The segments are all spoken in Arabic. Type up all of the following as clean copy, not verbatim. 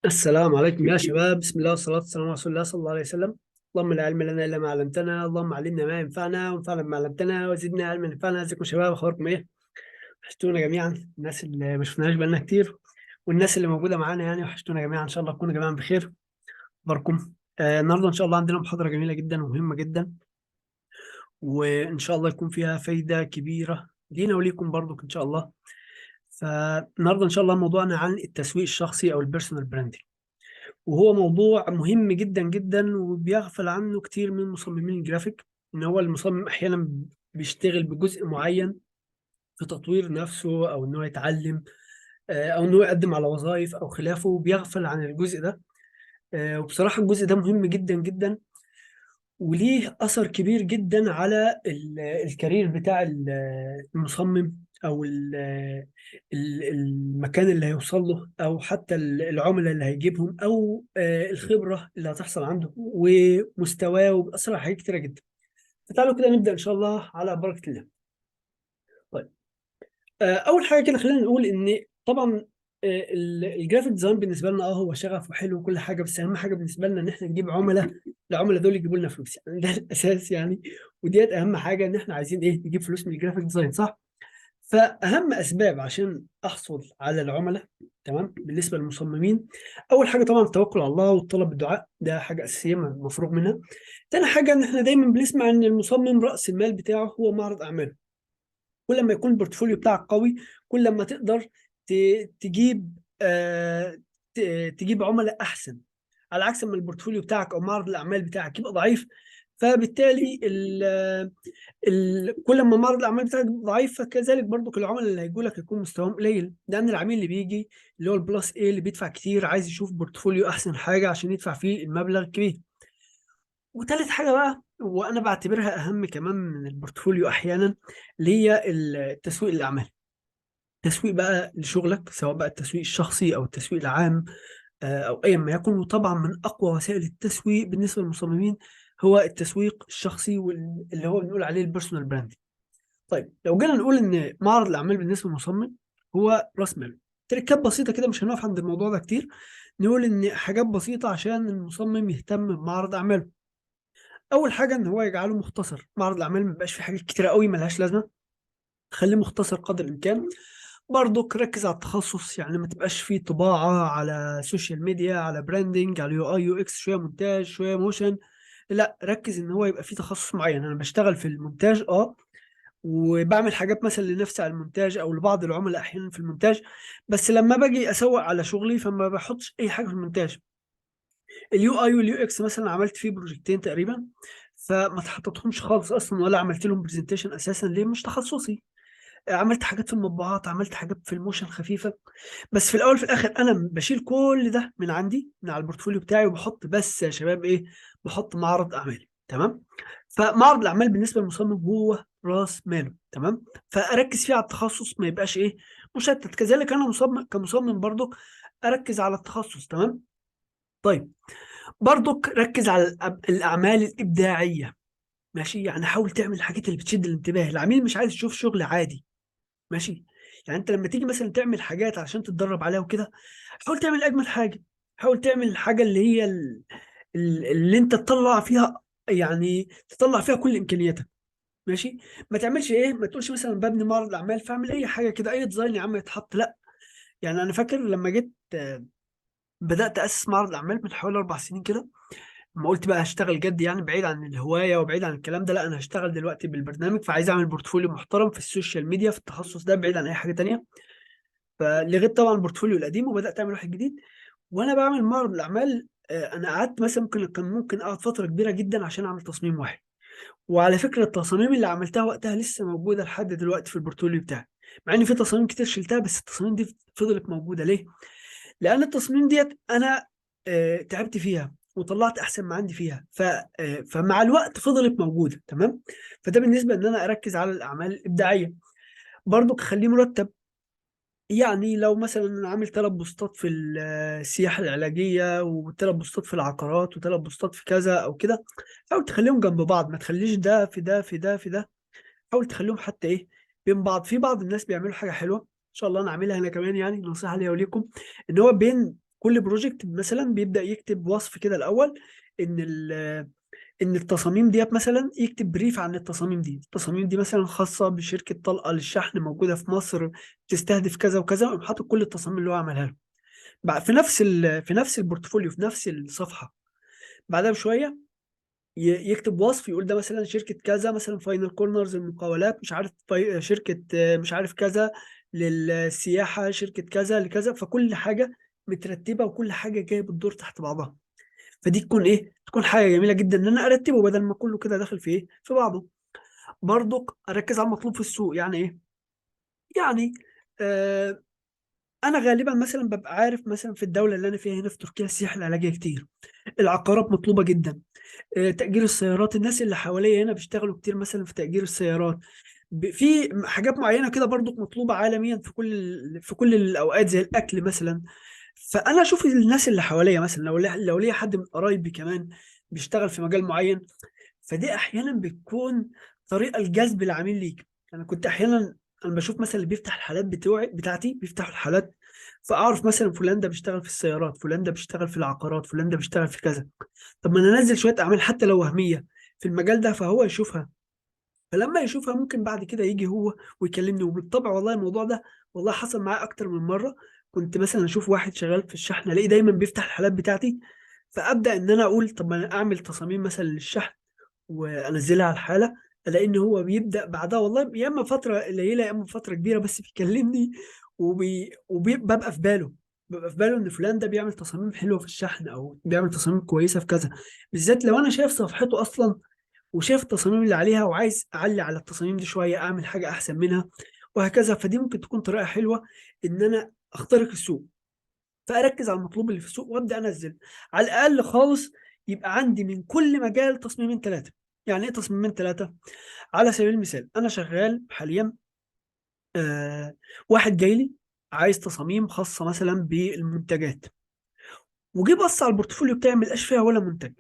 السلام عليكم يا شباب، بسم الله والصلاة والسلام على رسول الله صلى الله عليه وسلم. اللهم لا علم لنا إلا ما علمتنا، اللهم علمنا ما ينفعنا وانفعنا بما علمتنا وزدنا علما ينفعنا. ازيكم يا شباب؟ أخباركم إيه؟ وحشتونا جميعا، الناس اللي ما شفناهاش بقالنا كتير والناس اللي موجودة معانا، يعني وحشتونا جميعا. إن شاء الله تكونوا جميعا بخير. أخباركم؟ النهاردة إن شاء الله عندنا محاضرة جميلة جدا ومهمة جدا، وإن شاء الله يكون فيها فايدة كبيرة لينا وليكم برضو إن شاء الله. فالنهاردة إن شاء الله موضوعنا عن التسويق الشخصي أو البيرسونال براندنج، وهو موضوع مهم جدا جدا وبيغفل عنه كتير من مصممين الجرافيك. ان هو المصمم احيانا بيشتغل بجزء معين في تطوير نفسه، او انه يتعلم، او انه يقدم على وظائف او خلافه، وبيغفل عن الجزء ده. وبصراحة الجزء ده مهم جدا جدا، وليه أثر كبير جدا على الكارير بتاع المصمم، أو المكان اللي هيوصل له، أو حتى العملاء اللي هيجيبهم، أو الخبرة اللي هتحصل عنده ومستواه، وبأثر على حاجات كتيرة جدا. فتعالوا كده نبدأ إن شاء الله على بركة الله. طيب، أول حاجة كده خلينا نقول إن طبعا الجرافيك ديزاين بالنسبة لنا هو شغف وحلو وكل حاجة، بس أهم حاجة بالنسبة لنا إن إحنا نجيب عملاء، العملاء دول يجيبوا لنا فلوس، يعني ده الاساس يعني. وديت اهم حاجه، ان احنا عايزين ايه؟ نجيب فلوس من الجرافيك ديزاين، صح؟ فاهم اسباب عشان احصل على العملاء، تمام، بالنسبه للمصممين. اول حاجه طبعا التوكل على الله والطلب بالدعاء، ده حاجه اساسيه مفروغ منها. تاني حاجه ان احنا دايما بنسمع ان المصمم راس المال بتاعه هو معرض اعماله. كل ما يكون البورتفوليو بتاعك قوي، كل ما تقدر تجيب تجيب عملاء احسن، على عكس ما البورتفوليو بتاعك او معرض الاعمال بتاعك يبقى ضعيف. فبالتالي كل ما معرض الاعمال بتاعك ضعيف، فكذلك برضو العملاء اللي هيجوا لك هيكون مستواهم قليل، لان العميل اللي بيجي اللي هو البلس ايه اللي بيدفع كتير عايز يشوف بورتفوليو احسن حاجه عشان يدفع فيه المبلغ الكبير. وتالت حاجه بقى، وانا بعتبرها اهم كمان من البورتفوليو احيانا، اللي هي التسويق الاعمال. تسويق بقى لشغلك، سواء بقى التسويق الشخصي او التسويق العام، او ايا ما يكن. وطبعا من اقوى وسائل التسويق بالنسبه للمصممين هو التسويق الشخصي، واللي هو بنقول عليه البيرسونال براند. طيب، لو جينا نقول ان معرض الاعمال بالنسبه للمصمم هو راس ماله، تركات بسيطه كده، مش هنقف عند الموضوع ده كتير. نقول ان حاجات بسيطه عشان المصمم يهتم بمعرض اعماله. اول حاجه ان هو يجعله مختصر. معرض الاعمال ما يبقاش فيه حاجات كتيره قوي ملهاش لازمه، خليه مختصر قدر الامكان. برضك ركز على التخصص، يعني ما تبقاش فيه طباعة على سوشيال ميديا، على براندنج، على يو اي يو اكس، شوية مونتاج شوية موشن. لا، ركز ان هو يبقى فيه تخصص معين. انا بشتغل في المونتاج، وبعمل حاجات مثلا لنفسي على المونتاج او لبعض العملاء احيانا في المونتاج، بس لما باجي اسوق على شغلي فما بحطش اي حاجة في المونتاج. اليو اي واليو اكس مثلا عملت فيه بروجكتين تقريبا، فما تحطتهمش خالص اصلا، ولا عملت لهم برزنتيشن اساسا، ليه؟ مش تخصصي. عملت حاجات في المطبوعات، عملت حاجات في الموشن خفيفه. بس في الاول في الاخر انا بشيل كل ده من عندي، من على البورتفوليو بتاعي، وبحط بس يا شباب ايه؟ بحط معرض اعمالي، تمام. فمعرض الاعمال بالنسبه للمصمم هو راس ماله، تمام. فاركز فيه على التخصص، ما يبقاش ايه؟ مشتت. كذلك انا مصمم كمصمم برضو اركز على التخصص، تمام. طيب، برضو ركز على الاعمال الابداعيه. ماشي، يعني حاول تعمل الحاجات اللي بتشد الانتباه. العميل مش عايز يشوف شغل عادي، ماشي. يعني انت لما تيجي مثلا تعمل حاجات عشان تتدرب عليها وكده، حاول تعمل اجمل حاجه. حاول تعمل الحاجه اللي هي اللي انت تطلع فيها، يعني تطلع فيها كل امكانياتك، ماشي. ما تعملش ايه، ما تقولش مثلا ببني معرض اعمال فاعمل اي حاجه كده، اي ديزاين يا عم يتحط، لا. يعني انا فاكر لما جيت بدات اسس معرض اعمال من حوالي 4 سنين كده، ما قلت بقى هشتغل جد، يعني بعيد عن الهوايه وبعيد عن الكلام ده، لا انا هشتغل دلوقتي بالبرنامج، فعايز اعمل بورتفوليو محترم في السوشيال ميديا في التخصص ده بعيد عن اي حاجه تانيه. فلغيت طبعا البورتفوليو القديم وبدات اعمل واحد جديد. وانا بعمل معرض الاعمال، انا قعدت مثلا، كان ممكن اقعد فتره كبيره جدا عشان اعمل تصميم واحد. وعلى فكره التصاميم اللي عملتها وقتها لسه موجوده لحد دلوقتي في البورتفوليو بتاعي، مع ان في تصاميم كتير شلتها، بس التصاميم دي فضلت موجوده. ليه؟ لان التصميم ديت انا تعبت فيها وطلعت احسن ما عندي فيها، فمع الوقت فضلت موجوده، تمام. فده بالنسبه ان انا اركز على الاعمال الابداعيه. برضو خليه مرتب. يعني لو مثلا انا عامل 3 بوستات في السياحه العلاجيه، و3 بوستات في العقارات، و3 بوستات في كذا او كده، حاول تخليهم جنب بعض، ما تخليش ده في ده في ده في ده. حاول تخليهم حتى ايه؟ بين بعض. في بعض الناس بيعملوا حاجه حلوه ان شاء الله انا اعملها انا كمان، يعني نصيحه ليا وليكم، ان هو بين كل بروجكت مثلا بيبدأ يكتب وصف كده الأول، إن إن التصاميم ديت مثلا، يكتب بريف عن التصاميم دي مثلا خاصة بشركة طلقة للشحن موجودة في مصر، تستهدف كذا وكذا، ويقوم حاطط كل التصاميم اللي هو عملها له بقى في نفس البورتفوليو، في نفس الصفحة. بعدها بشوية يكتب وصف، يقول ده مثلا شركة كذا، مثلا فاينل كورنرز المقاولات، مش عارف شركة مش عارف كذا للسياحة، شركة كذا لكذا. فكل حاجة مترتبة وكل حاجة جاية بتدور تحت بعضها. فدي تكون ايه، تكون حاجة جميلة جدا ان انا ارتبه بدل ما كله كده داخل في ايه، في بعضه. برضك اركز على المطلوب في السوق. يعني ايه؟ يعني آه انا غالبا مثلا ببقى عارف مثلا في الدولة اللي انا فيها هنا في تركيا السياحة العلاجية كتير، العقارات مطلوبة جدا، تأجير السيارات، الناس اللي حواليا هنا بيشتغلوا كتير مثلا في تأجير السيارات. في حاجات معينة كده برضو مطلوبة عالميا في كل الأوقات، زي الأكل مثلا. فأنا أشوف الناس اللي حواليا مثلا، لو ليا حد من قرايبي كمان بيشتغل في مجال معين، فدي أحيانا بتكون طريقة لجذب العميل ليك. أنا كنت أحيانا أنا بشوف مثلا اللي بيفتح الحالات بتاعتي بيفتحوا الحالات، فأعرف مثلا فلان ده بيشتغل في السيارات، فلان ده بيشتغل في العقارات، فلان ده بيشتغل في كذا. طب ما انا انزل شويه اعمال حتى لو وهميه في المجال ده، فهو يشوفها. فلما يشوفها ممكن بعد كده يجي هو ويكلمني. وبالطبع والله الموضوع ده والله حصل معايا اكتر من مره. كنت مثلا اشوف واحد شغال في الشحن، الاقيه دايما بيفتح الحالات بتاعتي، فابدا ان انا اقول طب ما انا اعمل تصاميم مثلا للشحن وانزلها على الحاله. الاقي ان هو بيبدا بعدها والله يا اما فتره قليله يا اما فتره كبيره، بس بيكلمني وببقى في باله، ببقى في باله ان فلان ده بيعمل تصاميم حلوه في الشحن او بيعمل تصاميم كويسه في كذا. بالذات لو انا شايف صفحته اصلا وشايف التصاميم اللي عليها وعايز اعلي على التصاميم دي شويه، اعمل حاجه احسن منها وهكذا. فدي ممكن تكون طريقه حلوه ان انا اخترق السوق. فاركز على المطلوب اللي في السوق وابدا انزل على الاقل خالص. يبقى عندي من كل مجال تصميمين ثلاثه. يعني ايه تصميمين ثلاثه؟ على سبيل المثال انا شغال حاليا، آه واحد جاي لي عايز تصاميم خاصه مثلا بالمنتجات، وجي بص على البورتفوليو بتاعي ما لقاش فيها ولا منتج.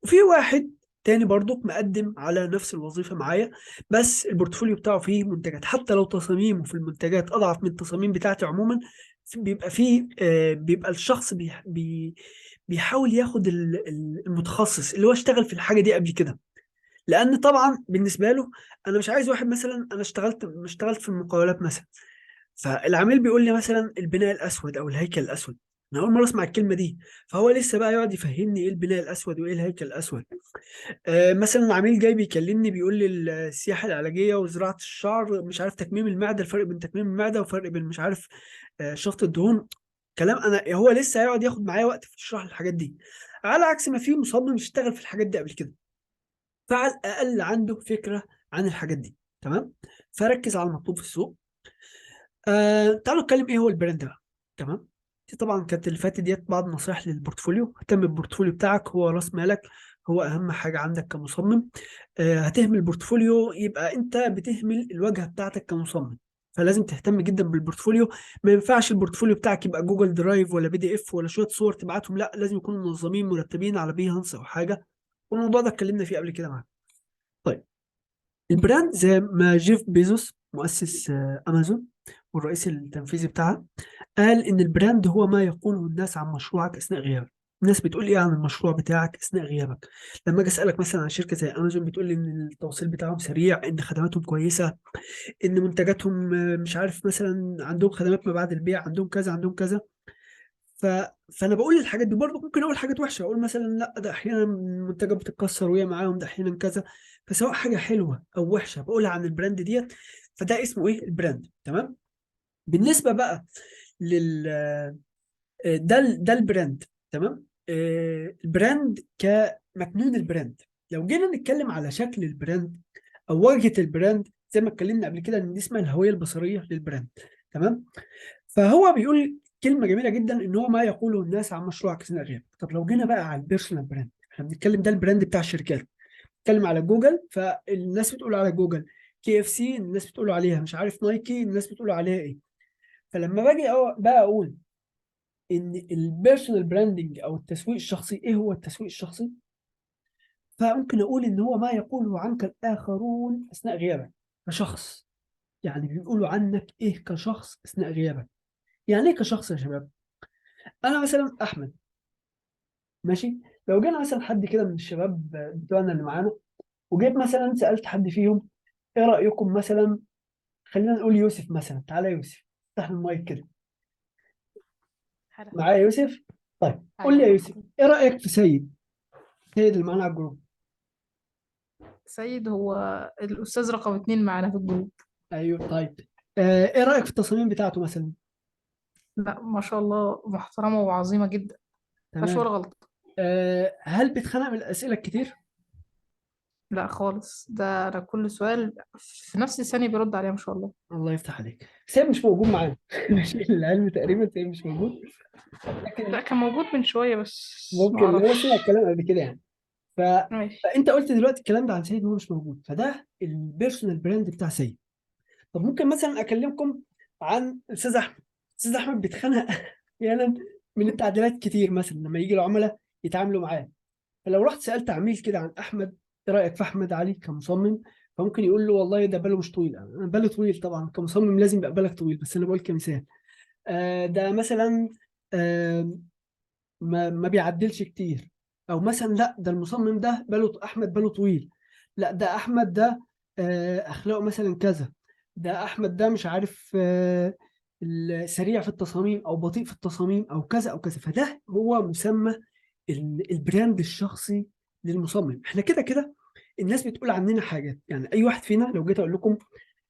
وفي واحد تاني برضو مقدم على نفس الوظيفة معايا، بس البورتفوليو بتاعه فيه منتجات، حتى لو تصاميمه في المنتجات أضعف من التصاميم بتاعتي عموما. بيبقى فيه بيبقى الشخص بيحاول ياخد المتخصص اللي هو اشتغل في الحاجة دي قبل كده. لأن طبعا بالنسبة له أنا مش عايز واحد مثلا أنا اشتغلت في المقاولات مثلا، فالعميل بيقول لي مثلا البناء الاسود او الهيكل الاسود. انا اول مره اسمع الكلمه دي، فهو لسه بقى يقعد يفهمني ايه البناء الاسود وايه الهيكل الاسود. مثلا عميل جاي بيكلمني بيقول لي السياحه العلاجيه وزراعه الشعر، مش عارف تكميم المعده، الفرق بين تكميم المعده وفرق بين مش عارف شفط الدهون. كلام انا هو لسه هيقعد ياخد معايا وقت في شرح الحاجات دي، على عكس ما في مصمم اشتغل في الحاجات دي قبل كده، فعلى الاقل عنده فكره عن الحاجات دي. تمام. فركز على المطلوب في السوق. تعالوا نتكلم ايه هو البراند بقى. تمام. دي طبعا كانت اللي فاتت ديت بعض النصائح للبورتفوليو. اهتم بالبورتفوليو بتاعك، هو راس مالك، هو اهم حاجه عندك كمصمم. هتهمل البورتفوليو يبقى انت بتهمل الواجهه بتاعتك كمصمم. فلازم تهتم جدا بالبورتفوليو. ما ينفعش البورتفوليو بتاعك يبقى جوجل درايف ولا PDF ولا شويه صور تبعتهم، لا لازم يكونوا منظمين مرتبين على بيهانس او حاجه. والموضوع ده اتكلمنا فيه قبل كده معاك. طيب، البراند زي ما جيف بيزوس مؤسس امازون والرئيس التنفيذي بتاعها قال ان البراند هو ما يقوله الناس عن مشروعك اثناء غيابك. الناس بتقول ايه عن المشروع بتاعك اثناء غيابك؟ لما اجي اسالك مثلا عن شركه زي امازون، بتقول لي ان التوصيل بتاعهم سريع، ان خدماتهم كويسه، ان منتجاتهم مش عارف مثلا عندهم خدمات ما بعد البيع، عندهم كذا عندهم كذا. ف... فانا بقول الحاجات دي. برضه ممكن اقول حاجات وحشه، اقول مثلا لا ده احيانا المنتجات بتتكسر وهي معاهم، ده احيانا كذا. فسواء حاجه حلوه او وحشه بقولها عن البراند ديت، فده اسمه ايه، البراند. تمام. بالنسبه بقى لل ده البراند. تمام. البراند كمكنون البراند. لو جينا نتكلم على شكل البراند او واجهه البراند، زي ما اتكلمنا قبل كده ان دي اسمها الهويه البصريه للبراند. تمام. فهو بيقول كلمه جميله جدا ان هو ما يقوله الناس عن مشروعك اثناء غيابك. طب لو جينا بقى على البيرسونال براند، احنا بنتكلم ده البراند بتاع الشركات. بنتكلم على جوجل، فالناس بتقول على جوجل. KFC الناس بتقول عليها مش عارف نايكي الناس بتقول عليها ايه. فلما باجي بقى اقول ان البيرسونال براندنج او التسويق الشخصي، ايه هو التسويق الشخصي؟ فممكن اقول ان هو ما يقوله عنك الاخرون اثناء غيابك كشخص. يعني بيقولوا عنك ايه كشخص اثناء غيابك. يعني ايه كشخص يا شباب؟ انا مثلا احمد، ماشي. لو جينا مثلا حد كده من الشباب بتوعنا اللي معانا، وجيت مثلا سالت حد فيهم ايه رايكم مثلا، خلينا نقول يوسف مثلا، تعالى يا يوسف افتح المايك كده. حلو. معايا يوسف؟ طيب قول لي ايوه يا معاك. يوسف، ايه رايك في سيد، سيد اللي معانا على الجروب؟ سيد هو الاستاذ رقم 2 معانا في الجروب. ايوه طيب. ايه رايك في التصاميم بتاعته مثلا؟ لا ما شاء الله، محترمه وعظيمه جدا، مفيهاش ولا تمام. غلطه. هل بيتخانق من الاسئله الكتير؟ لا خالص، ده انا كل سؤال في نفس الثانيه بيرد عليها ما شاء الله. الله يفتح عليك. سيد مش موجود معانا ماشي، العلم تقريبا سيد مش موجود، لا لكن كان موجود من شويه بس ما ممكن اللي هو سمع اعرفش. الكلام قبل كده يعني. ف... ماشي. فانت قلت دلوقتي الكلام ده عن سيد وهو مش موجود، فده البيرسونال براند بتاع سيد. طب ممكن مثلا اكلمكم عن الاستاذ احمد. الاستاذ احمد بيتخانق احيانا من التعديلات كتير، مثلا لما يجي العملاء يتعاملوا معاه. فلو رحت سالت عميل كده عن احمد، ايه رايك في احمد علي كمصمم، فممكن يقول له والله ده باله مش طويل. انا بالي طويل طبعا، كمصمم لازم يبقى بالك طويل، بس انا بقول كمثال. ده مثلا آه ما بيعدلش كتير. او مثلا لا، ده المصمم ده باله، احمد باله طويل. لا ده احمد ده اخلاقه مثلا كذا. ده احمد ده مش عارف سريع في التصاميم او بطيء في التصاميم او كذا او كذا. فده هو مسمى البراند الشخصي للمصمم. احنا كده كده الناس بتقول عننا حاجات، يعني اي واحد فينا لو جيت اقول لكم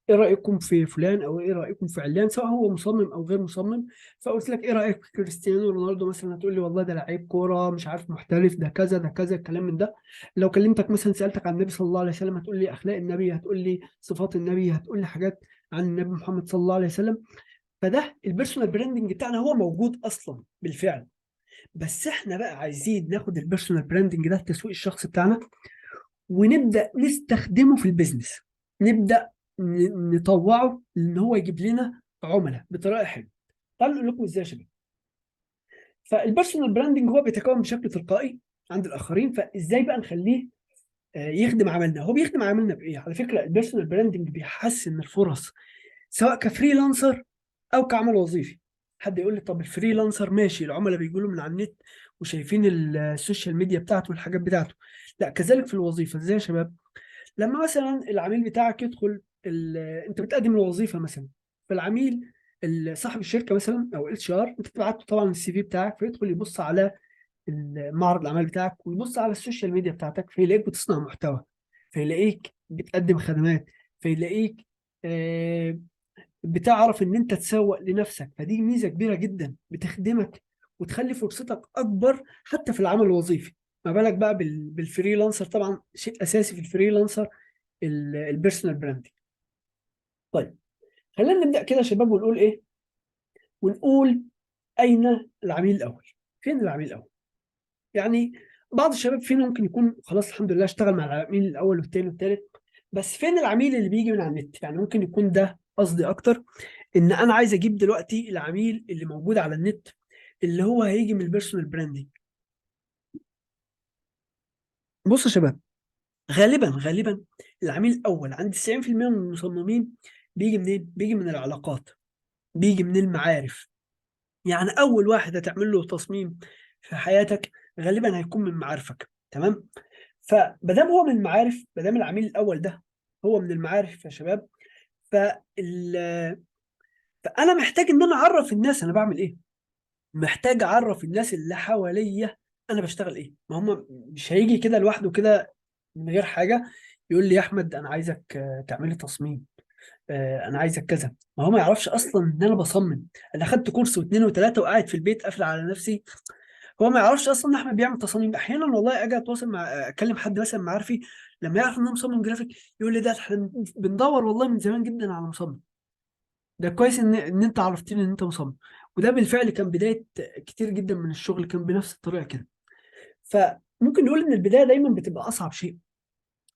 ايه رايكم في فلان او ايه رايكم في علان، سواء هو مصمم او غير مصمم، فقلت لك ايه رايك في كريستيانو رونالدو مثلا، هتقول لي والله ده لعيب كوره مش عارف محترف، ده كذا ده كذا الكلام من ده. لو كلمتك مثلا سالتك عن النبي صلى الله عليه وسلم، هتقول لي اخلاق النبي، هتقول لي صفات النبي، هتقول لي حاجات عن النبي محمد صلى الله عليه وسلم. فده البيرسونال براندنج بتاعنا، هو موجود اصلا بالفعل. بس احنا بقى عايزين ناخد البيرسونال براندنج ده، التسويق الشخصي بتاعنا، ونبدا نستخدمه في البيزنس. نبدا نطوعه ان هو يجيب لنا عملاء بطريقه حلوه. تعالوا نقول لكم ازاي يا شباب. فالبيرسونال براندنج هو بيتكون بشكل تلقائي عند الاخرين، فازاي بقى نخليه يخدم عملنا؟ هو بيخدم عملنا بايه؟ على فكره البيرسونال براندنج بيحسن الفرص، سواء كفريلانسر او كعمل وظيفي. حد يقول لي طب الفريلانسر ماشي، العملاء بيجوا له من على النت وشايفين السوشيال ميديا بتاعته والحاجات بتاعته. لا كذلك في الوظيفه. ازاي يا شباب؟ لما مثلا العميل بتاعك يدخل انت بتقدم الوظيفه مثلا، فالعميل صاحب الشركه مثلا او اتش ار، انت تبعت له طبعا السي في بتاعك، فيدخل يبص على معرض الاعمال بتاعك، ويبص على السوشيال ميديا بتاعتك، فيلاقيك بتصنع محتوى، فيلاقيك بتقدم خدمات، فيلاقيك آه، بتعرف ان انت تسوق لنفسك. فدي ميزه كبيره جدا بتخدمك وتخلي فرصتك اكبر حتى في العمل الوظيفي. ما بالك بقى بالفريلانسر؟ طبعا شيء اساسي في الفريلانسر البيرسونال براندنج. طيب خلينا نبدا كده يا شباب ونقول ايه، ونقول اين العميل الاول؟ فين العميل الاول؟ يعني بعض الشباب فينا ممكن يكون خلاص الحمد لله اشتغل مع العميل الاول والثاني والثالث، بس فين العميل اللي بيجي من على النت؟ يعني ممكن يكون ده قصدي اكتر، ان انا عايز اجيب دلوقتي العميل اللي موجود على النت، اللي هو هيجي من البيرسونال براندنج. بص يا شباب، غالبا العميل الاول عند 90% من المصممين بيجي منين؟ بيجي من العلاقات، بيجي من المعارف. يعني اول واحد هتعمل له تصميم في حياتك غالبا هيكون من معارفك، تمام؟ فمادام هو من المعارف، مادام العميل الاول ده هو من المعارف يا شباب، فال... فانا محتاج ان انا اعرف الناس انا بعمل ايه، محتاج اعرف الناس اللي حواليا انا بشتغل ايه. ما هم مش هيجي كده لوحده كده من غير حاجه يقول لي يا احمد انا عايزك تعمل لي تصميم، انا عايزك كذا. ما هو ما يعرفش اصلا ان انا بصمم. انا اخدت كورس واثنين وثلاثه وقاعد في البيت قافل على نفسي، هو ما يعرفش اصلا ان احمد بيعمل تصاميم. احيانا والله اجي اتواصل مع اكلم حد مثلا معارفي، لما يعرف ان انا مصمم جرافيك يقول لي ده احنا بندور والله من زمان جدا على مصمم. ده كويس ان انت عرفتني ان انت مصمم. وده بالفعل كان بدايه كتير جدا من الشغل، كان بنفس الطريقه كده. فممكن نقول ان البدايه دايما بتبقى اصعب شيء،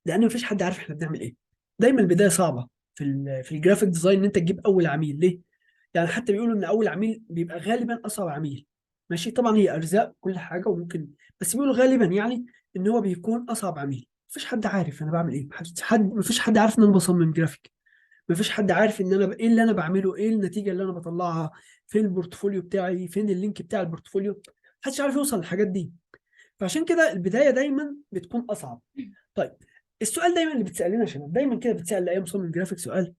لان مفيش حد عارف احنا بنعمل ايه. دايما البدايه صعبه في في الجرافيك ديزاين، ان انت تجيب اول عميل. ليه؟ يعني حتى بيقولوا ان اول عميل بيبقى غالبا اصعب عميل. ماشي، طبعا هي ارزاق كل حاجه وممكن، بس بيقولوا غالبا يعني ان هو بيكون اصعب عميل. مفيش حد عارف انا بعمل ايه، مفيش حد عارف ان انا بصمم جرافيك. مفيش حد عارف ان انا ايه اللي انا بعمله، ايه النتيجه اللي انا بطلعها، فين البورتفوليو بتاعي، فين اللينك بتاع البورتفوليو. محدش عارف يوصل للحاجات دي. فعشان كده البدايه دايما بتكون اصعب. طيب، السؤال دايما اللي بتسالنا يا شباب، دايما كده بتسال لاي مصمم جرافيك سؤال،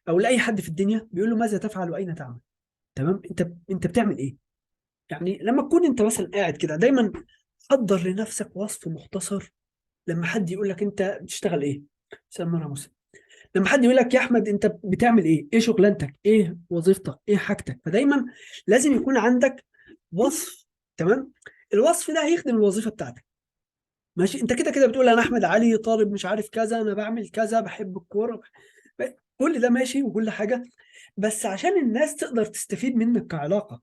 او لاي حد في الدنيا بيقول له ماذا تفعل واين تعمل؟ تمام، انت بتعمل ايه؟ يعني لما تكون انت مثلا قاعد كده، دايما حضر لنفسك وصف مختصر. لما حد يقول لك انت بتشتغل ايه، سلام يا مسلم، لما حد يقول لك يا احمد انت بتعمل ايه، ايه شغلانتك، ايه وظيفتك، ايه حاجتك، فدايما لازم يكون عندك وصف. تمام، الوصف ده هيخدم الوظيفه بتاعتك. ماشي، انت كده كده بتقول انا احمد علي طالب مش عارف كذا، انا بعمل كذا، بحب الكوره، كل ده ماشي وكل حاجه، بس عشان الناس تقدر تستفيد منك كعلاقه.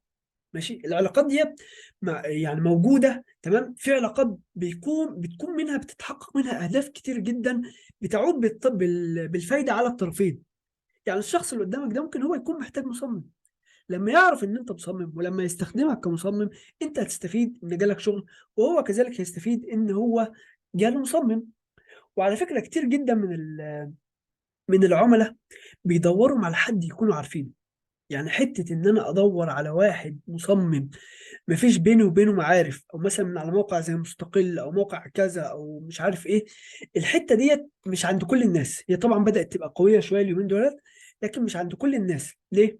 ماشي، العلاقات دي يعني موجوده. تمام، في علاقات بتكون منها بتتحقق منها اهداف كتير جدا، بتعود بالفايده على الطرفين. يعني الشخص اللي قدامك ده ممكن هو يكون محتاج مصمم، لما يعرف ان انت مصمم ولما يستخدمك كمصمم، انت هتستفيد ان جالك شغل، وهو كذلك هيستفيد ان هو جاله مصمم. وعلى فكره كتير جدا من العملاء بيدوروا على حد يكونوا عارفينه. يعني حته ان انا ادور على واحد مصمم مفيش بيني وبينه معارف، او مثلا من على موقع زي مستقل او موقع كذا او مش عارف ايه، الحته ديت مش عند كل الناس. هي طبعا بدات تبقى قويه شويه اليومين دول، لكن مش عند كل الناس. ليه؟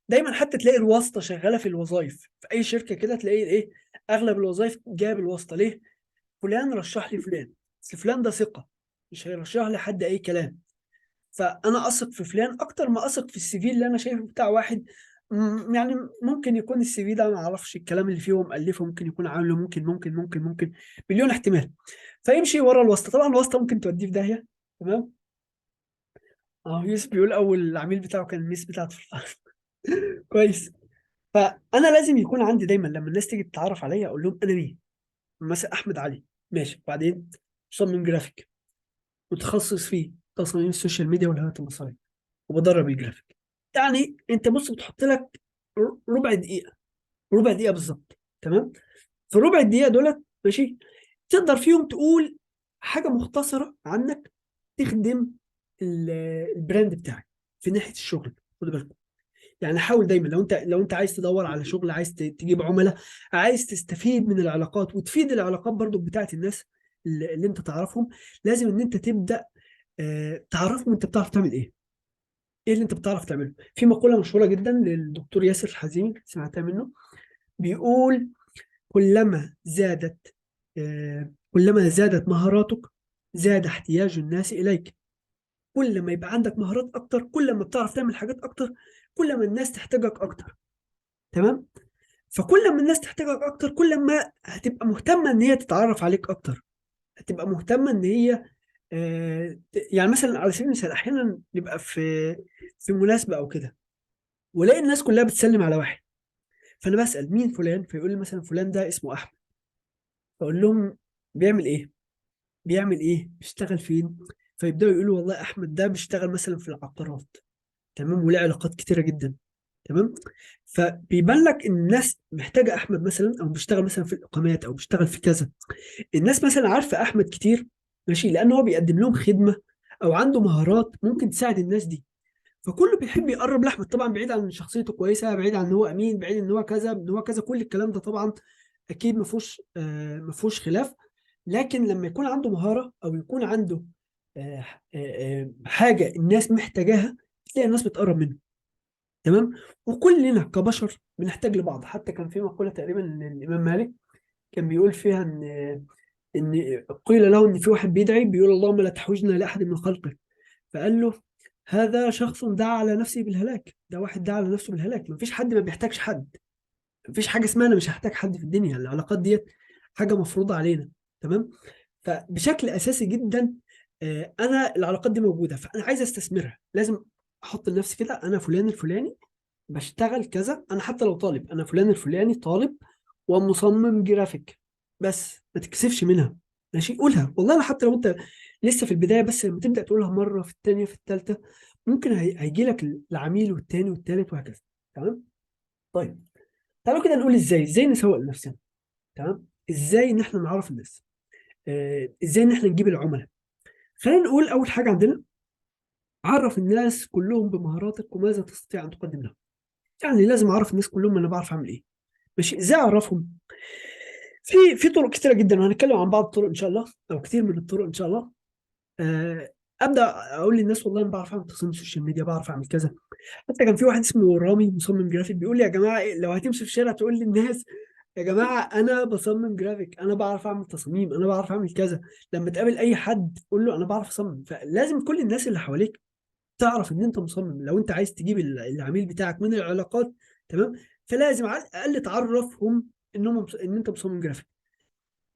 دايما حتى تلاقي الواسطه شغاله في الوظائف، في اي شركه كده تلاقي ايه، اغلب الوظائف جايه بالواسطه. ليه؟ فلان رشح لي فلان، بس فلان ده ثقه، مش هيرشح لي حد اي كلام. فانا اثق في فلان اكتر ما اثق في السي في اللي انا شايفه بتاع واحد. يعني ممكن يكون السي في ده ما اعرفش الكلام اللي فيه مؤلفه، ممكن يكون عامله، ممكن مليون احتمال. فيمشي ورا الواسطه. طبعا الواسطه ممكن توديه في داهيه. تمام. اه، يوسف بيقول اول العميل بتاعه كان الميس بتاعته في الفصل. كويس. فانا لازم يكون عندي دايما لما الناس تيجي تتعرف عليا اقول لهم انا مين. مثلا احمد علي، ماشي، وبعدين مصمم جرافيك متخصص في تصميم السوشيال ميديا والهوية المصرية، وبدرب الجرافيك. يعني انت بص بتحط لك ربع دقيقة، ربع دقيقة بالظبط. تمام، في ربع الدقيقة دولت ماشي، تقدر فيهم تقول حاجة مختصرة عنك تخدم ال- البراند بتاعك في ناحية الشغل. خد بالك، يعني حاول دايما لو انت عايز تدور على شغل، عايز تجيب عملاء، عايز تستفيد من العلاقات وتفيد العلاقات برضو بتاعت الناس اللي انت تعرفهم، لازم ان انت تبدأ تعرفهم انت بتعرف تعمل ايه، ايه اللي انت بتعرف تعمله. في مقولة مشهورة جدا للدكتور ياسر الحزيمي سمعتها منه، بيقول كلما زادت كلما زادت مهاراتك زاد احتياج الناس اليك. كل ما يبقى عندك مهارات اكتر، كل ما بتعرف تعمل حاجات اكتر، كل ما الناس تحتاجك اكتر. تمام، فكل ما الناس تحتاجك اكتر، كل ما هتبقى مهتمه ان هي تتعرف عليك اكتر، هتبقى مهتمه ان هي يعني مثلا على سبيل المثال احيانا نبقى في مناسبه او كده، ولاقي الناس كلها بتسلم على واحد، فانا بسال مين فلان، فيقول لي مثلا فلان ده اسمه احمد. فاقول لهم بيعمل ايه، بيشتغل فين؟ فيبداوا يقولوا والله احمد ده بيشتغل مثلا في العقارات. تمام، وله علاقات كتيره جدا. تمام، فبيبان لك ان الناس محتاجه احمد مثلا، او بيشتغل مثلا في الاقامات، او بيشتغل في كذا. الناس مثلا عارفه احمد كتير، ماشي، لان هو بيقدم لهم خدمه او عنده مهارات ممكن تساعد الناس دي. فكله بيحب يقرب لاحمد، طبعا بعيد عن شخصيته كويسه، بعيد عن ان هو امين، بعيد ان هو كذا، ان هو كذا، كل الكلام ده طبعا اكيد ما فيهوش خلاف. لكن لما يكون عنده مهاره او يكون عنده آه، حاجه الناس محتاجاها، تلاقي الناس بتقرب منه. تمام، وكلنا كبشر بنحتاج لبعض. حتى كان في مقولة تقريبا للإمام مالك كان بيقول فيها إن قيل له إن في واحد بيدعي بيقول اللهم لا تحوجنا لأحد من خلقك، فقال له هذا شخص دعا على نفسه بالهلاك. ده واحد دعا على نفسه بالهلاك. مفيش حد ما بيحتاجش حد، مفيش حاجة اسمها أنا مش هحتاج حد في الدنيا. العلاقات ديت حاجة مفروضة علينا. تمام، فبشكل أساسي جدا أنا العلاقات دي موجودة، فأنا عايز أستثمرها. لازم أحط لنفسي كده أنا فلان الفلاني بشتغل كذا، انا حتى لو طالب انا فلان الفلاني طالب ومصمم جرافيك، بس ما تكسفش منها. ماشي، قولها والله. انا حتى لو انت لسه في البدايه، بس لما تبدا تقولها مره في الثانيه في الثالثه، ممكن هيجي لك العميل والثاني والثالث وهكذا. تمام. طيب، تعالوا كده نقول ازاي نسوق لنفسنا. تمام، ازاي ان احنا نعرف الناس، ازاي ان احنا نجيب العملاء. خلينا نقول اول حاجه عندنا عرف الناس كلهم بمهاراتك وماذا تستطيع ان تقدم لهم. يعني لازم اعرف الناس كلهم انا بعرف اعمل ايه. ماشي، ازاي اعرفهم؟ في طرق كتيره جدا، وهنتكلم عن بعض الطرق ان شاء الله، او كتير من الطرق ان شاء الله. ابدا اقول للناس والله انا بعرف اعمل تصميم سوشيال ميديا، بعرف اعمل كذا. حتى كان في واحد اسمه رامي مصمم جرافيك بيقول لي يا جماعه لو هتمشي في الشارع تقول للناس يا جماعه انا بصمم جرافيك، انا بعرف اعمل تصاميم، انا بعرف اعمل كذا. لما تقابل اي حد قول له انا بعرف اصمم. فلازم كل الناس اللي حواليك تعرف ان انت مصمم. لو انت عايز تجيب العميل بتاعك من العلاقات، تمام، فلازم على الاقل تعرفهم ان انت مصمم جرافيك.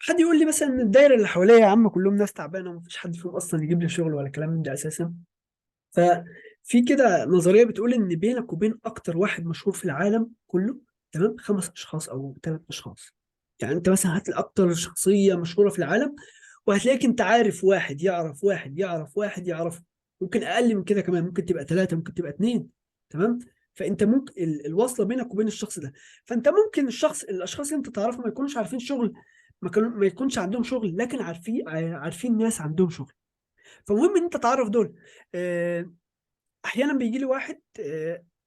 حد يقول لي مثلا ان الدايره اللي حواليا يا عم كلهم ناس تعبانه ومفيش حد فيهم اصلا يجيب لي شغل ولا كلام من ده اساسا. ففي كده نظريه بتقول ان بينك وبين اكتر واحد مشهور في العالم كله، تمام، 5 اشخاص او 3 اشخاص. يعني انت مثلا هات لي اكتر شخصيه مشهوره في العالم، وهتلاقيك انت عارف واحد يعرف واحد يعرف واحد يعرفه. ممكن اقل من كده كمان، ممكن تبقى 3، ممكن تبقى 2. تمام. فانت ممكن الوصله بينك وبين الشخص ده. فانت ممكن الاشخاص اللي انت تعرفهم ما يكونوش عارفين شغل، ما يكونش عندهم شغل، لكن عارفين ناس عندهم شغل. فمهم ان انت تعرف دول. آه، احيانا بيجي لي واحد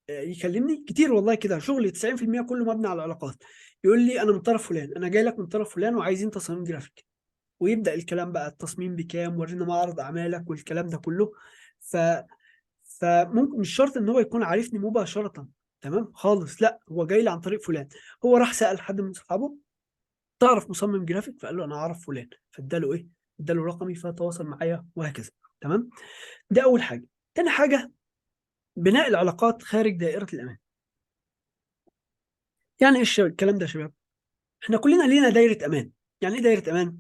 يكلمني كتير والله كده، شغلي 90% كله مبني على العلاقات. يقول لي انا من طرف فلان، انا جاي لك من طرف فلان وعايزين تصميم جرافيك. ويبدا الكلام بقى، التصميم بكام، ورينا معرض اعمالك والكلام ده كله. ف فممكن مش شرط ان هو يكون عارفني مباشره، تمام خالص، لا هو جاي لي عن طريق فلان. هو راح سال حد من اصحابه تعرف مصمم جرافيك، فقال له انا اعرف فلان، فاداله ايه، اداله رقمي فتواصل معايا وهكذا. تمام. ده اول حاجه. تاني حاجه، بناء العلاقات خارج دائره الامان. يعني ايه الكلام ده يا شباب؟ احنا كلنا لينا دايره امان. يعني ايه دايره امان؟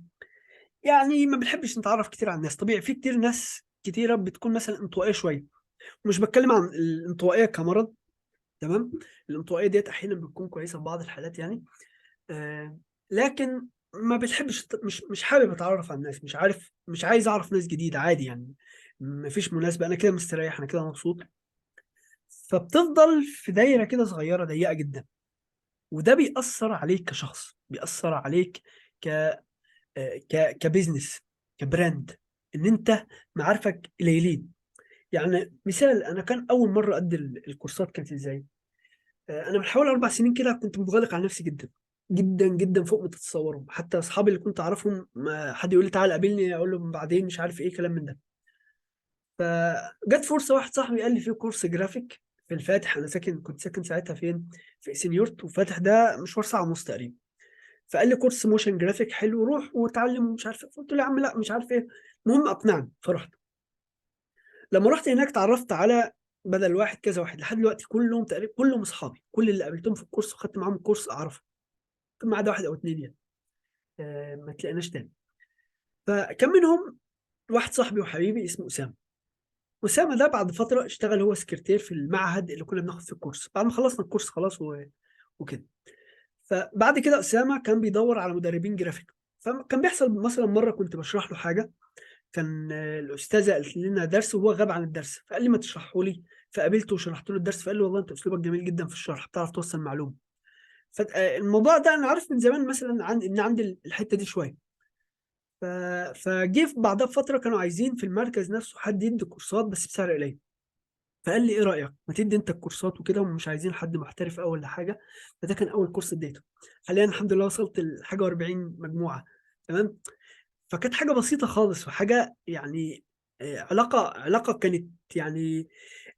يعني ما بنحبش نتعرف كتير على الناس. طبيعي في كتير ناس كتيره بتكون مثلا انطوائيه شويه. مش بتكلم عن الانطوائيه كمرض، تمام. الانطوائيه ديت احيانا بتكون كويسه في بعض الحالات يعني. آه لكن ما بتحبش، مش حابب اتعرف على الناس، مش عارف، مش عايز اعرف ناس جديده، عادي يعني. ما فيش مناسبه، انا كده مستريح، انا كده مبسوط. فبتفضل في دايره كده صغيره ضيقه جدا. وده بيأثر عليك كشخص، بيأثر عليك ك كبزنس، كبراند، ان انت معارفك قليلين. يعني مثال، انا كان اول مره ادي الكورسات كانت ازاي. انا من حوالي 4 سنين كده كنت متغلق على نفسي جدا جدا جدا، فوق ما تتصوروا. حتى اصحابي اللي كنت اعرفهم ما حد يقول لي تعالى قابلني اقول له بعدين مش عارف ايه كلام من ده. فجت فرصه، واحد صاحبي قال لي في كورس جرافيك في الفاتح. انا كنت ساكن ساعتها فين، في سينيورت، وفاتح ده مشوار ساعه ونص تقريبا. فقال لي كورس موشن جرافيك حلو، روح واتعلم ومش عارف إيه. قلت له يا عم لا مش عارف ايه. المهم اقنعني فرحت. لما رحت هناك تعرفت على بدل واحد كذا واحد، لحد دلوقتي كلهم تقريبا كلهم اصحابي، كل اللي قابلتهم في الكورس وخدت معاهم الكورس اعرفهم. كان ما عدا واحد او اتنين يعني. ما تلاقيناش تاني. فكان منهم واحد صاحبي وحبيبي اسمه اسامه. اسامه ده بعد فتره اشتغل هو سكرتير في المعهد اللي كنا بناخد فيه الكورس، بعد ما خلصنا الكورس خلاص وكده. فبعد كده اسامه كان بيدور على مدربين جرافيك. فكان بيحصل مثلا مره كنت بشرح له حاجه، كان الاستاذه قالت لنا درس وهو غاب عن الدرس، فقال لي ما تشرحه لي. فقابلته وشرحت له الدرس، فقال لي والله انت اسلوبك جميل جدا في الشرح، بتعرف توصل معلومه. فالموضوع ده انا عارف من زمان مثلا عن ان عندي الحته دي شويه. ف... فجه في بعدها بفتره كانوا عايزين في المركز نفسه حد يدي كورسات بس بسعر قليل. فقال لي ايه رايك ما تدي انت الكورسات وكده، ومش عايزين حد محترف اول ولا حاجه. فده كان اول كورس اديته. حاليا الحمد لله وصلت لحاجه و40 مجموعه. تمام. فكانت حاجه بسيطه خالص، وحاجه يعني علاقه كانت يعني.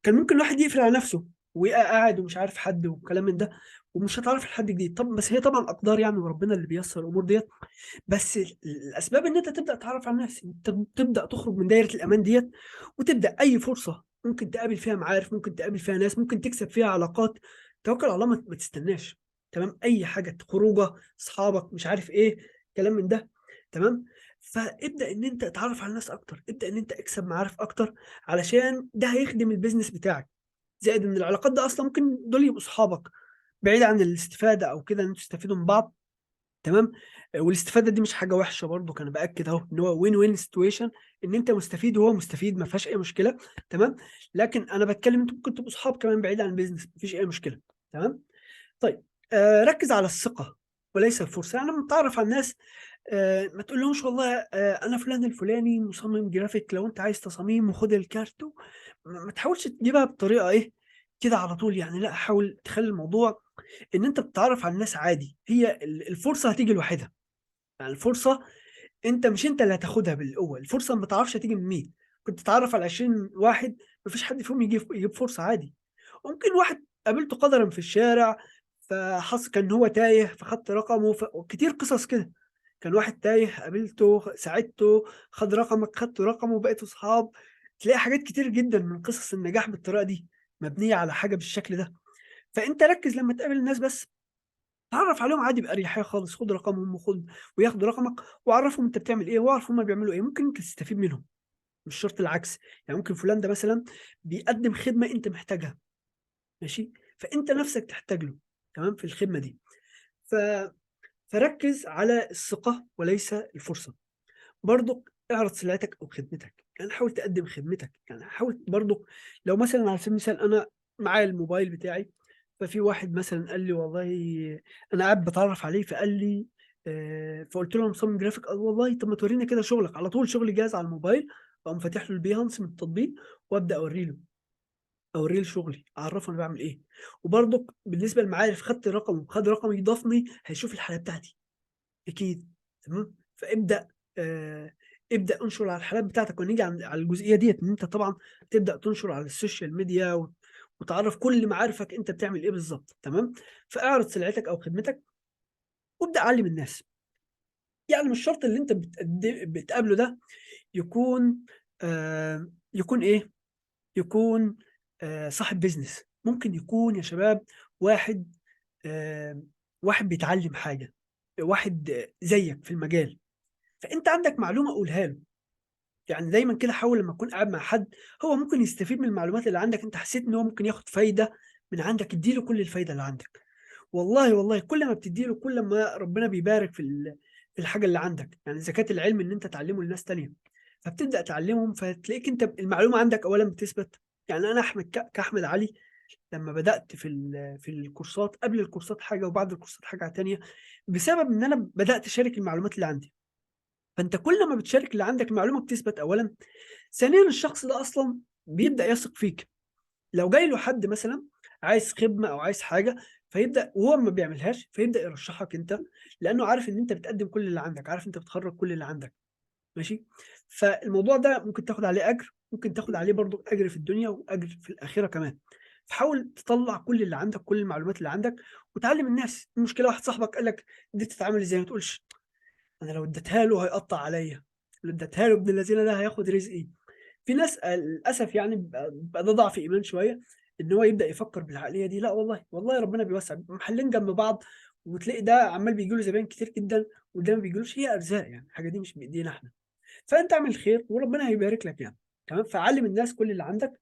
كان ممكن الواحد يقفل على نفسه ويبقى قاعد ومش عارف حد وكلام من ده، ومش هتعرف لحد جديد. طب بس هي طبعا اقدار يعني، وربنا اللي بيسر الامور ديت. بس الاسباب ان انت تبدا تتعرف على الناس، انت تبدا تخرج من دايره الامان ديت، وتبدا اي فرصه ممكن تقابل فيها معارف، ممكن تقابل فيها ناس، ممكن تكسب فيها علاقات. توكل على الله، ما تستناش. تمام. اي حاجه، خروجه، اصحابك، مش عارف ايه، كلام من ده. تمام. فابدا ان انت تتعرف على الناس اكتر، ابدا ان انت اكسب معارف اكتر، علشان ده هيخدم البيزنس بتاعك. زائد ان العلاقات ده اصلا ممكن دول يبقوا اصحابك، بعيد عن الاستفاده او كده ان انتوا تستفيدوا من بعض. تمام. والاستفاده دي مش حاجه وحشه برضو، كان باكد اهو ان هو وين وين سيتويشن، ان انت مستفيد وهو مستفيد، ما فيهاش اي مشكله. تمام. لكن انا بتكلم انتوا ممكن تبقوا اصحاب كمان بعيد عن البيزنس، ما فيش اي مشكله. تمام. طيب. ركز على الثقه وليس الفرصه. يعني لما تتعرف على الناس ما تقول لهمش والله انا فلان الفلاني مصمم جرافيك، لو انت عايز تصاميم وخد الكارت ما تحاولش تجيبها بطريقه ايه كده على طول يعني. لا، حاول تخلي الموضوع ان انت بتتعرف على الناس عادي، هي الفرصه هتيجي لوحدها. يعني الفرصه مش انت اللي هتاخدها بالقوه، الفرصه ما تعرفش هتيجي من مين. كنت تتعرف على 20 واحد، مفيش حد فيهم يجيب فرصه عادي. ممكن واحد قابلته قدرا في الشارع، فحس كان هو تايه فخدت رقمه، كتير قصص كده. كان واحد تايه قابلته ساعدته، خد رقمك خدت رقمه بقيتوا صحاب. تلاقي حاجات كتير جدا من قصص النجاح بالطريقه دي مبنيه على حاجه بالشكل ده. فانت ركز لما تقابل الناس بس، اتعرف عليهم عادي بأريحية خالص، خد رقمهم وياخد رقمك، وعرفهم انت بتعمل ايه واعرف هم بيعملوا ايه، ممكن انت تستفيد منهم. مش شرط العكس. يعني ممكن فلان ده مثلا بيقدم خدمة انت محتاجها، ماشي، فانت نفسك تحتاج له تمام في الخدمة دي. ف... فركز على الثقة وليس الفرصة. برضو اعرض سلعتك او خدمتك، يعني حاول تقدم خدمتك، يعني حاول برضو. لو مثلا على سبيل المثال انا معايا الموبايل بتاعي، ففي واحد مثلا قال لي والله انا قاعد بتعرف عليه فقال لي فقلت له انا مصمم جرافيك، قال والله طب ما توريني كده شغلك. على طول شغلي جاهز على الموبايل، اقوم فاتح له البيهانس من التطبيق وابدا اوريه شغلي، اعرفه انا بعمل ايه. وبرضك بالنسبه للمعارف، خد رقمي يضافني، هيشوف الحاله بتاعتي اكيد. تمام، فابدا ابدا انشر على الحالات بتاعتك. ونيجي على الجزئيه ديت، ان انت طبعا تبدا تنشر على السوشيال ميديا وتعرف كل معارفك انت بتعمل ايه بالظبط. تمام، فاعرض سلعتك او خدمتك وابدا علم الناس. يعني مش شرط اللي انت بتقابله ده يكون يكون ايه، يكون صاحب بيزنس. ممكن يكون يا شباب واحد آه واحد بيتعلم حاجه، واحد زيك في المجال، فانت عندك معلومه قولها له. يعني دايما كده حاول لما تكون قاعد مع حد هو ممكن يستفيد من المعلومات اللي عندك، انت حسيت ان هو ممكن ياخد فايده من عندك، اديله كل الفايده اللي عندك. والله والله كل ما بتديله كل ما ربنا بيبارك في الحاجه اللي عندك. يعني زكاه العلم ان انت تعلمه لناس تانيه، فبتبدا تعلمهم فتلاقيك انت المعلومه عندك اولا بتثبت. يعني انا احمد كاحمد علي، لما بدات في الكورسات، قبل الكورسات حاجه وبعد الكورسات حاجه تانيه، بسبب ان انا بدات اشارك المعلومات اللي عندي. فانت كل ما بتشارك اللي عندك المعلومه بتثبت اولا. ثانيا الشخص ده اصلا بيبدا يثق فيك. لو جاي له حد مثلا عايز خدمه او عايز حاجه، فيبدا وهو ما بيعملهاش فيبدا يرشحك انت، لانه عارف ان انت بتقدم كل اللي عندك، عارف انت بتخرج كل اللي عندك. ماشي، فالموضوع ده ممكن تاخد عليه اجر، ممكن تاخد عليه برضو اجر في الدنيا واجر في الاخره كمان. فحاول تطلع كل اللي عندك، كل المعلومات اللي عندك، وتعلم الناس. المشكله واحد صاحبك قال لك دي تتعامل ازاي، ما تقولش انا لو اديتها له هيقطع عليا، لو اديتها له ابن الذين ده هياخد رزقي. في ناس للاسف يعني بقى ده ضعف ايمان شويه، ان هو يبدا يفكر بالعقليه دي. لا والله والله ربنا بيوسع، محلين جنب بعض، وتلاقي ده عمال بيجي له زباين كتير جدا وده ما بيجيلوش. هي ارزاق يعني، الحاجه دي مش بايدينا احنا. فانت اعمل خير وربنا هيبارك لك يعني. تمام، فعلم الناس كل اللي عندك.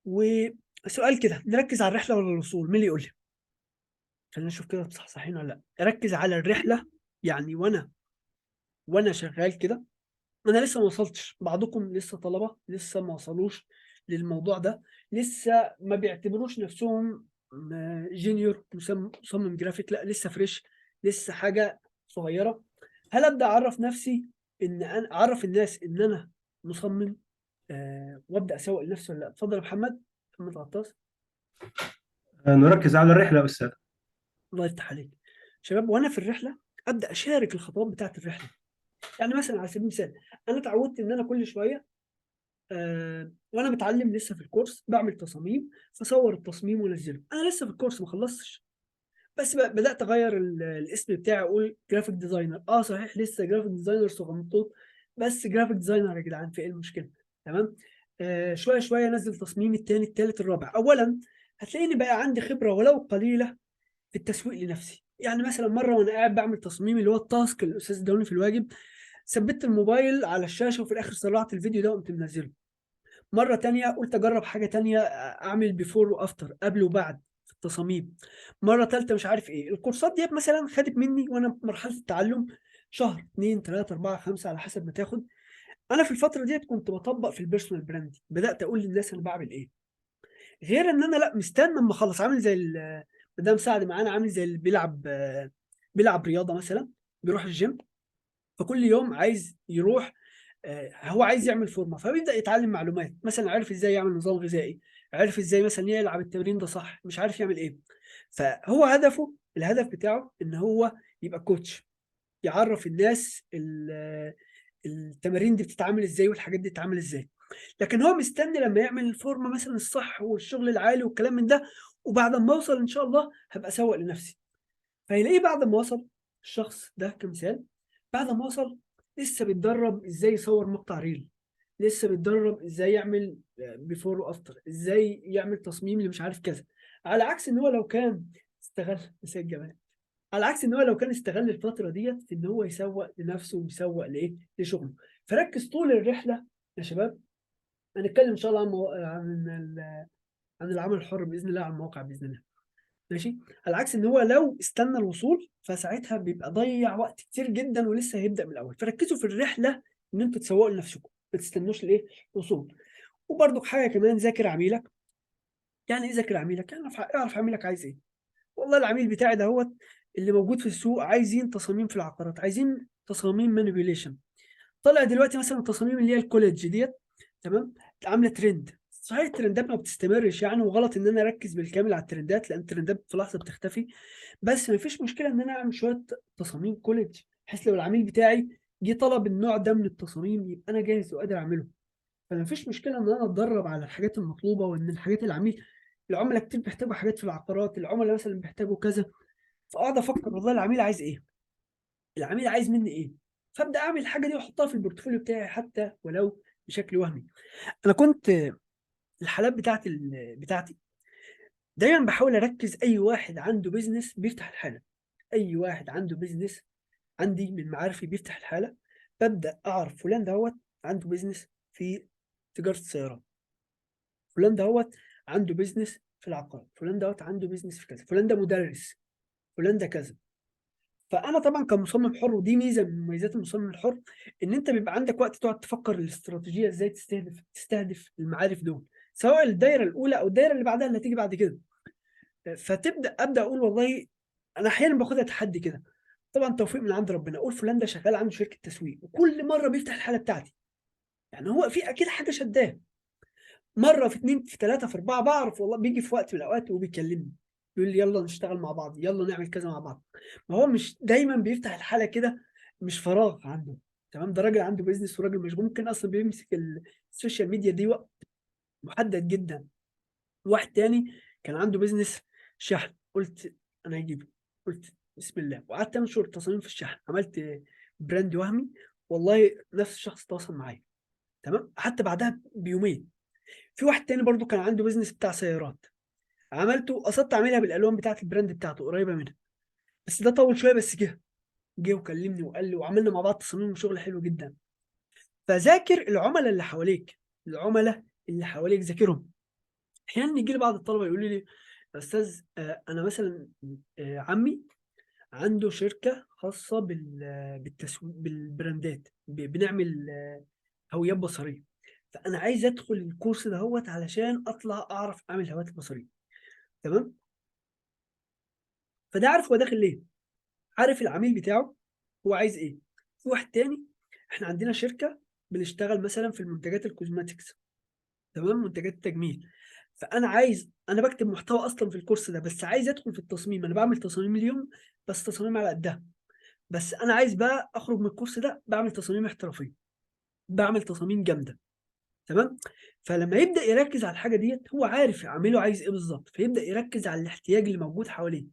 وسؤال كده، نركز على الرحله ولا الوصول؟ مين اللي يقول لي؟ خلينا نشوف كده صحيحين ولا لا. ركز على الرحله، يعني وانا شغال كده انا لسه ما وصلتش، بعضكم لسه طلبه لسه ما وصلوش للموضوع ده، لسه ما بيعتبروش نفسهم جينيور مصمم جرافيك، لا لسه فريش، لسه حاجه صغيره. هل ابدا اعرف نفسي، ان انا اعرف الناس ان انا مصمم وابدا اسوق لنفسي ولا لا؟ اتفضل يا محمد غطاس. نركز على الرحلة يا أستاذ. الله يفتح عليك. شباب، وانا في الرحله ابدا اشارك الخطوات بتاعت الرحله. يعني مثلا على سبيل المثال، انا اتعودت ان انا كل شويه وانا بتعلم لسه في الكورس بعمل تصاميم، فصور التصميم وانزله. انا لسه في الكورس ما خلصتش، بس بدات اغير الاسم بتاعي، اقول جرافيك ديزاينر. صحيح لسه جرافيك ديزاينر صغنطوط، بس جرافيك ديزاينر يا جدعان، في ايه المشكله؟ تمام. شويه شويه انزل تصميم التاني التالت الرابع. اولا هتلاقيني بقى عندي خبره ولو قليله في التسويق لنفسي. يعني مثلا مره وانا قاعد بعمل تصميم اللي هو التاسك اللي الاستاذ اداني في الواجب، ثبت الموبايل على الشاشه وفي الاخر سرعت الفيديو ده وقمت منزله. مرة تانية قلت أجرب حاجة تانية، أعمل بيفور وأفتر، قبل وبعد في التصاميم. مرة تالتة مش عارف إيه. الكورسات ديت مثلا خدت مني وأنا في مرحلة التعلم شهر اتنين تلاتة أربعة خمسة على حسب ما تاخد. أنا في الفترة ديت كنت بطبق في البيرسونال براند، بدأت أقول للناس أنا بعمل إيه، غير إن أنا لا مستني أما أخلص. عامل زي مدام سعد معانا، عامل زي اللي بيلعب رياضة مثلا، بيروح الجيم فكل يوم عايز يروح، هو عايز يعمل فورمه، فبيبدا يتعلم معلومات، مثلا عارف ازاي يعمل نظام غذائي، عارف ازاي مثلا يلعب التمرين ده صح، مش عارف يعمل ايه. فهو الهدف بتاعه ان هو يبقى كوتش، يعرف الناس التمارين دي بتتعامل ازاي والحاجات دي بتتعامل ازاي. لكن هو مستني لما يعمل الفورمه مثلا الصح والشغل العالي والكلام من ده، وبعد ما اوصل ان شاء الله هبقى اسوق لنفسي. فيلاقيه بعد ما وصل، الشخص ده كمثال، بعد ما وصل لسه بيتدرب ازاي يصور مقطع ريل، لسه بيتدرب ازاي يعمل بيفور وافتر، ازاي يعمل تصميم اللي مش عارف كذا. على عكس ان هو لو كان استغل مثال جمال، على عكس ان هو لو كان استغل الفتره ديت في ان هو يسوق لنفسه ويسوق لايه، لشغله. فركز طول الرحله يا شباب. هنتكلم ان شاء الله عن العمل الحر باذن الله على المواقع باذن الله. ماشي. على عكس ان هو لو استنى الوصول فساعتها بيبقى ضيع وقت كتير جدا ولسه هيبدا من الاول. فركزوا في الرحله ان انتوا تسوقوا لنفسكم، ما تستنوش الايه، الوصول. وبرضك حاجه كمان، ذاكر عميلك. يعني ايه ذاكر عميلك؟ يعني اعرف عميلك عايز ايه. والله العميل بتاعي ده هو اللي موجود في السوق عايزين تصاميم في العقارات، عايزين تصاميم مانيبيوليشن. طلع دلوقتي مثلا التصاميم اللي هي الكوليدج ديت، تمام، عامله ترند. صحيح الترندات ما بتستمرش يعني، وغلط ان انا اركز بالكامل على الترندات لان الترندات في لحظه بتختفي. بس ما فيش مشكله ان انا اعمل شويه تصاميم كوليدج، بحيث لو العميل بتاعي جه طلب النوع ده من التصاميم يبقى انا جاهز وقادر اعمله. فما فيش مشكله ان انا اتدرب على الحاجات المطلوبه، وان الحاجات العملاء كتير بيحتاجوا حاجات في العقارات، العملاء مثلا بيحتاجوا كذا. فاقعد افكر والله العميل عايز ايه، العميل عايز مني ايه، فابدا اعمل الحاجه دي واحطها في البورتفوليو بتاعي حتى ولو بشكل وهمي. انا كنت الحالات بتاعتي دايما بحاول اركز، اي واحد عنده بيزنس بيفتح الحاله، اي واحد عنده بيزنس عندي من معارفي بيفتح الحاله، ببدا اعرف فلان دوت عنده بيزنس في تجاره السيارات، فلان دوت عنده بيزنس في العقار، فلان دوت عنده بيزنس في كذا، فلان ده مدرس، فلان ده كذا. فانا طبعا كمصمم حر، ودي ميزه من مميزات المصمم الحر، ان انت بيبقى عندك وقت تقعد تفكر الاستراتيجيه ازاي تستهدف المعارف دول، سواء الدايره الاولى او الدايره اللي بعدها اللي هتيجي بعد كده. ابدا اقول والله، انا احيانا باخدها تحدي كده، طبعا توفيق من عند ربنا. اقول فلان ده شغال عنده شركه تسويق وكل مره بيفتح الحاله بتاعتي، يعني هو في اكيد حاجه شداه. مره في اتنين في تلاته في اربعه بعرف والله، بيجي في وقت من الاوقات وبيكلمني يقول لي يلا نشتغل مع بعض، يلا نعمل كذا مع بعض. ما هو مش دايما بيفتح الحاله كده، مش فراغ عنده. تمام، ده راجل عنده بيزنس وراجل مشغول، ممكن اصلا بيمسك السوشيال ميديا دي وقت محدد جدا. واحد تاني كان عنده بيزنس شحن، قلت انا هجيبه، قلت بسم الله، وقعدت انشر تصاميم في الشحن، عملت براند وهمي. والله نفس الشخص تواصل معايا، تمام، حتى بعدها بيومين. في واحد تاني برضو كان عنده بيزنس بتاع سيارات، عملته، قصدت اعملها بالالوان بتاعت البراند بتاعته قريبه منها، بس ده طول شويه، بس جه وكلمني وقال لي، وعملنا مع بعض تصاميم وشغل حلو جدا. فذاكر العملاء اللي حواليك، العملاء اللي حواليك ذاكرهم. احيانا يجي لي بعض الطلبه يقولوا لي يا استاذ، انا مثلا عمي عنده شركه خاصه بالتسويق بالبراندات، بنعمل هويات بصريه، فانا عايز ادخل الكورس ده هوت علشان اطلع اعرف اعمل هويات بصريه. تمام. فده عارف هو داخل ليه، عارف العميل بتاعه هو عايز ايه. في واحد تاني، احنا عندنا شركه بنشتغل مثلا في المنتجات الكوزماتكس، تمام، منتجات التجميل. انا بكتب محتوى اصلا في الكورس ده، بس عايز ادخل في التصميم، انا بعمل تصاميم اليوم بس تصاميم على قدها. بس انا عايز بقى اخرج من الكورس ده بعمل تصاميم احترافيه، بعمل تصاميم جامده. تمام. فلما يبدا يركز على الحاجه ديت، هو عارف يعمله عايز ايه بالظبط، فيبدا يركز على الاحتياج اللي موجود حواليه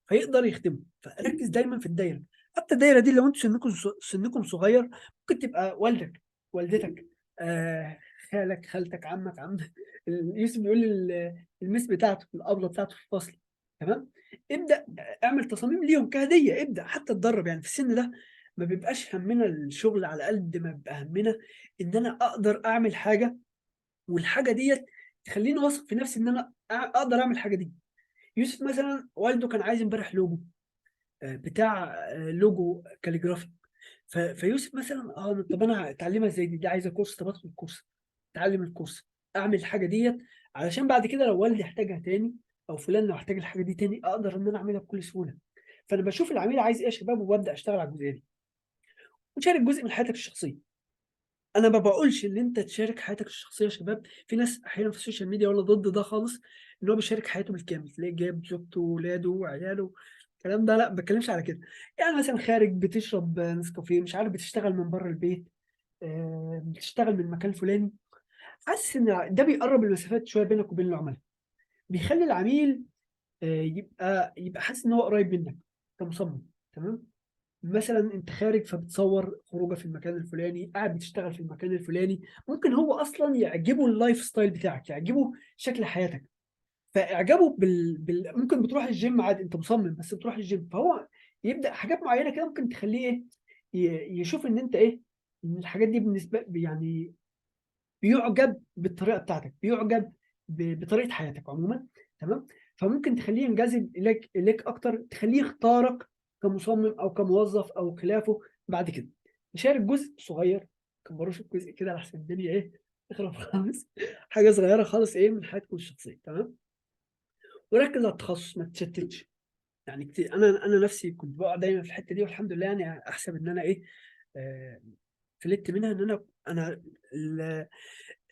فيقدر يخدمه. فركز دايما في الدايره. حتى الدايره دي لو انتوا سنكم صغير، ممكن تبقى والدك، والدتك، آه خالك، خالتك، عمك، عمك. يوسف بيقول لي الميس بتاعته، الابله بتاعته في الفصل. تمام. ابدا اعمل تصاميم ليهم كهديه، ابدا حتى اتدرب يعني في السن ده. ما بيبقاش همنا الشغل على قد ما بيبقى همنا ان انا اقدر اعمل حاجه، والحاجه ديت تخليني واثق في نفسي ان انا اقدر اعمل الحاجه دي. يوسف مثلا والده كان عايز امبارح لوجو، بتاع لوجو كاليجرافي. فيوسف مثلا، طب انا اتعلمها ازاي دي عايزه كورس، طب ادخل الكورس، اتعلم الكورس، اعمل الحاجه ديت، علشان بعد كده لو والدي احتاجها تاني، او فلان لو احتاج الحاجه دي تاني، اقدر ان انا اعملها بكل سهوله. فانا بشوف العميل عايز ايه يا شباب، وببدا اشتغل على الجزئيه دي. وتشارك جزء من حياتك الشخصيه. انا ما بقولش ان انت تشارك حياتك الشخصيه يا شباب، في ناس احيانا في السوشيال ميديا وانا ضد ده خالص، ان هو بيشارك حياته بالكامل، تلاقيه جايب زوجته وولاده وعياله، الكلام ده لا، ما بتكلمش على كده. يعني مثلا خارج بتشرب نسكافيه، مش عارف، بتشتغل من بره البيت، بتشتغل من مكان فلاني، حاسس ان ده بيقرب المسافات شويه بينك وبين العملاء، بيخلي العميل يبقى حاسس ان هو قريب منك كمصمم. تمام. مثلا انت خارج فبتصور خروجه في المكان الفلاني، قاعد بتشتغل في المكان الفلاني، ممكن هو اصلا يعجبه اللايف ستايل بتاعك، يعجبه شكل حياتك، فاعجابه ممكن بتروح الجيم عادي، انت مصمم بس بتروح الجيم، فهو يبدا حاجات معينه كده ممكن تخليه ايه، يشوف ان انت ايه، ان الحاجات دي بالنسبه يعني بيعجب بالطريقه بتاعتك، بيعجب بطريقه حياتك عموما. تمام. فممكن تخليه ينجذب اليك اكتر، تخليه يختارك كمصمم او كموظف او خلافه. بعد كده نشارك جزء صغير، كبروش الجزء كده لحسن الدنيا ايه تخرب خالص. حاجه صغيره خالص ايه من حياتكم الشخصيه. تمام. وركز على التخصص، ما تشتتش. يعني كتير انا نفسي كنت بقع دايما في الحته دي، والحمد لله يعني احسب ان انا ايه، آه، فلت منها، ان انا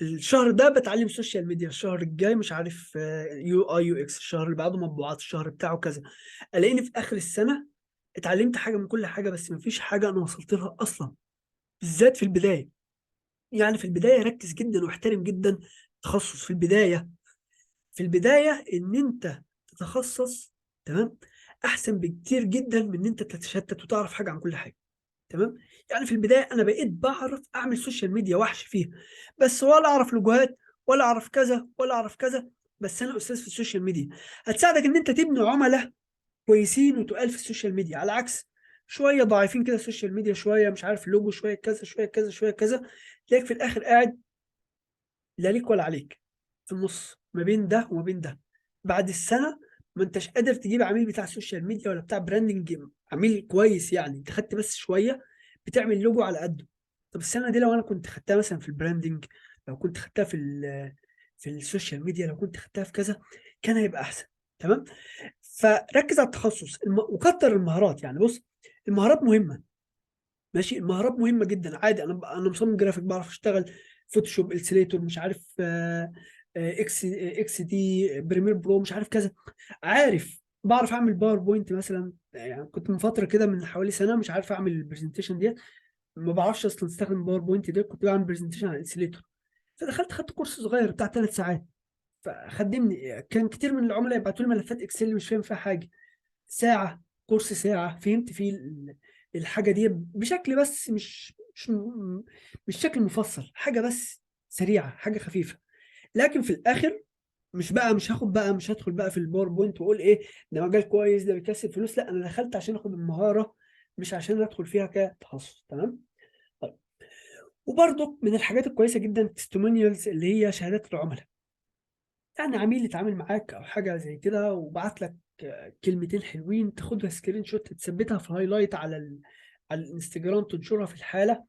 الشهر ده بتعلم سوشيال ميديا، الشهر الجاي مش عارف يو اي يو اكس، الشهر اللي بعده مطبوعات، الشهر بتاعه كذا. الاقيني في اخر السنه اتعلمت حاجه من كل حاجه، بس مفيش حاجه انا وصلت لها اصلا، بالذات في البدايه. يعني في البدايه ركز جدا واحترم جدا التخصص في البدايه. في البدايه ان انت تتخصص، تمام، احسن بكتير جدا من ان انت تتشتت وتعرف حاجه عن كل حاجه. تمام. يعني في البدايه انا بقيت بعرف اعمل سوشيال ميديا وحش فيها، بس ولا اعرف لوجوهات ولا اعرف كذا ولا اعرف كذا، بس انا استاذ في السوشيال ميديا. هتساعدك ان انت تبني عملاء كويسين وتقال في السوشيال ميديا، على عكس شويه ضعيفين كده السوشيال ميديا، شويه مش عارف لوجو، شويه كذا شويه كذا شويه كذا، تلاقيك في الاخر قاعد لا ليك ولا عليك، في النص ما بين ده وما بين ده. بعد السنه ما انتش قادر تجيب عميل بتاع السوشيال ميديا ولا بتاع براندنج، عميل كويس، يعني انت خدت بس شويه بتعمل لوجو على قده. طب السنه دي لو انا كنت خدتها مثلا في البراندنج، لو كنت خدتها في السوشيال ميديا، لو كنت خدتها في كذا، كان هيبقى احسن. تمام. فركز على التخصص وكتر المهارات. يعني بص، المهارات مهمه، ماشي، المهارات مهمه جدا عادي. انا مصمم جرافيك، بعرف اشتغل فوتوشوب، الستريتور، مش عارف اكس دي، بريمير برو، مش عارف كذا، عارف بعرف اعمل باوربوينت مثلا. يعني كنت من فتره كده من حوالي سنه مش عارف اعمل البرزنتيشن ديت، ما بعرفش اصلا استخدم باوربوينت ده، كنت بعمل برزنتيشن على الانسليتور، فدخلت خدت كورس صغير بتاع 3 ساعات، فخدمني. كان كتير من العملاء يبعتوا لي ملفات اكسل مش فاهم فيها حاجه، ساعة، كورس ساعة فهمت فيه الحاجة دي بشكل، بس مش شكل مفصل، حاجة بس سريعة، حاجة خفيفة. لكن في الآخر مش هدخل بقى في الباوربوينت واقول ايه ده مجال كويس ده بيكسب فلوس، لا، انا دخلت عشان اخد المهارة، مش عشان ادخل فيها كتخصص. تمام. طيب. وبرضه من الحاجات الكويسة جدا التستمونيالز، اللي هي شهادات العملاء. يعني عميل يتعامل معاك او حاجه زي كده وبعت لك كلمتين حلوين، تاخدها سكرين شوت تثبتها في هايلايت على الانستجرام، تنشرها في الحاله.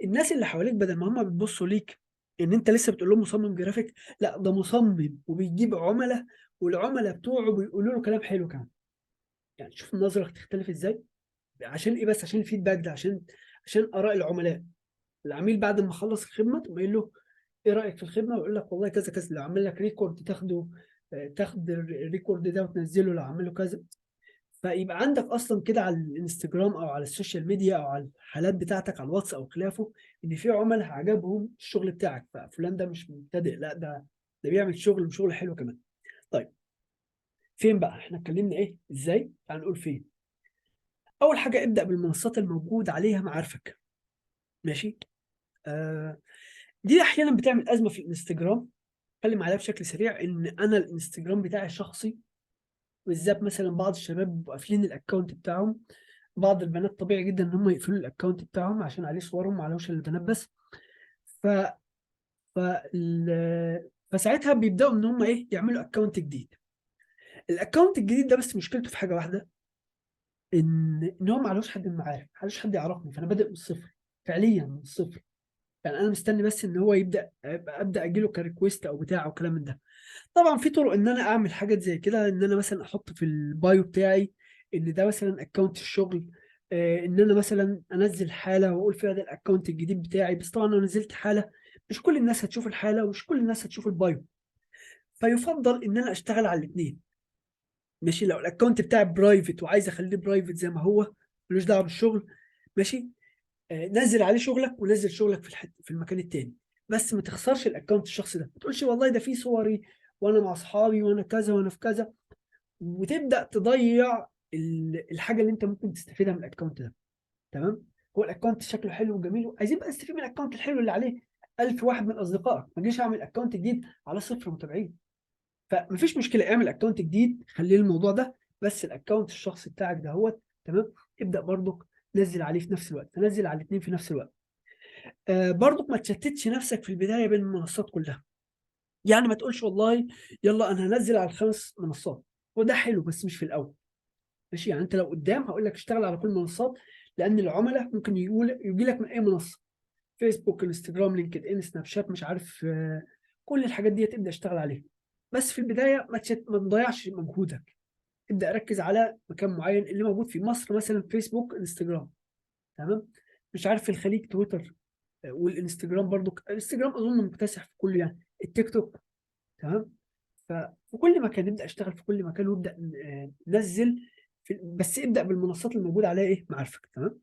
الناس اللي حواليك بدل ما هم بيبصوا ليك ان انت لسه بتقول لهم مصمم جرافيك، لا، ده مصمم وبيجيب عملاء، والعملاء بتوعه بيقولوا له كلام حلو كمان. يعني شوف النظره تختلف ازاي. عشان ايه؟ بس عشان الفيدباك ده، عشان اراء العملاء. العميل بعد ما خلص الخدمه تقوم قايل له ايه رايك في الخدمه، ويقول لك والله كذا كذا، لو عمل لك ريكورد تاخده، تاخد الريكورد ده وتنزله لو عمل له كذا. فيبقى عندك اصلا كده على الانستجرام او على السوشيال ميديا او على الحالات بتاعتك على الواتس او خلافه، ان في عملاء عجبهم الشغل بتاعك، ففلان ده مش مبتدئ، لا، ده بيعمل شغل وشغل حلو كمان. طيب، فين بقى احنا اتكلمنا ايه ازاي، تعال نقول فين. اول حاجه ابدا بالمنصات الموجود عليها معارفك. ماشي. آه دي احيانا بتعمل ازمه في الانستجرام. اتكلم عليها بشكل سريع، ان انا الانستجرام بتاعي الشخصي بالذات، مثلا بعض الشباب بيبقوا قافلين الاكونت بتاعهم، بعض البنات طبيعي جدا ان هم يقفلوا الاكونت بتاعهم عشان عليه صورهم، ما عليهوش الا البنات بس. ف ف فساعتها بيبداوا ان هم ايه، يعملوا اكونت جديد. الاكونت الجديد ده بس مشكلته في حاجه واحده، ان هو ما عليهوش حد من المعارف، ما عليهوش حد يعرفني، فانا بادئ من الصفر، فعليا من الصفر. يعني انا مستني بس ان هو ابدا اجي له كريكويست او بتاع او كلام من ده. طبعا في طرق ان انا اعمل حاجات زي كده، ان انا مثلا احط في البايو بتاعي ان ده مثلا اكونت الشغل، ان انا مثلا انزل حاله واقول فيها ده الاكونت الجديد بتاعي، بس طبعا لو نزلت حاله مش كل الناس هتشوف الحاله ومش كل الناس هتشوف البايو، فيفضل ان انا اشتغل على الاثنين. ماشي، لو الاكونت بتاعي برايفت وعايز اخليه برايفت زي ما هو ملوش دعوه بالشغل، ماشي، نزل عليه شغلك ونزل شغلك في المكان التاني، بس ما تخسرش الاكونت الشخصي ده. ما تقولش والله ده فيه صوري وانا مع اصحابي وانا كذا وانا في كذا، وتبدا تضيع الحاجه اللي انت ممكن تستفيدها من الاكونت ده. تمام. هو الاكونت شكله حلو وجميل، عايزين بقى نستفيد من الاكونت الحلو اللي عليه 1000 واحد من اصدقائك. ما تجيش اعمل اكونت جديد على 0 متابعين. فمفيش مشكله، اعمل اكونت جديد، خليه الموضوع ده، بس الاكونت الشخصي بتاعك ده هو تمام. ابدا برضك نزل عليه في نفس الوقت، نزل على الاثنين في نفس الوقت. برضك ما تشتتش نفسك في البدايه بين المنصات كلها. يعني ما تقولش والله يلا انا هنزل على الخمس منصات، وده حلو بس مش في الاول. ماشي، يعني انت لو قدام هقول لك اشتغل على كل المنصات، لان العملاء ممكن يجي لك من اي منصه، فيسبوك، انستجرام، لينكد ان، سناب شات، مش عارف، كل الحاجات دي تبدا اشتغل عليها. بس في البدايه ما تضيعش مجهودك، ابدا ركز على مكان معين اللي موجود في مصر، مثلا فيسبوك، انستجرام، تمام. مش عارف في الخليج تويتر، والانستجرام برضو، الانستجرام اظن مكتسح في كل، يعني التيك توك، تمام. ففي كل مكان نبدا اشتغل في كل مكان، وابدا نزل بس ابدا بالمنصات الموجوده عليها ايه معارفك، تمام.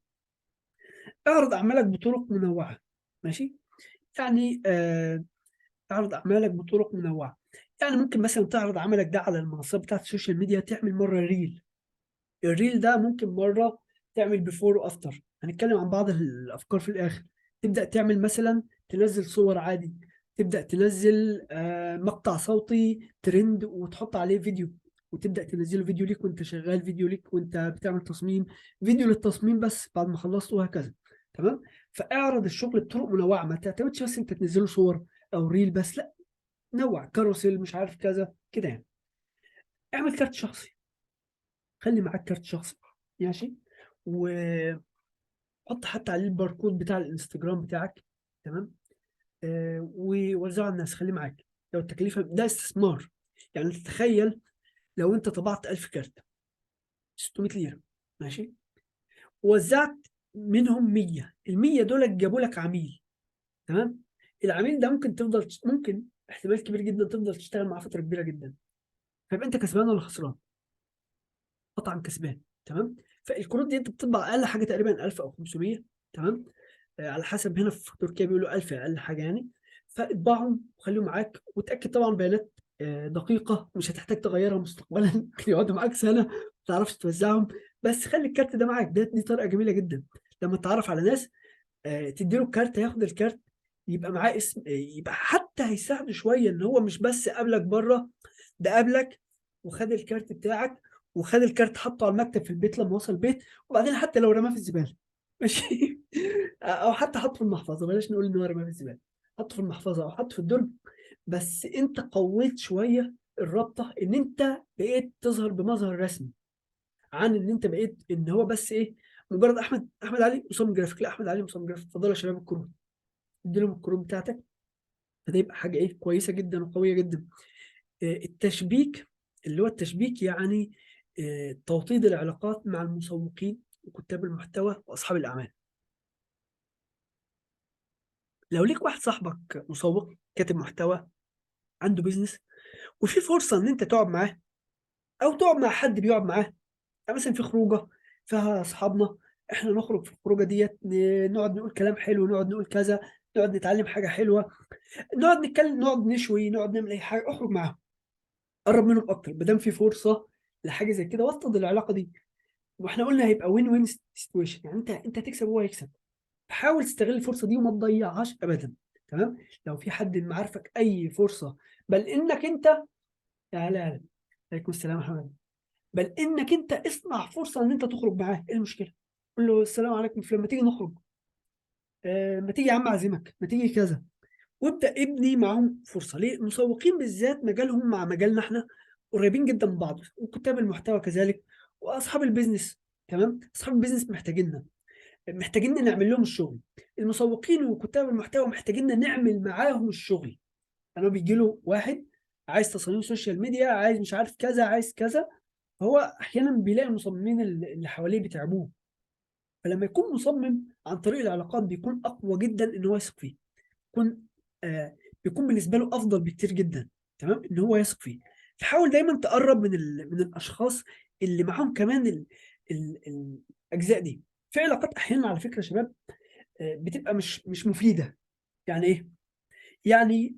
اعرض اعمالك بطرق منوعه. ماشي، يعني اعرض اعمالك بطرق منوعه. يعني ممكن مثلا تعرض عملك ده على المنصات بتاعت السوشيال ميديا، تعمل مره ريل. الريل ده ممكن مره تعمل بيفور وافتر، هنتكلم عن بعض الافكار في الاخر. تبدا تعمل مثلا تنزل صور عادي، تبدا تنزل مقطع صوتي ترند وتحط عليه فيديو، وتبدا تنزله فيديو ليك وانت شغال، فيديو ليك وانت بتعمل تصميم، فيديو للتصميم بس بعد ما خلصت، وهكذا. تمام. فاعرض الشغل بطرق منوعه، ما تعتمدش بس انت تنزله صور او ريل بس، لا، نوع كاروسيل، مش عارف كذا كده يعني. اعمل كارت شخصي، خلي معاك كارت شخصي، ماشي، وحط حتى عليه الباركود بتاع الانستجرام بتاعك، تمام. ووزعه على الناس، خليه معاك. لو التكلفه ده استثمار، يعني انت تخيل لو انت طبعت 1000 كارت 600 ليره، ماشي، ووزعت منهم 100، ال 100 دول جابوا لك عميل، تمام. العميل ده ممكن احتمال كبير جدا تفضل تشتغل معاه فتره كبيره جدا، فيبقى انت كسبان ولا خسران؟ قطعا كسبان، تمام. فالكروت دي انت بتطبع اقل حاجه تقريبا 1000 او 500، تمام. على حسب، هنا في تركيا بيقولوا 1000 اقل حاجه يعني. فاطبعهم وخليهم معاك، وتاكد طبعا بيانات دقيقه، مش هتحتاج تغيرها مستقبلا ممكن يقعدوا معاك سنه ما تعرفش توزعهم. بس خلي الكارت ده معاك، دي طريقه جميله جدا. لما تتعرف على ناس تديله الكارت، هياخد الكارت، يبقى معاه اسم، يبقى حتى هيساعده شويه ان هو مش بس قابلك بره، ده قابلك وخد الكارت بتاعك، وخد الكارت حطه على المكتب في البيت لما وصل البيت، وبعدين حتى لو رماه في الزباله ماشي او حتى حطه في المحفظه، بلاش نقول ان هو رماه في الزباله، حطه في المحفظه او حطه في الدرج. بس انت قويت شويه الرابطه، ان انت بقيت تظهر بمظهر رسمي، عن ان انت بقيت ان هو بس ايه، مجرد احمد علي مصمم جرافيك. لا، احمد علي مصمم جرافيك، اتفضلوا يا شباب الكروت، ادي لهم الكروت بتاعتك. فده يبقى حاجه ايه كويسه جدا وقويه جدا. التشبيك، اللي هو التشبيك يعني توطيد العلاقات مع المسوقين وكتاب المحتوى واصحاب الاعمال. لو ليك واحد صاحبك مسوق كاتب محتوى عنده بيزنس، وفي فرصه ان انت تقعد معاه او تقعد مع حد بيقعد معاه، يعني مثلا في خروجه فيها اصحابنا، احنا نخرج في الخروجه ديت، نقعد نقول كلام حلو، نقعد نقول كذا، نقعد نتعلم حاجه حلوه، نقعد نتكلم، نقعد نشوي، نقعد نعمل اي حاجه، اخرج معاهم، قرب منهم اكتر ما دام في فرصه لحاجه زي كده، وطد العلاقه دي. واحنا قلنا هيبقى وين وين سيتويشن، يعني انت تكسب وهو يكسب. حاول تستغل الفرصه دي وما تضيعهاش ابدا، تمام. لو في حد من معارفك اي فرصه، بل انك انت، يا هلا هلا، عليكم السلام يا محمد، بل انك انت اصنع فرصه ان انت تخرج معاه، ايه المشكله؟ قول له السلام عليكم فلان، ما تيجي نخرج، ما تيجي يا عم اعزمك، ما تيجي كذا، وابدا ابني معاهم فرصه. ليه؟ المسوقين بالذات مجالهم مع مجالنا احنا قريبين جدا من بعض، وكتاب المحتوى كذلك، واصحاب البيزنس، تمام. اصحاب البيزنس محتاجين نعمل لهم الشغل. المسوقين وكتاب المحتوى محتاجين نعمل معاهم الشغل. انا بيجي له واحد عايز تصاميم سوشيال ميديا، عايز مش عارف كذا، عايز كذا، هو احيانا بيلاقي المصممين اللي حواليه بيتعبوه، فلما يكون مصمم عن طريق العلاقات بيكون اقوى جدا ان هو يثق فيه، بيكون بيكون بالنسبه له افضل بكتير جدا، تمام، ان هو يثق فيه. فحاول دايما تقرب من الاشخاص اللي معاهم كمان ال الاجزاء دي. في علاقات احيانا على فكره يا شباب بتبقى مش مفيده. يعني ايه؟ يعني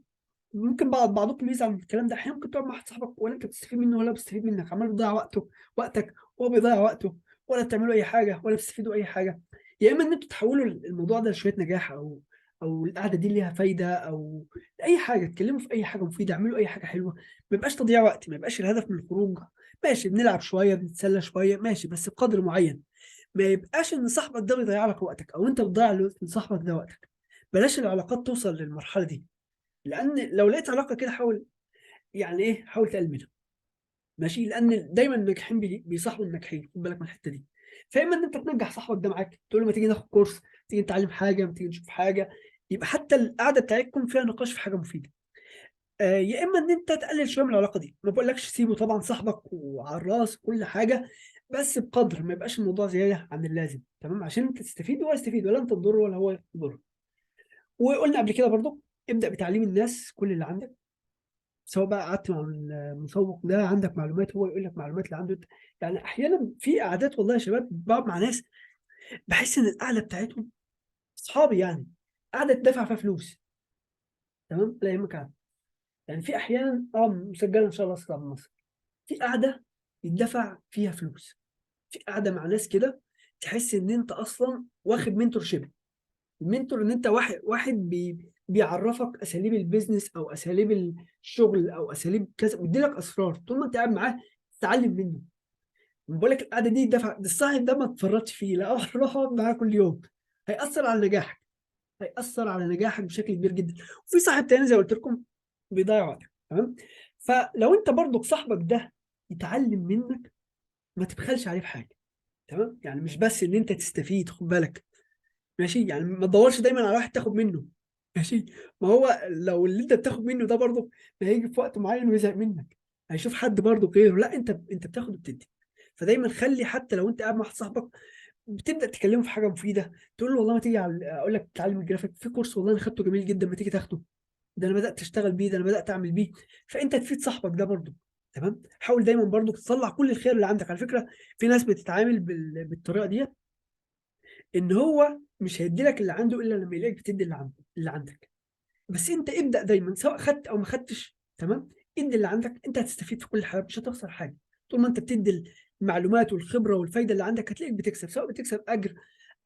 ممكن بعضكم يزعل من الكلام ده. احيانا ممكن تقعد مع واحد صاحبك ولا انت بتستفيد منه ولا بتستفيد منك، عمال بتضيع وقتك وهو بيضيع وقته، ولا بتعملوا اي حاجه ولا بتستفيدوا اي حاجه. يا اما ان انتوا تحولوا الموضوع ده لشويه نجاح، او القعده دي ليها فايده، او اي حاجه تتكلموا في اي حاجه مفيده، اعملوا اي حاجه حلوه. ما يبقاش تضييع وقت، ما يبقاش الهدف من الخروج ماشي بنلعب شويه بنتسلى شويه ماشي بس بقدر معين. ما يبقاش ان صاحبك ده بيضيع لك وقتك او انت بتضيع لصاحبك ده وقتك. بلاش العلاقات توصل للمرحله دي، لان لو لقيت علاقه كده حاول، يعني ايه، حاول تقلل منها. ماشي، لان دايما الناجحين بيصاحبوا الناجحين، خد بالك من الحته دي. فاما ان انت تنجح صاحبك ده معاك، تقول له ما تيجي ناخد كورس، تيجي نتعلم حاجه، ما تيجي نشوف حاجه، يبقى حتى القعده بتاعتكم فيها نقاش في حاجه مفيده. يا اما ان انت تقلل شويه من العلاقه دي. ما بقولكش سيبه طبعا، صاحبك وعلى الراس كل حاجه، بس بقدر ما يبقاش الموضوع زياده عن اللازم، تمام، عشان انت تستفيد وهو يستفيد، ولا انت تضر ولا هو يضر. وقلنا قبل كده برضو ابدا بتعليم الناس كل اللي عندك، سواء بقى قعدت مع المسوق ده عندك معلومات، هو يقول لك معلومات اللي عنده. يعني احيانا في قعدات والله يا شباب بقعد مع ناس بحس ان القعده بتاعتهم اصحابي، يعني قعده تدفع فيها فلوس، تمام، لا يهمك قعده. يعني في احيانا مسجله ان شاء الله اصلا مصر، في قعده يدفع فيها فلوس، في قعده مع ناس كده تحس ان انت اصلا واخد منتور شيب. المنتور ان انت واحد بيعرفك اساليب البيزنس او اساليب الشغل او اساليب كذا، ويدي لك اسرار طول ما انت قاعد معاه تتعلم منه. بقول لك القعده دي دفع ده، الصاحب ده ما تفرطش فيه، لا روح اقعد معاه كل يوم، هيأثر على نجاحك، هيأثر على نجاحك بشكل كبير جدا. وفي صاحب تاني زي ما قلت لكم بيضيع وقتك، تمام. فلو انت برضو صاحبك ده يتعلم منك، ما تبخلش عليه بحاجه، تمام. يعني مش بس ان انت تستفيد، خد بالك، ماشي، يعني ما تدورش دايما على واحد تاخد منه، ماشي. ما هو لو اللي انت بتاخد منه ده برضه هيجي في وقت معين ويزهق منك، هيشوف حد برضه غيره، لا انت بتاخد وبتدي. فدايما خلي، حتى لو انت قاعد مع واحد صاحبك بتبدا تكلمه في حاجه مفيده، تقول له والله ما تيجي اقول لك تعلم الجرافيك في كورس والله انا خدته جميل جدا، ما تيجي تاخده، ده انا بدات اشتغل بيه، ده انا بدات اعمل بيه. فانت تفيد صاحبك ده برضه، تمام. حاول دايما برضه تطلع كل الخير اللي عندك. على فكره في ناس بتتعامل بالطريقه دي، ان هو مش هيدي لك اللي عنده الا لما يلاقيك بتدي اللي عندك. بس انت ابدا دايما سواء خدت او ما خدتش، تمام، ادي اللي عندك، انت هتستفيد في كل حاجه، مش هتخسر حاجه. طول ما انت بتدي المعلومات والخبره والفايده اللي عندك هتلاقيك بتكسب، سواء بتكسب اجر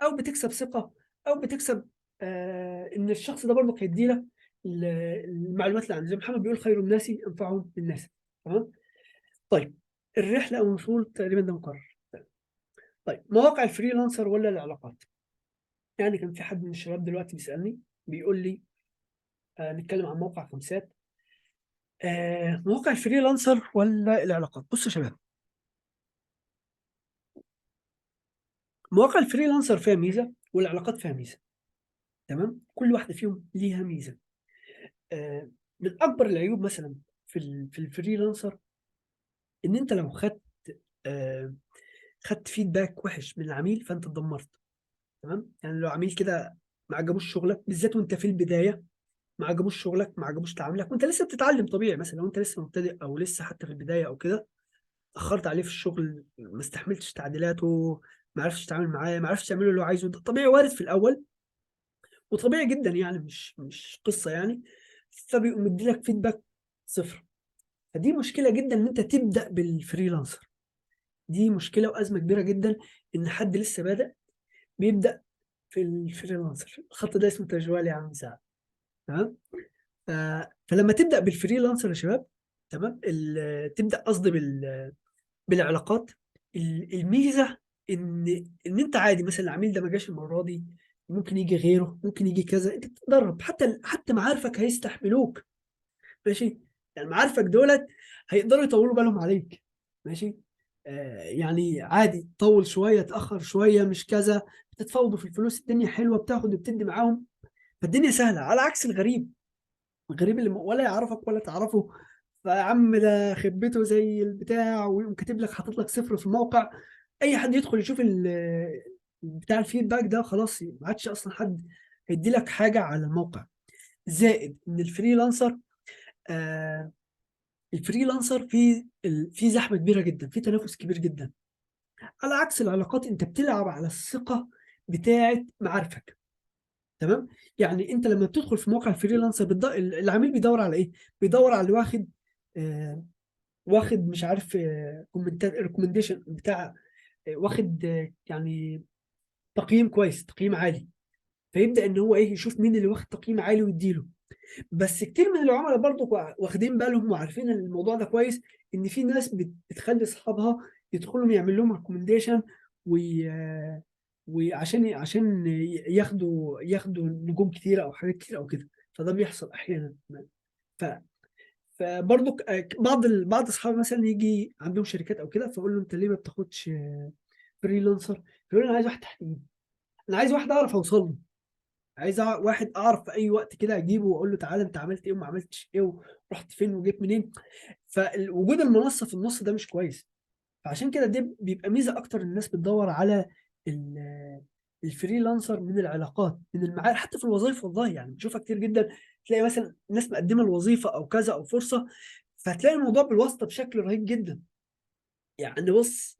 او بتكسب ثقه او بتكسب ان الشخص ده برضه هيدي لك المعلومات اللي عنده. زي محمد بيقول خير الناس انفعهم للناس، تمام. طيب الرحله او الوصول تقريبا ده مقرر. طيب مواقع الفريلانسر ولا العلاقات؟ يعني كان في حد من الشباب دلوقتي بيسالني بيقول لي نتكلم عن موقع خمسات، مواقع الفريلانسر ولا العلاقات؟ بصوا يا شباب، مواقع الفريلانسر فيها ميزه والعلاقات فيها ميزه، تمام، كل واحده فيهم ليها ميزه. آه من اكبر العيوب مثلا في الفريلانسر ان انت لو آه خدت فيدباك وحش من العميل فانت اتدمرت، تمام. يعني لو عميل كده ما عجبوش شغلك بالذات وانت في البدايه، ما عجبوش شغلك، ما عجبوش تعاملك وانت لسه بتتعلم، طبيعي مثلا لو انت لسه مبتدئ او لسه حتى في البدايه او كده، اخرت عليه في الشغل، ما استحملتش تعديلاته، ما عرفتش تتعامل معاه، ما عرفتش تعمله اللي هو عايزه، ده طبيعي وارد في الاول وطبيعي جدا، يعني مش قصه يعني. فبيقوم مديلك فيدباك صفر. فدي مشكله جدا ان انت تبدا بالفريلانسر، دي مشكله وازمه كبيره جدا ان حد لسه بادئ بيبدا في الفريلانسر. الخط ده اسمه تجوال يا عم سعد، تمام. ف... فلما تبدا بالفريلانسر يا شباب، تمام، تبدا قصدي بالعلاقات، الميزه ان انت عادي، مثلا العميل ده ما جاش المره دي، ممكن يجي غيره، ممكن يجي كذا، انت بتتدرب، حتى معارفك هيستحملوك، ماشي. يعني معارفك دولت هيقدروا يطولوا بالهم عليك، ماشي. يعني عادي طول شويه تاخر شويه مش كذا، بتتفاوضوا في الفلوس، الدنيا حلوه، بتاخد وبتدي معاهم، فالدنيا سهله، على عكس الغريب. الغريب اللي ولا يعرفك ولا تعرفه، فيا عم ده خبته زي البتاع، ويقوم كاتب لك حاطط لك صفر في الموقع، اي حد يدخل يشوف بتاع الفيدباك ده خلاص ما عادش اصلا حد هيدي لك حاجه على الموقع. زائد ان الفريلانسر، آه الفريلانسر في زحمه كبيره جدا، في تنافس كبير جدا. على عكس العلاقات، انت بتلعب على الثقه بتاعه معارفك. تمام. يعني انت لما بتدخل في موقع الفريلانسر العميل بيدور على ايه؟ بيدور على اللي واخد مش عارف ريكومنديشن بتاع، واخد يعني تقييم كويس، تقييم عالي. فيبدا ان هو ايه، يشوف مين اللي واخد تقييم عالي ويديله. بس كتير من العملاء برضو واخدين بالهم وعارفين ان الموضوع ده كويس، ان في ناس بتخلي اصحابها يدخلوا يعمل لهم ريكومنديشن، وعشان ياخدوا نجوم كتيره او حاجات كتير او كده. فده بيحصل احيانا. ف فبرضو بعض اصحابي مثلا يجي عندهم شركات او كده، فاقول له انت ليه ما بتاخدش فريلانسر؟ يقول لي انا عايز واحد تحت ايدي، انا عايز واحد اعرف اوصل له، عايز واحد اعرف في اي وقت كده اجيبه واقول له تعالى انت عملت ايه وما عملتش ايه، ورحت فين وجيت منين. فوجود المنصه في النص ده مش كويس. فعشان كده دي بيبقى ميزه اكتر، الناس بتدور على الفريلانسر من العلاقات، من المعارف. حتى في الوظائف والله يعني بتشوفها كتير جدا، تلاقي مثلا ناس مقدمه الوظيفه او كذا او فرصه، فتلاقي الموضوع بالواسطه بشكل رهيب جدا. يعني بص،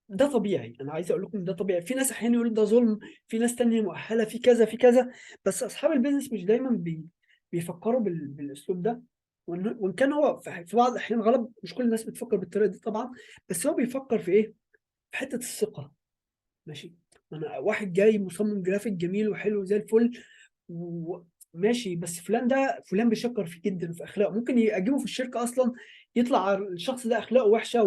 ده طبيعي، انا عايز اقول لكم ده طبيعي. في ناس احيانا يقول ده ظلم، في ناس تانية مؤهله في كذا في كذا. بس اصحاب البيزنس مش دايما بيفكروا بالاسلوب ده. وإن كان هو في بعض الاحيان غلط، مش كل الناس بتفكر بالطريقه دي طبعا. بس هو بيفكر في ايه؟ في حته الثقه. ماشي. انا واحد جاي مصمم جرافيك جميل وحلو زي الفل، وماشي، بس فلان بيشكر فيه جدا وفي اخلاقه، ممكن اجيبه في الشركه اصلا، يطلع الشخص ده اخلاقه وحشه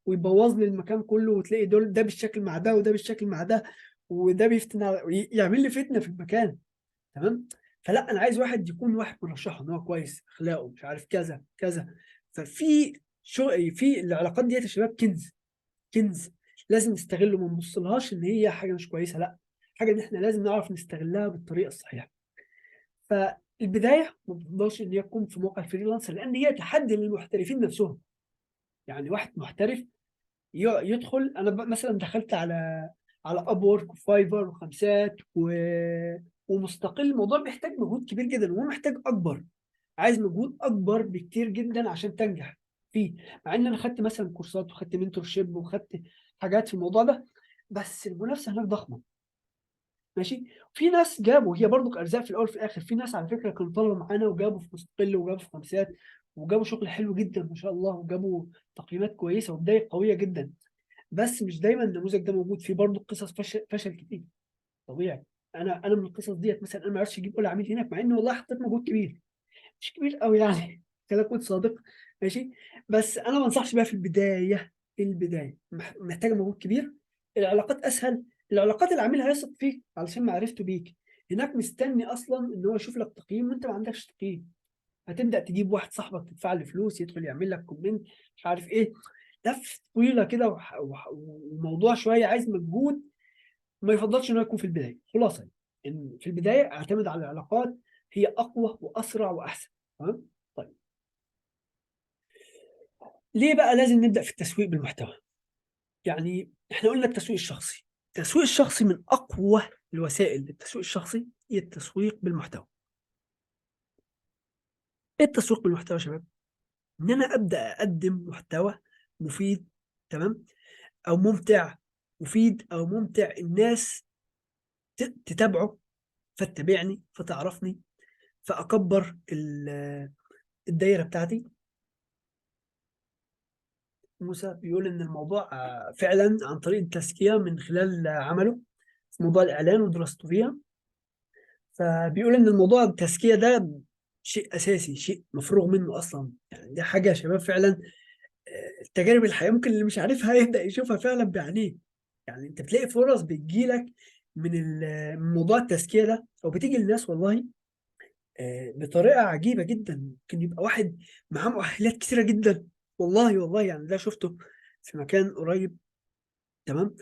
ويبوظ لي المكان كله، وتلاقي ده بالشكل مع ده وده بالشكل مع ده، وده بيفتن يعمل لي فتنه في المكان. تمام. فلا، انا عايز واحد يكون واحد مرشحه ان هو كويس، اخلاقه مش عارف كذا كذا. ففي شو في العلاقات ديت يا شباب كنز، كنز لازم نستغله، ما نبصلهاش ان هي حاجه مش كويسه، لا، حاجه ان احنا لازم نعرف نستغلها بالطريقه الصحيحه. فالبدايه ما بتفضلش ان هي تكون في موقع فريلانسر، لان هي تحدي للمحترفين نفسهم. يعني واحد محترف يدخل، انا مثلا دخلت على اب وورك وفايفر وخمسات ومستقل. الموضوع بيحتاج مجهود كبير جدا، وهو محتاج اكبر، عايز مجهود اكبر بكتير جدا عشان تنجح فيه. مع ان انا خدت مثلا كورسات وخدت منتور شيب وخدت حاجات في الموضوع ده، بس المنافسه هناك ضخمه. ماشي. في ناس جابوا، هي برضو ارزاق في الاول في الاخر. في ناس على فكره كانوا طلبوا معانا وجابوا في مستقل وجابوا في خمسات، وجابوا شغل حلو جدا ما شاء الله، وجابوا تقييمات كويسه وبدايه قويه جدا. بس مش دايما النموذج ده موجود. في برضو قصص فشل كتير، طبيعي. انا من القصص ديت مثلا، انا ما عرفتش اجيب ولا عميل هناك، مع اني والله حطيت مجهود كبير، مش كبير قوي يعني كده كنت صادق. ماشي. بس انا ما انصحش بقى في البدايه. في البدايه محتاجه مجهود كبير. العلاقات اسهل. العلاقات العميل هيثق فيك علشان معرفته بيك. هناك مستني اصلا ان هو يشوف لك تقييم وانت ما عندكش تقييم. هتبدا تجيب واحد صاحبك تدفع له فلوس يدخل يعمل لك كومنت مش عارف ايه. لف طويله كده وموضوع شويه عايز مجهود. ما يفضلش انه يكون في البدايه. خلاصه ان في البدايه اعتمد على العلاقات، هي اقوى واسرع واحسن. تمام. طيب، ليه بقى لازم نبدا في التسويق بالمحتوى؟ يعني احنا قلنا التسويق الشخصي. التسويق الشخصي من اقوى الوسائل للتسويق الشخصي هي التسويق بالمحتوى. ايه التسويق بالمحتوى يا شباب؟ ان انا ابدا اقدم محتوى مفيد. تمام. او ممتع. مفيد او ممتع، الناس تتابعه، فتتابعني فتعرفني، فاكبر الدايره بتاعتي. موسى بيقول ان الموضوع فعلا عن طريق التزكيه من خلال عمله في موضوع الاعلان ودراسته فيها. فبيقول ان الموضوع التزكيه ده شيء اساسي، شيء مفروغ منه اصلا. يعني دي حاجه يا شباب فعلا، التجارب الحياه ممكن اللي مش عارفها يبدا يشوفها فعلا بعينيه. يعني انت بتلاقي فرص بتجيلك من موضوع التزكيه ده، او بتيجي للناس والله بطريقه عجيبه جدا. ممكن يبقى واحد معاه مؤهلات كثيره جدا، والله والله يعني ده شفته في مكان قريب. تمام.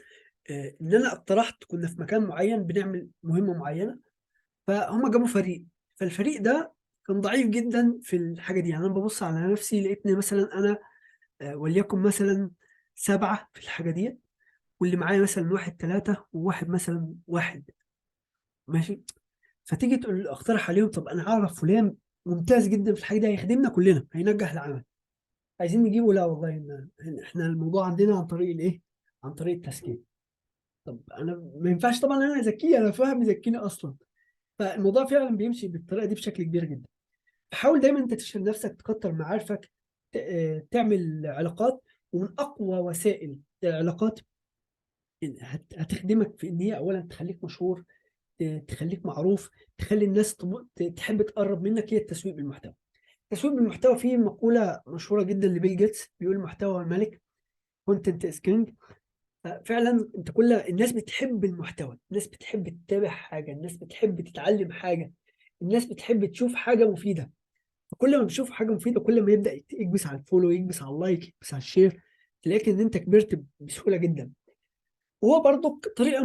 ان انا اقترحت، كنا في مكان معين بنعمل مهمه معينه، فهم جابوا فريق. فالفريق ده كان ضعيف جدا في الحاجه دي. يعني انا ببص على نفسي لقيتني مثلا انا وليكن مثلا 7 في الحاجه دي، واللي معايا مثلا واحد 3 وواحد مثلا واحد، ماشي. فتيجي تقول اقترح عليهم، طب انا اعرف فلان ممتاز جدا في الحاجه ده، هيخدمنا كلنا، هينجح العمل، عايزين نجيبه. لا والله احنا الموضوع عندنا عن طريق الايه، عن طريق التسكين. طب انا ما ينفعش طبعا انا ذكي، انا فاهم يزكيني اصلا. فالموضوع فعلا بيمشي بالطريقه دي بشكل كبير جدا. فحاول دايما انت تشغل نفسك، تكتر معارفك، تعمل علاقات. ومن اقوى وسائل العلاقات هتخدمك في ان هي اولا تخليك مشهور، تخليك معروف، تخلي الناس تحب تقرب منك، هي التسويق بالمحتوى. التسويق بالمحتوى فيه مقولة مشهورة جدا لبيل جيتس، بيقول المحتوى هو الملك، كونتنت از كينج. فعلا انت كل الناس بتحب المحتوى، الناس بتحب تتابع حاجة، الناس بتحب تتعلم حاجة، الناس بتحب تشوف حاجة مفيدة. فكل ما بيشوف حاجة مفيدة، كل ما يبدأ يكبس على الفولو، يكبس على اللايك، يكبس على الشير، تلاقي ان انت كبرت بسهولة جدا. وهو برضو طريقة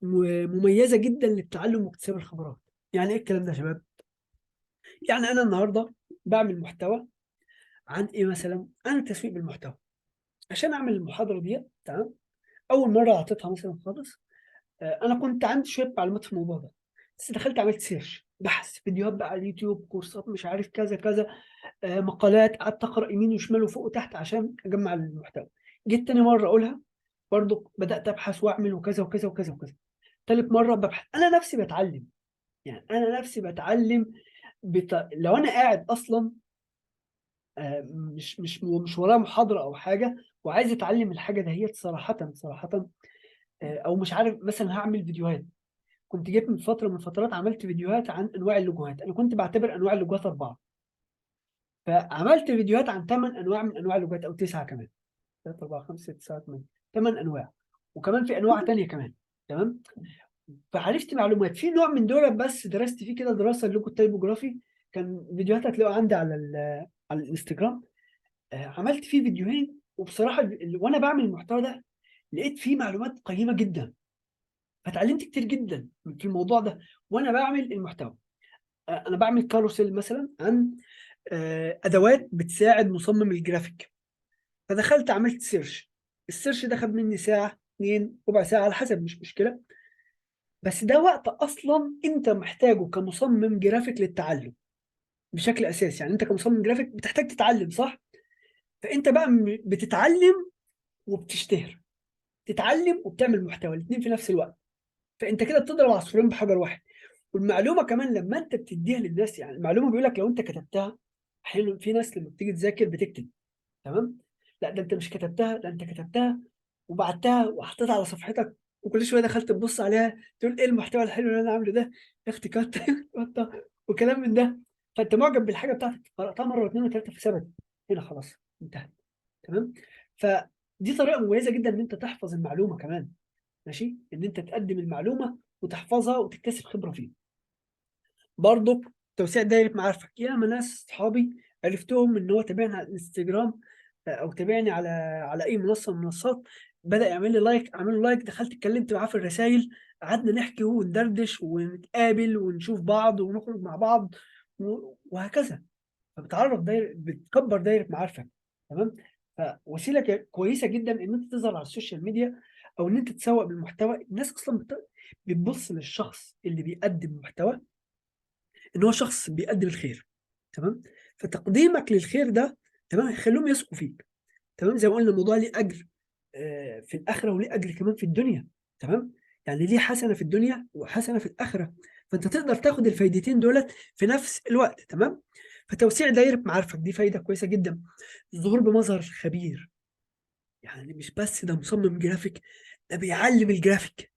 مميزة جدا للتعلم واكتساب الخبرات. يعني ايه الكلام ده يا شباب؟ يعني انا النهارده بعمل محتوى عن ايه؟ مثلا عن التسويق بالمحتوى. عشان اعمل المحاضره دي، تمام، اول مره اعطيتها مثلا خالص، انا كنت عندي شويه معلومات في الموضوع ده، بس دخلت عملت سيرش، بحث فيديوهات بقى على اليوتيوب، كورسات، مش عارف كذا كذا، مقالات، قعدت اقرا يمين وشمال وفوق وتحت عشان اجمع المحتوى. جيت تاني مره اقولها، برضو بدات ابحث واعمل وكذا وكذا وكذا وكذا. تالت مره ببحث، انا نفسي بتعلم، يعني انا نفسي بتعلم. لو انا قاعد اصلا مش ورايا محاضره او حاجه، وعايز اتعلم الحاجه دهيت صراحه صراحه، او مش عارف مثلا هعمل فيديوهات. كنت جيت من فتره من الفترات عملت فيديوهات عن انواع اللوجوهات. انا كنت بعتبر انواع اللوجوهات 4، فعملت فيديوهات عن 8 انواع من انواع اللوجوهات، او 9 كمان، 3 4 5 6 7 8، 8 انواع. وكمان في انواع تانية كمان، تمام. فعرفت معلومات في نوع من دول، بس درست فيه كده دراسه اللوجو التايبوجرافي. كان فيديوهات هتلاقوها عندي على على الانستجرام. عملت فيه فيديوهين، وبصراحه وانا بعمل المحتوى ده لقيت فيه معلومات قيمه جدا، فتعلمت كتير جدا في الموضوع ده وانا بعمل المحتوى. انا بعمل كاروسيل مثلا عن ادوات بتساعد مصمم الجرافيك. فدخلت عملت سيرش، السيرش ده خد مني ساعه، اتنين، ربع ساعه، على حسب، مش مشكله. بس ده وقت اصلا انت محتاجه كمصمم جرافيك للتعلم بشكل اساسي. يعني انت كمصمم جرافيك بتحتاج تتعلم، صح؟ فانت بقى بتتعلم وبتشتهر، تتعلم وبتعمل محتوى، الاثنين في نفس الوقت. فانت كده بتضرب عصفورين بحجر واحد. والمعلومه كمان لما انت بتديها للناس، يعني المعلومه بيقول لك لو انت كتبتها، حلو، في ناس لما بتيجي تذاكر بتكتب، تمام. لا ده انت مش كتبتها، ده انت كتبتها وبعتها وحطيتها على صفحتك، وكل شويه دخلت تبص عليها تقول ايه المحتوى الحلو اللي انا عامله ده، يا اختي كات وكلام من ده. فانت معجب بالحاجه بتاعتك، قراتها مره واثنين وثلاثه فثبت، هنا خلاص انتهت، تمام. فدي طريقه مميزه جدا ان انت تحفظ المعلومه كمان، ماشي، ان انت تقدم المعلومه وتحفظها وتكتسب خبره فيها. برضو توسيع دايره معارفك. يا ناس صحابي عرفتهم ان هو تابعني على الانستجرام، او تابعني على اي منصه من المنصات، بدا يعمل لي لايك، اعمل له لايك، دخلت اتكلمت معاه في الرسائل، قعدنا نحكي وندردش ونتقابل ونشوف بعض ونخرج مع بعض، وهكذا. فبتعرف دايره، بتكبر دايره معارفك، تمام. فوسيله كويسه جدا ان انت تظهر على السوشيال ميديا، او ان انت تسوق بالمحتوى. الناس اصلا بتبص للشخص اللي بيقدم محتوى ان هو شخص بيقدم الخير، تمام. فتقديمك للخير ده، تمام، هيخليهم يثقوا فيك، تمام. زي ما قلنا الموضوع ليه اجر في الاخره، وليه اجر كمان في الدنيا، تمام. يعني ليه حسنه في الدنيا وحسنه في الاخره، فانت تقدر تاخد الفايدتين دولت في نفس الوقت، تمام. فتوسيع دايره معارفك دي فايده كويسه جدا. الظهور بمظهر خبير، يعني مش بس ده مصمم جرافيك، ده بيعلم الجرافيك،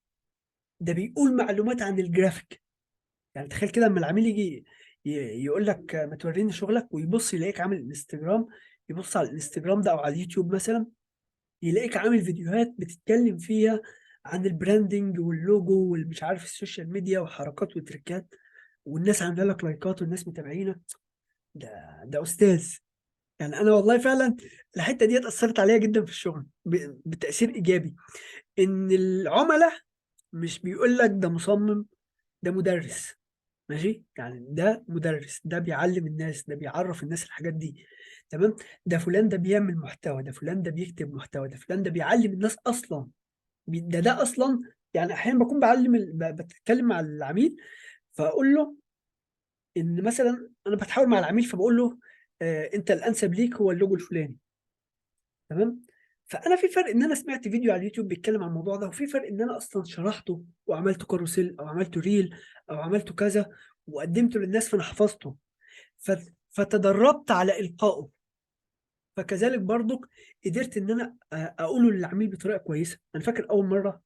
ده بيقول معلومات عن الجرافيك. يعني تخيل كده لما العميل يجي يقول لك ما توريني شغلك، ويبص يلاقيك عامل انستجرام، يبص على الانستجرام ده او على اليوتيوب مثلا، يلاقيك عامل فيديوهات بتتكلم فيها عن البراندنج واللوجو والمش عارف السوشيال ميديا وحركات وتريكات، والناس عامله لك لايكات والناس متابعينك. ده استاذ. يعني انا والله فعلا الحته دي اثرت عليا جدا في الشغل بتاثير ايجابي، ان العملاء مش بيقول لك ده مصمم، ده مدرس، ماشي. يعني ده مدرس، ده بيعلم الناس، ده بيعرف الناس الحاجات دي، تمام. ده فلان ده بيعمل محتوى، ده فلان ده بيكتب محتوى، ده فلان ده بيعلم الناس اصلا. ده اصلا يعني احيانا بكون بعلم بتكلم مع العميل، فاقول له ان مثلا انا بتحاور مع العميل فبقول له انت الانسب ليك هو اللوجو الفلاني. تمام. فانا في فرق ان انا سمعت فيديو على اليوتيوب بيتكلم عن الموضوع ده، وفي فرق ان انا اصلا شرحته وعملته كاروسيل او عملته ريل او عملته كذا وقدمته للناس فانا حفظته، فتدربت على القائه. فكذلك برضك قدرت ان انا اقوله للعميل بطريقه كويسه. انا فاكر اول مره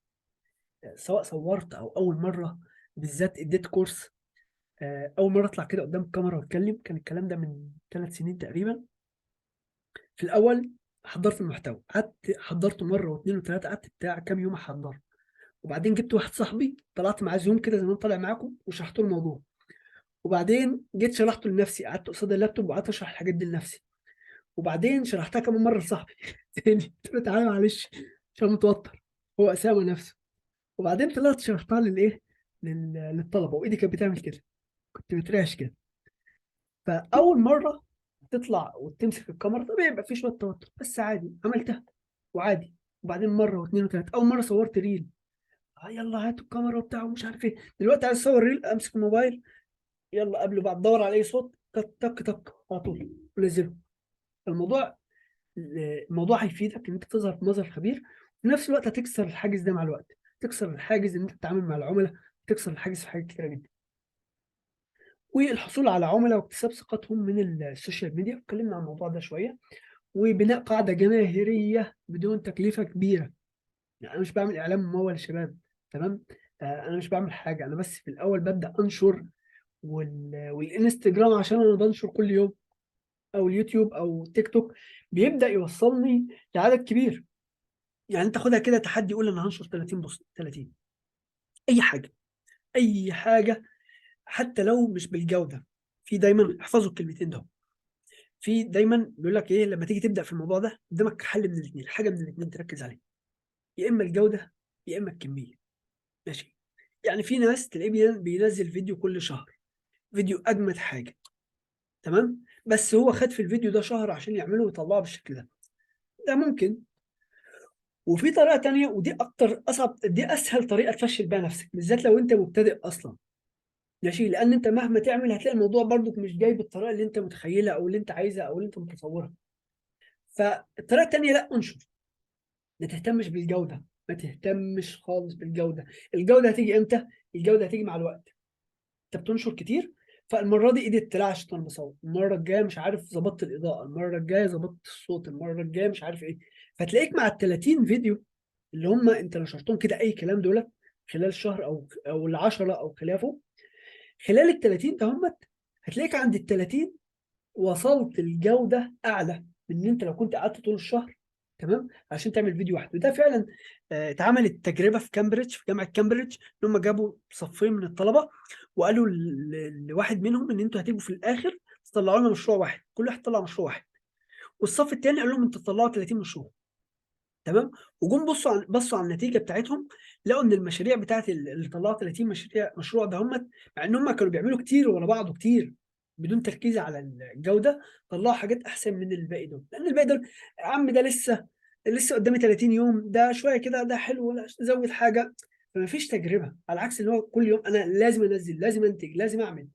سواء صورت او اول مره بالذات اديت كورس، اول مره اطلع كده قدام الكاميرا واتكلم، كان الكلام ده من 3 سنين تقريبا. في الاول حضرت المحتوى، قعدت حضرته مره واثنين وثلاثه، قعدت بتاع كام يوم احضره. وبعدين جبت واحد صاحبي طلعت معاه زوم كده زي ما أنا طالع معاكم وشرحت له الموضوع. وبعدين جيت شرحته لنفسي، قعدت قصاد اللابتوب وقعدت اشرح الحاجات دي لنفسي. وبعدين شرحتها كمان مره لصاحبي تاني، قلت له تعالى معلش عشان متوتر، هو اسامه نفسه. وبعدين طلعت شرحتها للايه، للطلبه، وايدي كانت بتعمل كده، كنت بترعش كده. فاول مره تطلع وتمسك الكاميرا طبيعي يبقى في شويه توتر، بس عادي عملتها وعادي. وبعدين مره واثنين وثلاثه، اول مره صورت ريل، يلا هاتوا الكاميرا وبتاع ومش عارف ايه. دلوقتي عايز اصور ريل، امسك الموبايل، يلا قبله بعد دور على اي صوت، تك تك تك على طول ونزله. الموضوع الموضوع هيفيدك ان انت تظهر في مظهر خبير، في نفس الوقت هتكسر الحاجز ده مع الوقت، تكسر الحاجز ان انت تتعامل مع العملاء، تكسر الحاجز في حاجات كتيره جدا. والحصول على عملاء واكتساب ثقتهم من السوشيال ميديا، اتكلمنا عن الموضوع ده شويه. وبناء قاعده جماهيريه بدون تكلفه كبيره. يعني انا مش بعمل اعلان ممول يا شباب، تمام. انا مش بعمل حاجه، انا بس في الاول ببدا انشر، والانستجرام عشان انا بنشر كل يوم، او اليوتيوب او تيك توك بيبدا يوصلني لعدد كبير. يعني انت خدها كده تحدي، قول انا هنشر 30 بوست، 30، اي حاجه، اي حاجه، حتى لو مش بالجوده. في دايما احفظوا الكلمتين دول، في دايما بيقول لك ايه لما تيجي تبدا في الموضوع ده قدامك حل من الاثنين، حاجه من الاثنين تركز عليه، يا اما الجوده يا اما الكميه. ماشي. يعني في ناس تلاقيه بينزل فيديو كل شهر، فيديو اجمد حاجه، تمام، بس هو خد في الفيديو ده شهر عشان يعمله ويطلعه بالشكل ده. ده ممكن. وفي طريقه تانية، ودي اكتر اصعب، دي اسهل طريقه تفشل بيها نفسك بالذات لو انت مبتدئ اصلا. ماشي. لان انت مهما تعمل هتلاقي الموضوع برضك مش جاي بالطريقه اللي انت متخيلها او اللي انت عايزها او اللي انت متصورها. فالطريقه التانية، لا انشر، ما تهتمش بالجوده، ما تهتمش خالص بالجوده. الجوده هتيجي امتى؟ الجوده هتيجي مع الوقت. انت بتنشر كتير، فالمره دي ايدي اتلعشت وانا بصور، المره الجايه مش عارف ظبطت الاضاءه، المره الجايه ظبطت الصوت، المره الجايه مش عارف ايه. فتلاقيك مع ال 30 فيديو اللي هم انت نشرتهم كده اي كلام دولت خلال الشهر او ال 10 او خلافه، خلال ال 30 ده هم هتلاقيك عند ال 30 وصلت الجوده اعلى من ان انت لو كنت قعدت طول الشهر، تمام، عشان تعمل فيديو واحد. وده فعلا اتعملت تجربه في كامبريدج، في جامعه كامبريدج، ان هم جابوا صفين من الطلبه وقالوا لواحد منهم ان انتوا هتيجوا في الاخر تطلعوا لنا مشروع واحد، كل واحد طلع مشروع واحد. والصف الثاني قال لهم انتوا تطلعوا 30 مشروع، تمام. وجم بصوا على النتيجه بتاعتهم، لقوا ان المشاريع بتاعت اللي طلعوا 30 مشروع ده هم، مع ان هم كانوا بيعملوا كتير ورا بعض كتير بدون تركيز على الجوده، طلعوا حاجات احسن من الباقي دول. لان الباقي دول يا عم ده لسه قدامي 30 يوم، ده شويه كده، ده حلو، لا زود حاجه. فما فيش تجربه، على عكس ان هو كل يوم انا لازم انزل، لازم انتج، لازم اعمل،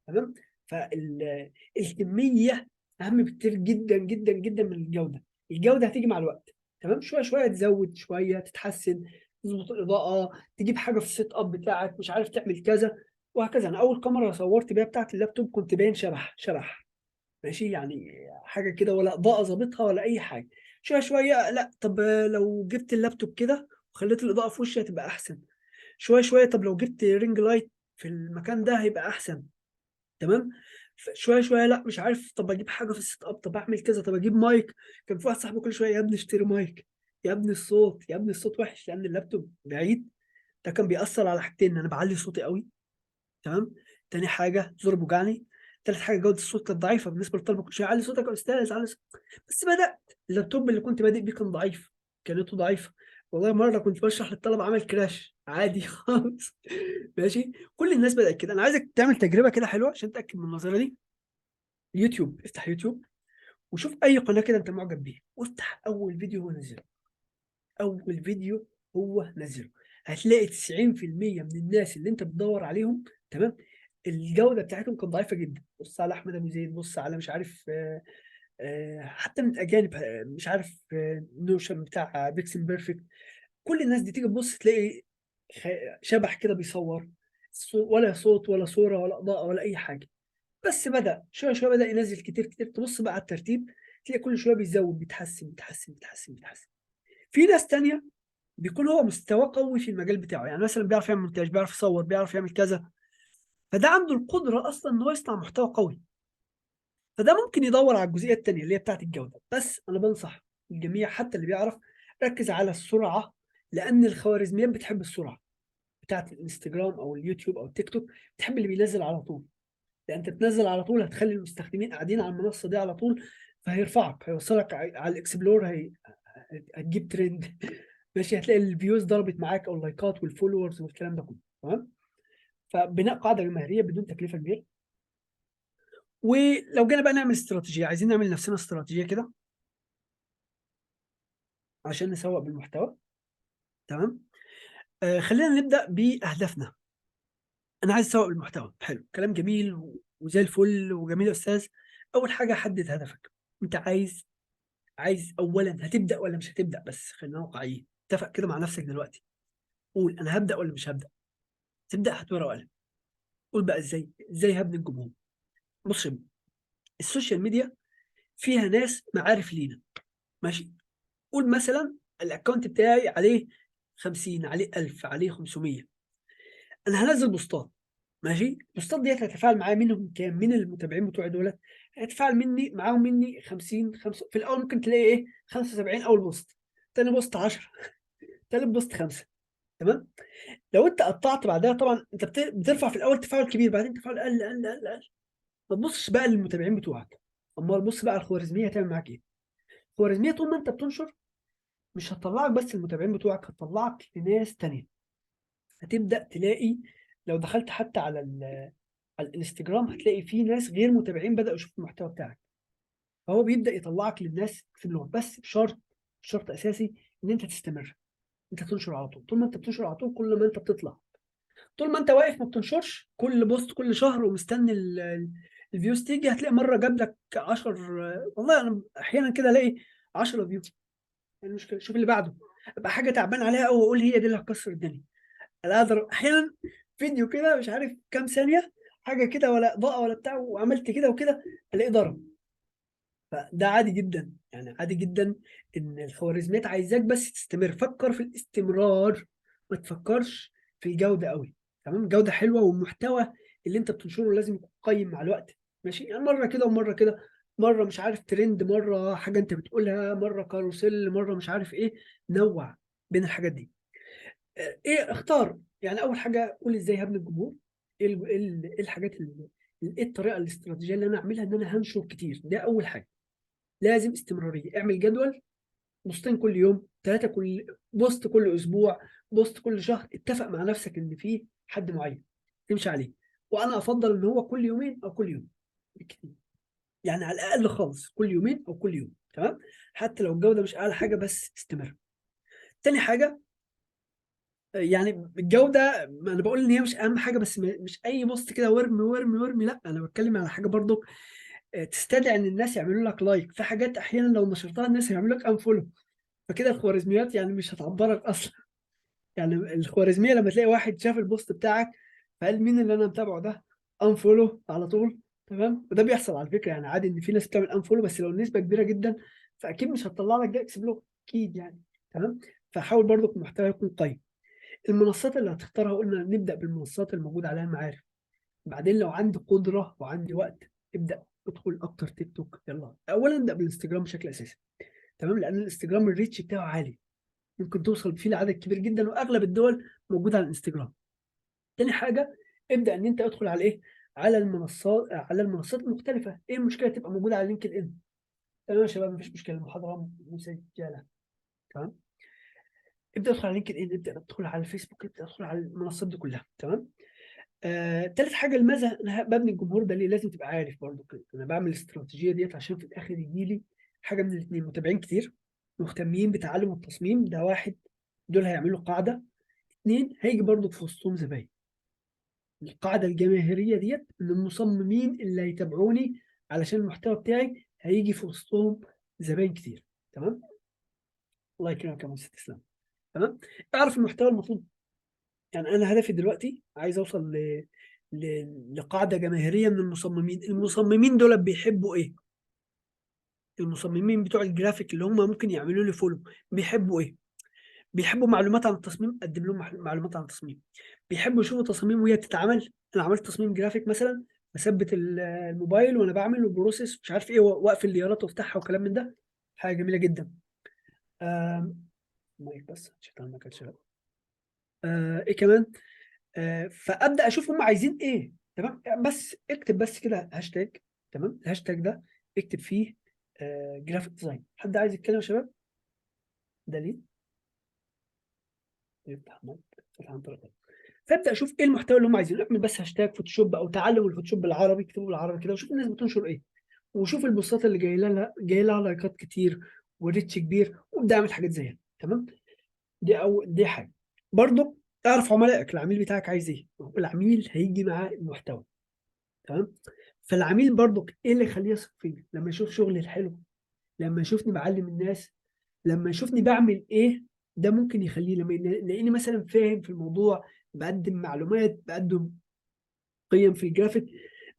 تمام. فالكميه اهم بكتير جدا جدا جدا من الجوده. الجوده هتيجي مع الوقت، تمام، شويه شويه تزود، شويه تتحسن، تظبط الاضاءه، تجيب حاجه في السيت اب بتاعك، مش عارف تعمل كذا وهكذا. انا اول كاميرا صورت بيها بتاعت اللابتوب كنت باين شبح، ماشي، يعني حاجه كده، ولا اضاءه ظابطها ولا اي حاجه. شويه شويه، لا طب لو جبت اللابتوب كده وخليت الاضاءه في وشي هتبقى احسن. شويه شويه، طب لو جبت رينج لايت في المكان ده هيبقى احسن، تمام. شويه شويه، لا مش عارف، طب اجيب حاجه في السيت اب، طب اعمل كذا، طب اجيب مايك. كان في واحد صاحبي كل شويه يا ابني اشتري مايك، يا ابني الصوت، يا ابني الصوت وحش لان اللابتوب بعيد. ده كان بيأثر على حاجتين، انا بعلي صوتي قوي، تمام. تاني حاجه زوري بوجعني. تالت حاجه جوده الصوت كانت ضعيفه بالنسبه للطلبه، كل شويه علي صوتك يا استاذ، علي صوتك. بس بدات اللابتوب اللي كنت بادئ بيه كان ضعيف، كانته ضعيفه. والله مره كنت بشرح للطلبه عمل كراش عادي خالص. ماشي. كل الناس بدات كده. انا عايزك تعمل تجربه كده حلوه عشان تتاكد من النظريه دي. يوتيوب، افتح يوتيوب وشوف اي قناه كده انت معجب بيها، وافتح اول فيديو هو نزله، اول فيديو هو نزله. هتلاقي 90% من الناس اللي انت بتدور عليهم، تمام، الجوده بتاعتهم كانت ضعيفه جدا. بص على احمد ابو زيد، بص على مش عارف حتى من الاجانب، مش عارف نوشن بتاع بيكسل بيرفكت. كل الناس دي تيجي تبص تلاقي شبح كده بيصور، ولا صوت ولا صوره ولا اضاءه ولا اي حاجه. بس بدأ شويه شويه، بدأ ينزل كتير كتير. تبص بقى على الترتيب تلاقي كل شويه بيزود، بيتحسن بيتحسن بيتحسن بيتحسن. في ناس تانية بيكون هو مستوى قوي في المجال بتاعه، يعني مثلا بيعرف يعمل مونتاج، بيعرف يصور، بيعرف يعمل كذا، فده عنده القدره اصلا ان هو يصنع محتوى قوي. فده ممكن يدور على الجزئيه التانية اللي هي بتاعت الجوده. بس انا بنصح الجميع حتى اللي بيعرف ركز على السرعه، لان الخوارزميات بتحب السرعه بتاعت الانستجرام او اليوتيوب او التيك توك، بتحب اللي بينزل على طول. لان انت تنزل على طول هتخلي المستخدمين قاعدين على المنصه دي على طول، فهيرفعك، هيوصلك على الاكسبلور، هتجيب ترند. ماشي، هتلاقي الفيوز ضربت معاك او اللايكات والفولورز والكلام ده كله، تمام. فبناء قاعده جماهيريه بدون تكلفه كبيره. ولو جينا بقى نعمل استراتيجيه، عايزين نعمل لنفسنا استراتيجيه كده عشان نسوق بالمحتوى، تمام. خلينا نبدا باهدافنا. انا عايز اسوق بالمحتوى، حلو، كلام جميل وزي الفل وجميل يا استاذ. اول حاجه حدد هدفك. انت عايز اولا هتبدا ولا مش هتبدا؟ بس خلينا واقعيين، اتفق كده مع نفسك دلوقتي، قول انا هبدا ولا مش هبدا. تبدا، هات ورقه وقلم، قول بقى ازاي هبني الجمهور. بص يا ابني، السوشيال ميديا فيها ناس معارف لينا، ماشي. قول مثلا الاكونت بتاعي عليه 50، عليه 1000، عليه 500. انا هنزل بوستات، ماشي. البوستات ديت هتتفاعل معايا منهم كام؟ من المتابعين بتوعي دولت هيتفاعل معاهم مني 50 5. في الاول ممكن تلاقي ايه 75 اول بوست، تاني بوست 10، تالت بوست 5، تمام. لو انت قطعت بعدها طبعا انت بترفع في الاول تفاعل كبير، بعدين تفاعل قل قل قل قل. ما تبصش بقى للمتابعين بتوعك، امال بص بقى الخوارزميه هتعمل معاك ايه. الخوارزميه طول ما انت بتنشر مش هتطلعك بس المتابعين بتوعك، هتطلعك لناس تانية. هتبدا تلاقي لو دخلت حتى على الانستجرام هتلاقي في ناس غير متابعين بداوا يشوفوا المحتوى بتاعك. فهو بيبدا يطلعك للناس في اللغة، بس بشرط اساسي ان انت تستمر. انت تنشر على طول. طول ما انت بتنشر على طول كل ما انت بتطلع. طول ما انت واقف ما بتنشرش كل بوست كل شهر ومستني الفيوز تيجي، هتلاقي مره جاب لك 10. والله انا احيانا كده الاقي 10 فيو. المشكله شوف اللي بعده، ابقى حاجه تعبان عليها قوي واقول هي دي اللي هتكسر الدنيا. انا اقدر احيانا فيديو كده مش عارف كام ثانيه، حاجه كده ولا اضاءه ولا بتاع، وعملت كده وكده الاقي ضرب. فده عادي جدا، يعني عادي جدا ان الخوارزميات عايزاك بس تستمر. فكر في الاستمرار، ما تفكرش في الجوده قوي، تمام. الجوده حلوه، والمحتوى اللي انت بتنشره لازم يكون قيم مع الوقت، ماشي. يعني مره كده ومره كده، مره مش عارف ترند، مره حاجه انت بتقولها، مره كاروسيل، مره مش عارف ايه. نوع بين الحاجات دي. ايه اختار، يعني اول حاجه قول ازاي هبني الجمهور. إيه الحاجات ايه الطريقه الاستراتيجيه اللي انا اعملها ان انا هنشر كتير. ده اول حاجه، لازم استمراريه. اعمل جدول، بوستين كل يوم، ثلاثه كل بوست كل اسبوع، بوست كل شهر. اتفق مع نفسك ان في حد معين تمشي عليه. وانا افضل ان هو كل يومين او كل يوم بالكتير، يعني على الاقل خالص كل يومين او كل يوم، تمام. حتى لو الجوده مش اعلى حاجه بس استمر. تاني حاجه، يعني الجوده ما انا بقول ان هي مش اهم حاجه، بس مش اي بوست كده ورمي ورمي ورمي، لا انا بتكلم على حاجه برضو تستدعي ان الناس يعملوا لك لايك. في حاجات احيانا لو نشرتها الناس هيعملوا لك انفولو، فكده الخوارزميات يعني مش هتعبرك اصلا. يعني الخوارزميه لما تلاقي واحد شاف البوست بتاعك فقال مين اللي انا متابعه ده، انفولو على طول، تمام. وده بيحصل على فكره، يعني عادي ان في ناس بتعمل انفولو، بس لو النسبه كبيره جدا فاكيد مش هتطلع لك ده اكسبلور، اكيد يعني، تمام. فحاول برضو المحتوى يكون قيم. المنصات اللي هتختارها قلنا نبدا بالمنصات الموجود عليها المعارف. بعدين لو عندي قدره وعندي وقت ابدا ادخل اكتر تيك توك. يلا اولا ابدا بالانستجرام بشكل اساسي، تمام، لان الانستجرام الريتش بتاعه عالي، ممكن توصل فيه لعدد كبير جدا، واغلب الدول موجوده على الانستجرام. تاني حاجه، ابدا ان انت ادخل على ايه، على المنصات المختلفه. ايه المشكله تبقى موجوده على لينكد ان؟ تمام يا شباب، مفيش مشكله، المحاضره مسجله، تمام. ابدا ادخل على لينكد ان، ابدا ادخل على الفيسبوك، ابدا ادخل على المنصات دي كلها، تمام. تالت حاجه لماذا انا ببني الجمهور ده ليه؟ لازم تبقى عارف برضو كده انا بعمل الاستراتيجيه ديت عشان في الاخر يجي لي حاجه من الاثنين: متابعين كتير مهتمين بتعلم التصميم، ده واحد، دول هيعملوا قاعده. 2 هيجي برضو في وسطهم زباين. القاعده الجماهيريه ديت من المصممين اللي هيتابعوني علشان المحتوى بتاعي هيجي في وسطهم زباين كتير. تمام. الله يكرمك يا مهندس اسلام. تمام. اعرف المحتوى المطلوب. يعني انا هدفي دلوقتي عايز اوصل لقاعده جماهيريه من المصممين. المصممين دول بيحبوا ايه؟ المصممين بتوع الجرافيك اللي هم ممكن يعملوا لي فولو بيحبوا ايه؟ بيحبوا معلومات عن التصميم، اقدم لهم معلومات عن التصميم. بيحبوا يشوفوا تصاميم وهي بتتعمل. انا عملت تصميم جرافيك مثلا، بثبت الموبايل وانا بعمل وبروسيس مش عارف ايه، واقفل الليارات وافتحها وكلام من ده. حاجه جميله جدا. مايك بس عشان ما كانش. ايه كمان؟ فابدا اشوف هم عايزين ايه. تمام. بس اكتب بس كده هاشتاج. تمام. الهاشتاج ده اكتب فيه جرافيك ديزاين. حد عايز يتكلم يا شباب؟ ده ليه؟ يفتح مايك. فتح عن طريق. فابدا اشوف ايه المحتوى اللي هم عايزينه. اعمل بس هاشتاج فوتوشوب او تعلم الفوتوشوب بالعربي، اكتبه بالعربي كده وشوف الناس بتنشر ايه. وشوف البوستات اللي جاي لها لايكات كتير وريتش كبير، وابدا اعمل حاجات زيها. تمام. دي حاجه. برضو اعرف عملائك. العميل بتاعك عايز ايه؟ العميل هيجي معاه المحتوى. تمام. فالعميل برضو ايه اللي يخليه يثق فيا؟ لما يشوف شغلي الحلو، لما يشوفني بعلم الناس، لما يشوفني بعمل ايه. ده ممكن يخليه لما يلاقيني مثلا فاهم في الموضوع، بقدم معلومات، بقدم قيم في الجرافيك،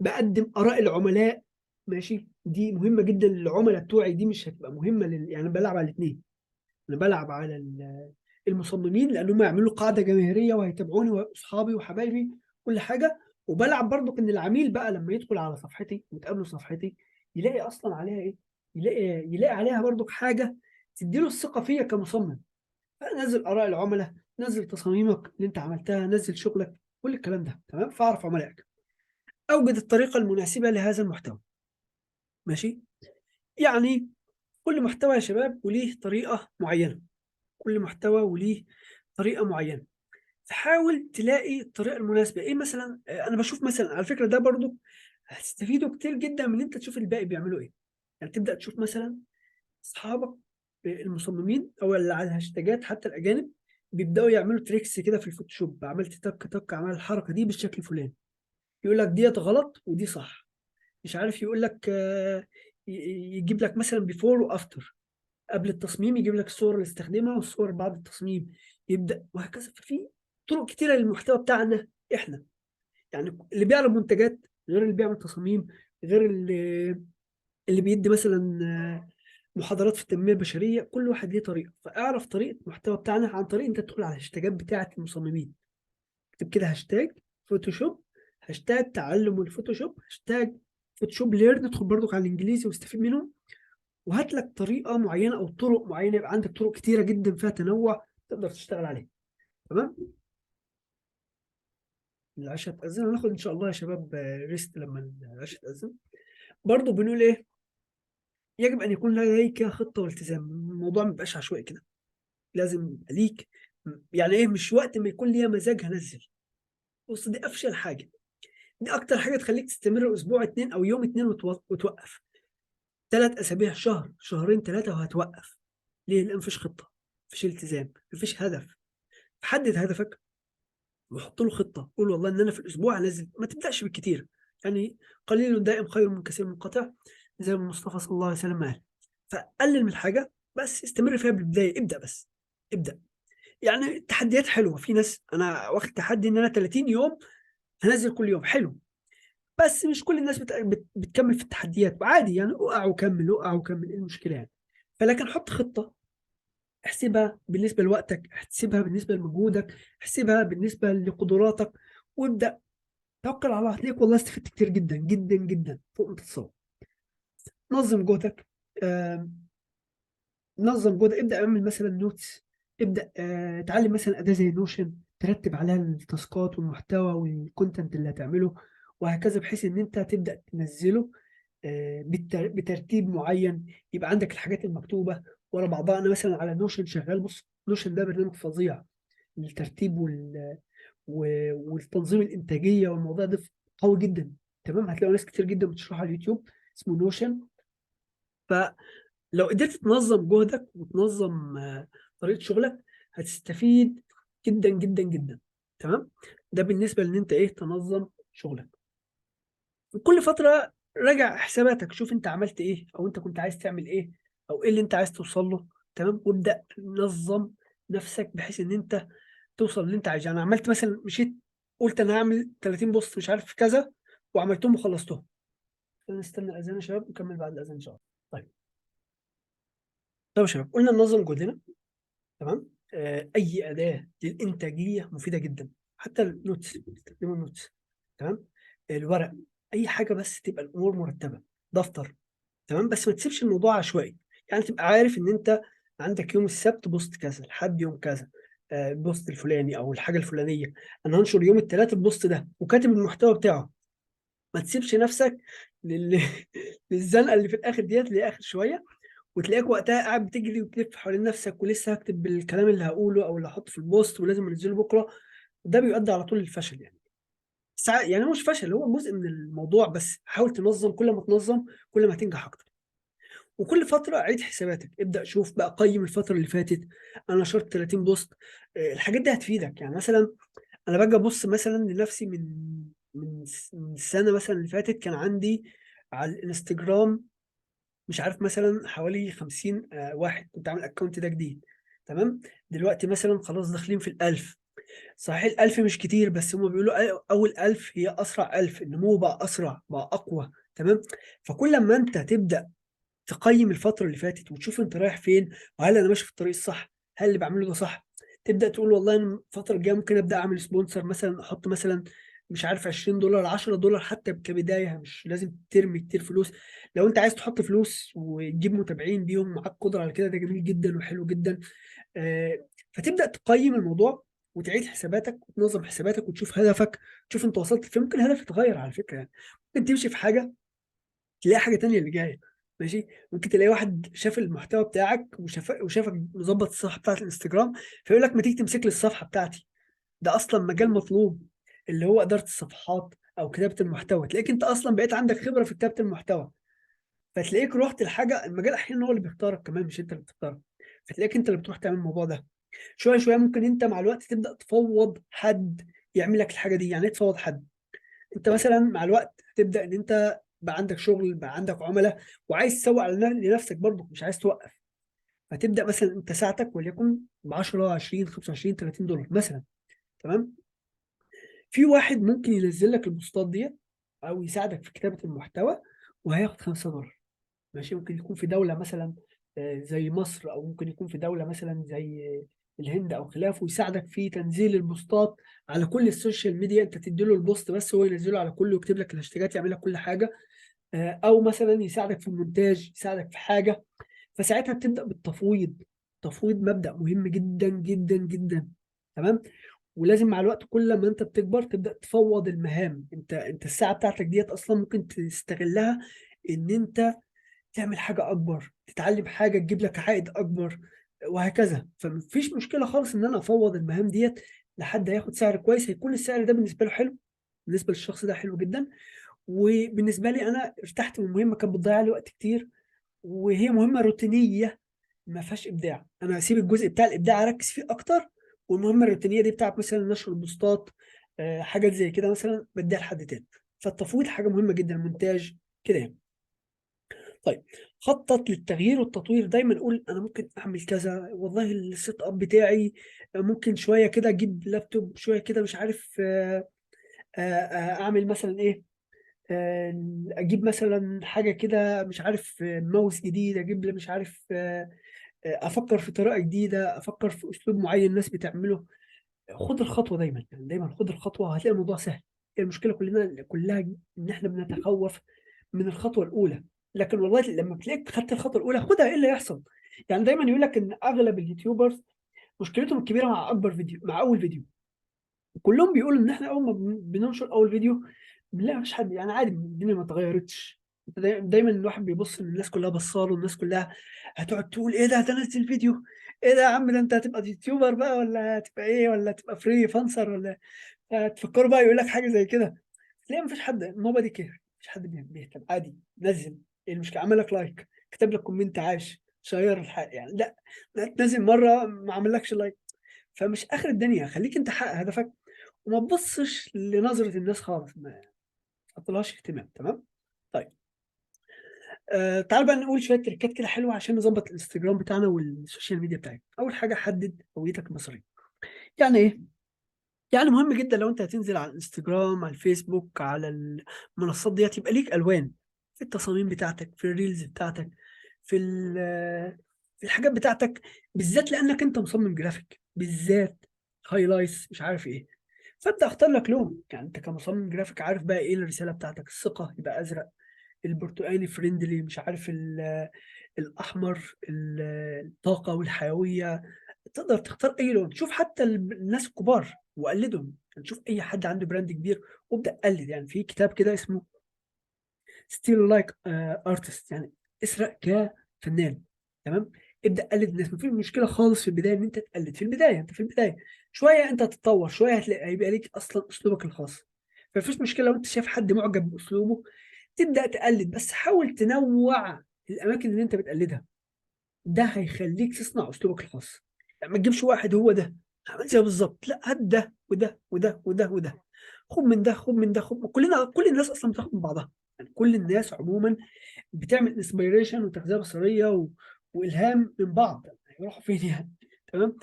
بقدم اراء العملاء. ماشي. دي مهمه جدا للعملاء بتوعي. دي مش هتبقى مهمه يعني بلعب على الاثنين. انا بلعب على المصممين لانهم يعملوا قاعده جماهيريه وهيتابعوني واصحابي وحبايبي كل حاجه. وبلعب برضو ان العميل بقى لما يدخل على صفحتي ويتقابلوا صفحتي يلاقي اصلا عليها ايه. يلاقي عليها برضو حاجه تديله الثقه فيا كمصمم. نزل اراء العملاء، نزل تصاميمك اللي انت عملتها، نزل شغلك، كل الكلام ده. تمام. فاعرف عملائك. اوجد الطريقه المناسبه لهذا المحتوى. ماشي. يعني كل محتوى يا شباب وليه طريقه معينه. كل محتوى وليه طريقه معينه. تحاول تلاقي الطريقه المناسبه ايه. مثلا انا بشوف مثلا على فكره ده برضو هتستفيدوا كتير جدا من ان انت تشوف الباقي بيعملوا ايه. يعني تبدا تشوف مثلا اصحابك المصممين او اللي على الهاشتاجات حتى الاجانب بيبداوا يعملوا تريكس كده في الفوتوشوب. عملت تك تك عمل الحركه دي بالشكل الفلاني، يقول لك ديت غلط ودي صح. مش عارف يقول لك يجيب لك مثلا بيفور وافتر. قبل التصميم يجيب لك الصور اللي استخدمها والصور بعد التصميم. يبدا وهكذا. ففي طرق كتيره للمحتوى بتاعنا احنا. يعني اللي بيعرض منتجات غير اللي بيعمل تصاميم، غير اللي بيدي مثلا محاضرات في التنميه البشريه. كل واحد ليه طريقه. فاعرف طريقه المحتوى بتاعنا عن طريق انت تدخل على الهاشتاجات بتاعه المصممين. اكتب كده هاشتاج فوتوشوب، هاشتاج تعلم الفوتوشوب، هاشتاج فوتوشوب ليرن. ادخل برضو على الانجليزي واستفيد منهم. وهات لك طريقه معينه او طرق معينه. يبقى عندك طرق كتيره جدا فيها تنوع تقدر تشتغل عليها. تمام. العشاء تأذن. هناخد ان شاء الله يا شباب ريست لما العشاء تأذن. برضو بنقول ايه؟ يجب ان يكون لديك خطه والتزام. الموضوع ما يبقاش عشوائي كده. لازم يبقى ليك. يعني ايه؟ مش وقت ما يكون ليا مزاج هنزل. بص دي افشل حاجه. دي اكتر حاجه تخليك تستمر اسبوع 2 او يوم 2 وتوقف. 3 اسابيع، شهر، شهرين، 3 وهتوقف. ليه؟ لان مفيش خطه، مفيش التزام، مفيش هدف. حدد هدفك وحط له خطه. قول والله ان انا في الاسبوع هنزل. ما تبداش بالكتير. يعني قليل دائم خير من كثير منقطع، زي ما المصطفى صلى الله عليه وسلم قال. فقلل من الحاجه بس استمر فيها بالبدايه. ابدا بس. ابدا. يعني التحديات حلوه. في ناس انا واخد تحدي ان انا 30 يوم هنزل كل يوم. حلو. بس مش كل الناس بتكمل في التحديات. وعادي يعني اقع وكمل، اقع وكمل. ايه المشكله يعني؟ فلكن حط خطه. احسبها بالنسبه لوقتك، احسبها بالنسبه لمجهودك، احسبها بالنسبه لقدراتك، وابدا. توكل على الله. هتلاقيك والله استفدت كتير جدا جدا جدا فوق ما تتصور. نظم جهدك. نظم جهدك. ابدا اعمل مثلا نوتس. ابدا اتعلم مثلا اداه زي نوشن ترتب عليها التاسكات والمحتوى والكونتنت اللي هتعمله وهكذا، بحيث ان انت تبدا تنزله بترتيب معين. يبقى عندك الحاجات المكتوبه ورا بعضها. انا مثلا على نوشن شغال. بص نوشن ده برنامج فظيع للترتيب والتنظيم الانتاجيه. والموضوع ده قوي جدا. تمام. هتلاقوا ناس كتير جدا بتشرحه على اليوتيوب. اسمه نوشن. فلو قدرت تنظم جهدك وتنظم طريقه شغلك هتستفيد جدا جدا جدا. تمام. ده بالنسبه لان انت ايه تنظم شغلك. وكل فتره راجع حساباتك، شوف انت عملت ايه او انت كنت عايز تعمل ايه او ايه اللي انت عايز توصل له. تمام. وابدا نظم نفسك بحيث ان انت توصل اللي انت عايزه. انا عملت مثلا مشيت قلت انا هعمل 30 بوست مش عارف كذا وعملتهم وخلصتهم. نستنى الاذان يا شباب ونكمل بعد الاذان ان شاء الله. طيب. طيب يا شباب، قلنا ننظم جهدنا. تمام. اي اداه للانتاجيه مفيده جدا، حتى النوتس، استخدموا النوتس. تمام. الورق، اي حاجه بس تبقى الامور مرتبه. دفتر. تمام. بس ما تسيبش الموضوع عشوائي. يعني تبقى عارف ان انت عندك يوم السبت بوست كذا لحد يوم كذا، البوست الفلاني او الحاجه الفلانيه. انا هنشر يوم الثلاث البوست ده وكاتب المحتوى بتاعه. ما تسيبش نفسك لل... للزنقه اللي في الاخر ديت لاخر شويه، وتلاقيك وقتها قاعد بتجري وتلف حوالين نفسك ولسه هكتب بالكلام اللي هقوله او اللي هحطه في البوست ولازم انزله بكره. ده بيؤدي على طول للفشل يعني. ساعات يعني هو مش فشل، هو جزء من الموضوع، بس حاول تنظم. كل ما تنظم كل ما هتنجح اكتر. وكل فتره عيد حساباتك، ابدا شوف بقى، قيم الفتره اللي فاتت. انا نشرت 30 بوست. الحاجات دي هتفيدك. يعني مثلا انا باجي ابص مثلا لنفسي من السنه مثلا اللي فاتت، كان عندي على الانستجرام مش عارف مثلا حوالي 50 واحد كنت عامل اكونت ده جديد. تمام. دلوقتي مثلا خلاص داخلين في الألف. صحيح الألف مش كتير، بس هم بيقولوا أول ألف هي أسرع ألف، النمو بقى أسرع بقى أقوى. تمام. فكل ما أنت تبدأ تقيم الفترة اللي فاتت وتشوف أنت رايح فين، وهل أنا ماشي في الطريق الصح، هل اللي بعمله ده صح، تبدأ تقول والله أنا الفترة الجاية ممكن أبدأ أعمل سبونسر مثلا، أحط مثلا مش عارف $20 $10 حتى كبداية، مش لازم ترمي كتير فلوس. لو أنت عايز تحط فلوس وتجيب متابعين بيهم معاك قدرة على كده، ده جميل جدا وحلو جدا. فتبدأ تقيم الموضوع وتعيد حساباتك وتنظم حساباتك وتشوف هدفك، تشوف انت وصلت فين. ممكن الهدف يتغير على فكرة يعني. ممكن تمشي في حاجة تلاقي حاجة تانية اللي جاية. ماشي. ممكن تلاقي واحد شاف المحتوى بتاعك وشافك مظبط الصفحة بتاعت الانستجرام، فيقول لك ما تيجي تمسك لي الصفحة بتاعتي. ده اصلا مجال مطلوب، اللي هو إدارة الصفحات او كتابة المحتوى. تلاقيك انت اصلا بقيت عندك خبرة في كتابة المحتوى، فتلاقيك رحت الحاجة. المجال احيانا هو اللي بيختارك كمان، مش انت اللي بتختاره. فتلاقيك انت اللي بتروح تعمل الموضوع ده. شويه شويه ممكن انت مع الوقت تبدا تفوض حد يعمل لك الحاجه دي. يعني ايه تفوض حد؟ انت مثلا مع الوقت تبدا ان انت بقى عندك شغل، بقى عندك عملاء، وعايز تسوق على لنفسك برضه، مش عايز توقف. فتبدا مثلا انت ساعتك وليكن ب 10 20 25 $30 مثلا. تمام. في واحد ممكن ينزل لك البوستات دي او يساعدك في كتابه المحتوى وهياخد $5. ماشي. ممكن يكون في دولة مثلا زي مصر، أو ممكن يكون في دولة مثلا زي الهند أو خلافه، ويساعدك في تنزيل البوستات على كل السوشيال ميديا. أنت تديله البوست بس هو ينزله على كله ويكتب لك الهاشتاجات، يعمل لك كل حاجة. أو مثلا يساعدك في المونتاج، يساعدك في حاجة. فساعتها بتبدأ بالتفويض. التفويض مبدأ مهم جدا جدا جدا. تمام. ولازم مع الوقت كل ما انت بتكبر تبدأ تفوض المهام. انت الساعة بتاعتك ديت اصلا ممكن تستغلها ان انت تعمل حاجة أكبر، تتعلم حاجة تجيب لك عائد أكبر، وهكذا. فمفيش مشكلة خالص إن أنا أفوض المهام ديت لحد هياخد سعر كويس، هيكون السعر ده بالنسبة له حلو، بالنسبة للشخص ده حلو جدا. وبالنسبة لي أنا ارتحت من مهمة كانت بتضيع لي وقت كتير، وهي مهمة روتينية ما فيهاش إبداع. أنا هسيب الجزء بتاع الإبداع أركز فيه أكتر، والمهمة الروتينية دي بتاعت مثلا نشر البوستات، حاجات زي كده مثلا بديها لحد تاني. فالتفويض حاجة مهمة جدا، المونتاج كده يعني. طيب. خطط للتغيير والتطوير. دايما اقول انا ممكن اعمل كذا، والله السيت اب بتاعي ممكن شويه كده اجيب لابتوب، شويه كده مش عارف اعمل مثلا ايه، اجيب مثلا حاجه كده مش عارف، ماوس جديد اجيب لي مش عارف، افكر في طريقه جديده، افكر في اسلوب معين الناس بتعمله. خد الخطوه دايما، يعني دايما خد الخطوه هتلاقي الموضوع سهل. هي المشكله كلها ان احنا بنتخوف من الخطوه الاولى. لكن والله لما بتلاقيك خدت الخطوه الاولى خدها، ايه اللي يحصل؟ يعني دايما يقول لك ان اغلب اليوتيوبرز مشكلتهم الكبيره مع اكبر فيديو، مع اول فيديو. كلهم بيقولوا ان احنا اول ما بننشر اول فيديو بنلاقي مفيش حد، يعني عادي الدنيا ما اتغيرتش. دايما الواحد بيبص ان الناس كلها بصاله، والناس كلها هتقعد تقول ايه ده هتنزل فيديو، ايه ده يا عم، ده انت هتبقى يوتيوبر بقى ولا هتبقى ايه، ولا تبقى فري فانسر، ولا تفكروا بقى يقول لك حاجه زي كده. تلاقي مفيش حد، نوبادي كير، مفيش حد بيهتم. عادي نزل، ايه المشكله؟ عمل لك لايك، كتب لك كومنت عاش، شير الحق يعني، لا تنزل مره ما عملكش لايك، فمش اخر الدنيا، خليك انت حقق هدفك وما تبصش لنظره الناس خالص، ما تحطلهاش اهتمام. تمام. طيب تعال بقى نقول شويه تريكات كده حلوه عشان نظبط الانستجرام بتاعنا والسوشيال ميديا بتاعتنا. اول حاجه حدد هويتك البصريه. يعني ايه؟ يعني مهم جدا لو انت هتنزل على الانستجرام، على الفيسبوك، على المنصات ديت، يبقى ليك الوان في التصاميم بتاعتك، في الريلز بتاعتك، في في الحاجات بتاعتك، بالذات لانك انت مصمم جرافيك، بالذات هايلايتس مش عارف ايه. فانت اختار لك لون، يعني انت كمصمم جرافيك عارف بقى ايه الرساله بتاعتك. الثقه يبقى ازرق، البرتقالي فريندلي، مش عارف الاحمر الطاقه والحيويه. تقدر تختار اي لون. شوف حتى الناس الكبار وقلدهم، يعني شوف اي حد عنده براند كبير وابدا قلد. يعني في كتاب كده اسمه ستيل لايك ارتست، يعني اسرق كفنان. تمام. ابدا قلد الناس، مفيش مشكله خالص في البدايه ان انت تقلد. في البدايه انت في البدايه شويه انت هتتطور، شويه هتلاقي هيبقى ليك اصلا اسلوبك الخاص. فمفيش مشكله لو انت شايف حد معجب باسلوبه تبدا تقلد، بس حاول تنوع الاماكن اللي انت بتقلدها. ده هيخليك تصنع اسلوبك الخاص. يعني ما تجيبش واحد هو ده عمل زي بالظبط، لا هات ده وده وده وده وده، خد من ده خد من ده خد من. كل الناس اصلا بتاخد من بعضها. يعني كل الناس عموما بتعمل انسبيريشن وتغذيه بصريه والهام من بعض، هيروحوا فين يعني؟ تمام.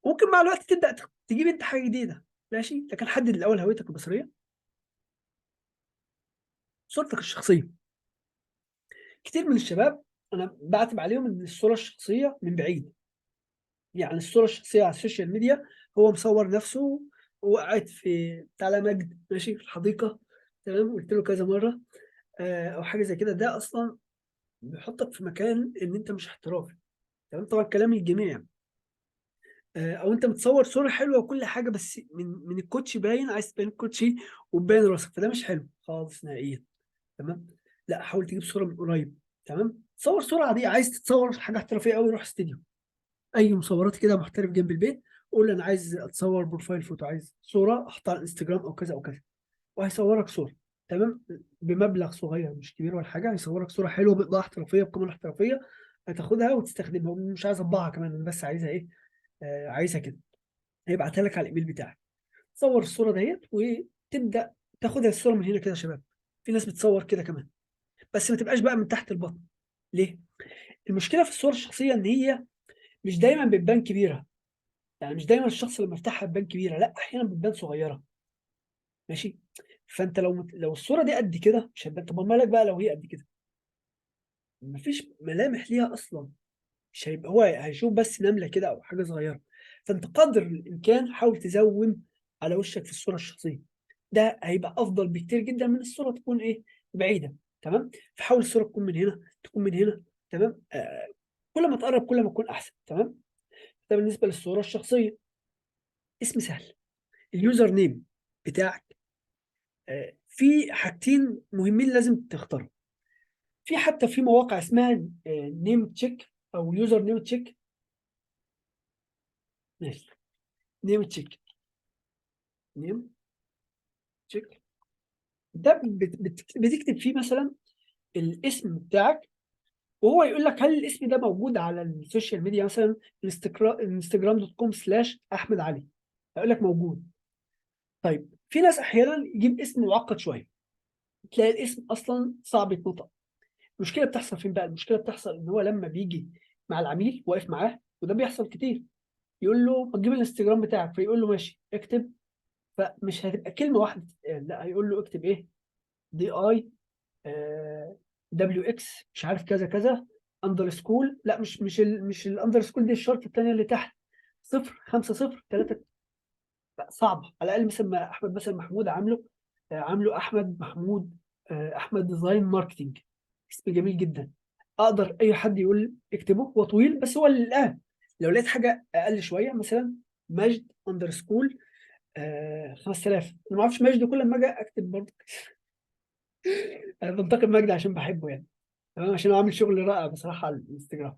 ممكن مع الوقت تبدا تجيب انت حاجه جديده، ماشي، لكن حدد الاول هويتك البصريه. صورتك الشخصيه. كتير من الشباب انا بعتب عليهم ان الصوره الشخصيه من بعيد. يعني الصورة الشخصية على السوشيال ميديا هو مصور نفسه وقاعد في تعالى مجد ماشي في الحديقة. تمام. قلت له كذا مرة أو حاجة زي كده. ده أصلا بيحطك في مكان إن أنت مش احترافي. تمام. طبعا كلام الجميع يعني. أو أنت متصور صورة حلوة وكل حاجة، بس من الكوتشي باين، عايز تبين الكوتشي وتبين راسك، فده مش حلو خالص نهائيا. تمام. لا، حاول تجيب صورة من قريب. تمام. تصور صورة عادية. عايز تتصور حاجة احترافية قوي، روح استديو اي مصورات كده محترف جنب البيت، قول له انا عايز اتصور بروفايل فوتو، عايز صوره احطها على الانستجرام او كذا او كذا، وهيصورك صوره. تمام. بمبلغ صغير مش كبير ولا حاجه، هيصورك صوره حلوه باضاءه احترافيه بكاميرا احترافيه، هتاخدها وتستخدمها. مش عايز اطبعها كمان، انا بس عايزها ايه، عايزها كده. هيبعتها لك على الايميل بتاعك. تصور الصوره ديت وتبدا تاخدها الصوره من هنا كده يا شباب. في ناس بتصور كده كمان، بس ما تبقاش بقى من تحت البطن. ليه؟ المشكله في الصور الشخصيه ان هي مش دايما بتبان كبيره. يعني مش دايما الشخص اللي مرتاحها بتبان كبيره، لا احيانا بتبان صغيره. ماشي. فانت لو الصوره دي قد كده مش هتبان. طب ما بالك بقى لو هي قد كده، مفيش ملامح ليها اصلا، مش هيبقى هو هيشوف بس نمله كده او حاجه صغيره. فانت قدر الامكان حاول تزوم على وشك في الصوره الشخصيه. ده هيبقى افضل بكتير جدا من الصوره تكون ايه، بعيده. تمام. فحاول الصوره تكون من هنا، تكون من هنا. تمام. كل ما تقرب كل ما تكون احسن. تمام. ده بالنسبه للصوره الشخصيه. اسم سهل. اليوزر نيم بتاعك. في حاجتين مهمين لازم تختارهم. في حتى في مواقع اسمها نيم تشيك او يوزر نيم تشيك. ماشي. نيم تشيك. نيم تشيك. ده بتكتب فيه مثلا الاسم بتاعك، وهو يقول لك هل الاسم ده موجود على السوشيال ميديا، مثلا انستجرام دوت كوم سلاش احمد علي، هيقول لك موجود. طيب في ناس احيانا يجيب اسم معقد شويه، تلاقي الاسم اصلا صعب يتنطق. المشكله بتحصل فين بقى؟ المشكله بتحصل ان هو لما بيجي مع العميل واقف معاه، وده بيحصل كتير، يقول له ما تجيب الانستجرام بتاعك، فيقول له ماشي اكتب. فمش هتبقى كلمه واحده تتقال، لا هيقول له اكتب ايه، دي اي دبليو اكس مش عارف كذا كذا اندر سكول. لا مش الاندر سكول دي، الشرط الثانيه اللي تحت 0 5 0 3. صعبه. على الاقل مثلا ما احمد مثلا محمود عامله احمد محمود احمد ديزاين ماركتنج، اسم جميل جدا. اقدر اي حد يقول اكتبه، هو طويل بس هو الان. لو لقيت حاجه اقل شويه مثلا مجد اندر سكول 5000، انا ما اعرفش مجد، كل ما اجي اكتب برضه انا بنتقد مجد عشان بحبه يعني. تمام. عشان هو عامل شغل رائع بصراحه على الانستجرام.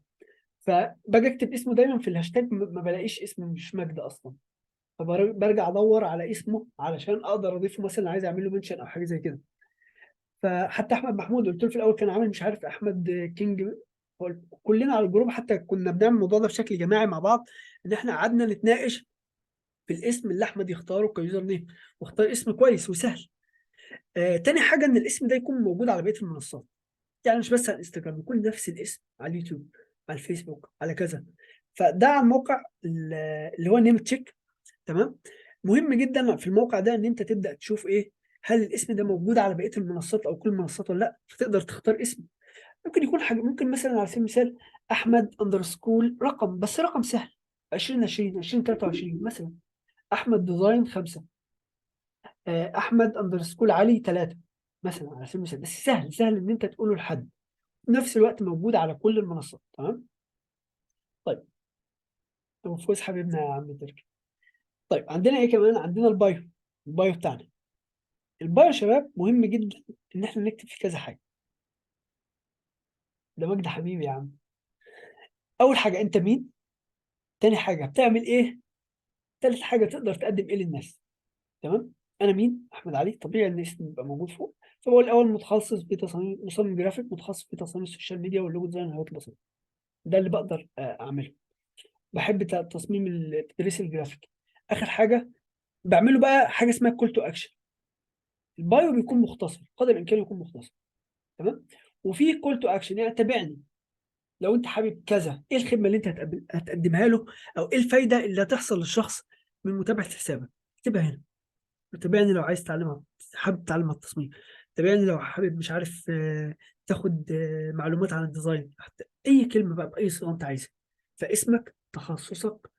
فباجي اكتب اسمه دايما في الهاشتاج، ما بلاقيش اسمه، مش مجد اصلا. فبرجع ادور على اسمه علشان اقدر اضيفه، مثلا عايز اعمل له منشن او حاجه زي كده. فحتى احمد محمود قلت له في الاول كان عامل مش عارف احمد كينج. كلنا على الجروب حتى كنا بنعمل الموضوع ده بشكل جماعي مع بعض، ان احنا قعدنا نتناقش في الاسم اللي احمد يختاره كيوزر نيم، واختار اسم كويس وسهل. تاني حاجه ان الاسم ده يكون موجود على بقيه المنصات، يعني مش بس على الانستجرام، يكون نفس الاسم على اليوتيوب، على الفيسبوك، على كذا. فده على الموقع اللي هو نيم تشيك. تمام. مهم جدا في الموقع ده ان انت تبدا تشوف ايه، هل الاسم ده موجود على بقيه المنصات او كل المنصات ولا لا، فتقدر تختار اسم. ممكن يكون حاجه، ممكن مثلا على سبيل المثال احمد اندرسكول رقم، بس رقم سهل 2020 2023 مثلا، احمد ديزاين 5، احمد اندرسكول علي 3 مثلا، على سبيل المثال. بس سهل سهل ان انت تقوله لحد، في نفس الوقت موجود على كل المنصات. تمام. طيب، هو فوز حبيبنا يا عم تركي. طيب عندنا ايه كمان؟ عندنا البايو. البايو بتاعنا، البايو يا شباب مهم جدا ان احنا نكتب فيه كذا حاجه. ده مجد حبيبي يا عم. اول حاجه انت مين، تاني حاجه بتعمل ايه، تالت حاجه تقدر تقدم ايه للناس. تمام. انا مين؟ احمد علي، طبيعي ان اسمي يبقى موجود فوق. فبقول الاول متخصص في تصميم، مصمم جرافيك متخصص في تصميم السوشيال ميديا واللوجو ديزاين والهويات البصريه. ده اللي بقدر اعمله. بحب تصميم التدريس الجرافيك. اخر حاجه بعمله بقى حاجه اسمها كول تو اكشن. البايو بيكون مختصر قدر الامكان، يكون مختصر. تمام. وفي كول تو اكشن، يعني تابعني لو انت حابب كذا، ايه الخدمه اللي انت هتقدمها له، او ايه الفايده اللي هتحصل للشخص من متابعه حسابك. اكتبها هنا. تابعني لو عايز تعلمها، حابب تتعلم التصميم. تابعني لو حابب مش عارف تاخد معلومات عن الديزاين، حتى اي كلمه بقى باي صيغه انت عايزها. فاسمك، تخصصك،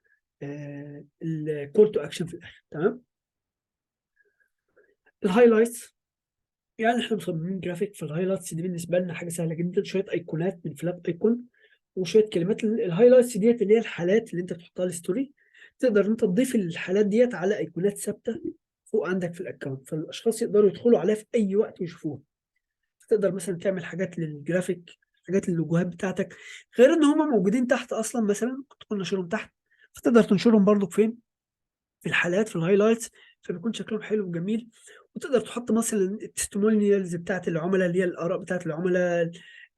الكول تو اكشن في الاخر. تمام. الهايلايتس، يعني احنا مصممين جرافيك، في الهايلايتس دي بالنسبه لنا حاجه سهله جدا، شويه ايقونات من فلات ايكون وشويه كلمات. الهايلايتس ديت اللي هي الحالات اللي انت بتحطها للستوري، تقدر انت تضيف الحالات ديت على ايقونات ثابته فوق عندك في الاكونت، فالاشخاص يقدروا يدخلوا عليها في اي وقت ويشوفوها. تقدر مثلا تعمل حاجات للجرافيك، حاجات للوجوهات بتاعتك، غير ان هم موجودين تحت اصلا، مثلا كنت تكون نشرهم تحت، فتقدر تنشرهم برضو فين؟ في الحالات، في الهايلايتس. فبيكون شكلهم حلو وجميل. وتقدر تحط مثلا التستمونيالز بتاعت العملاء، اللي هي الاراء بتاعت العملاء،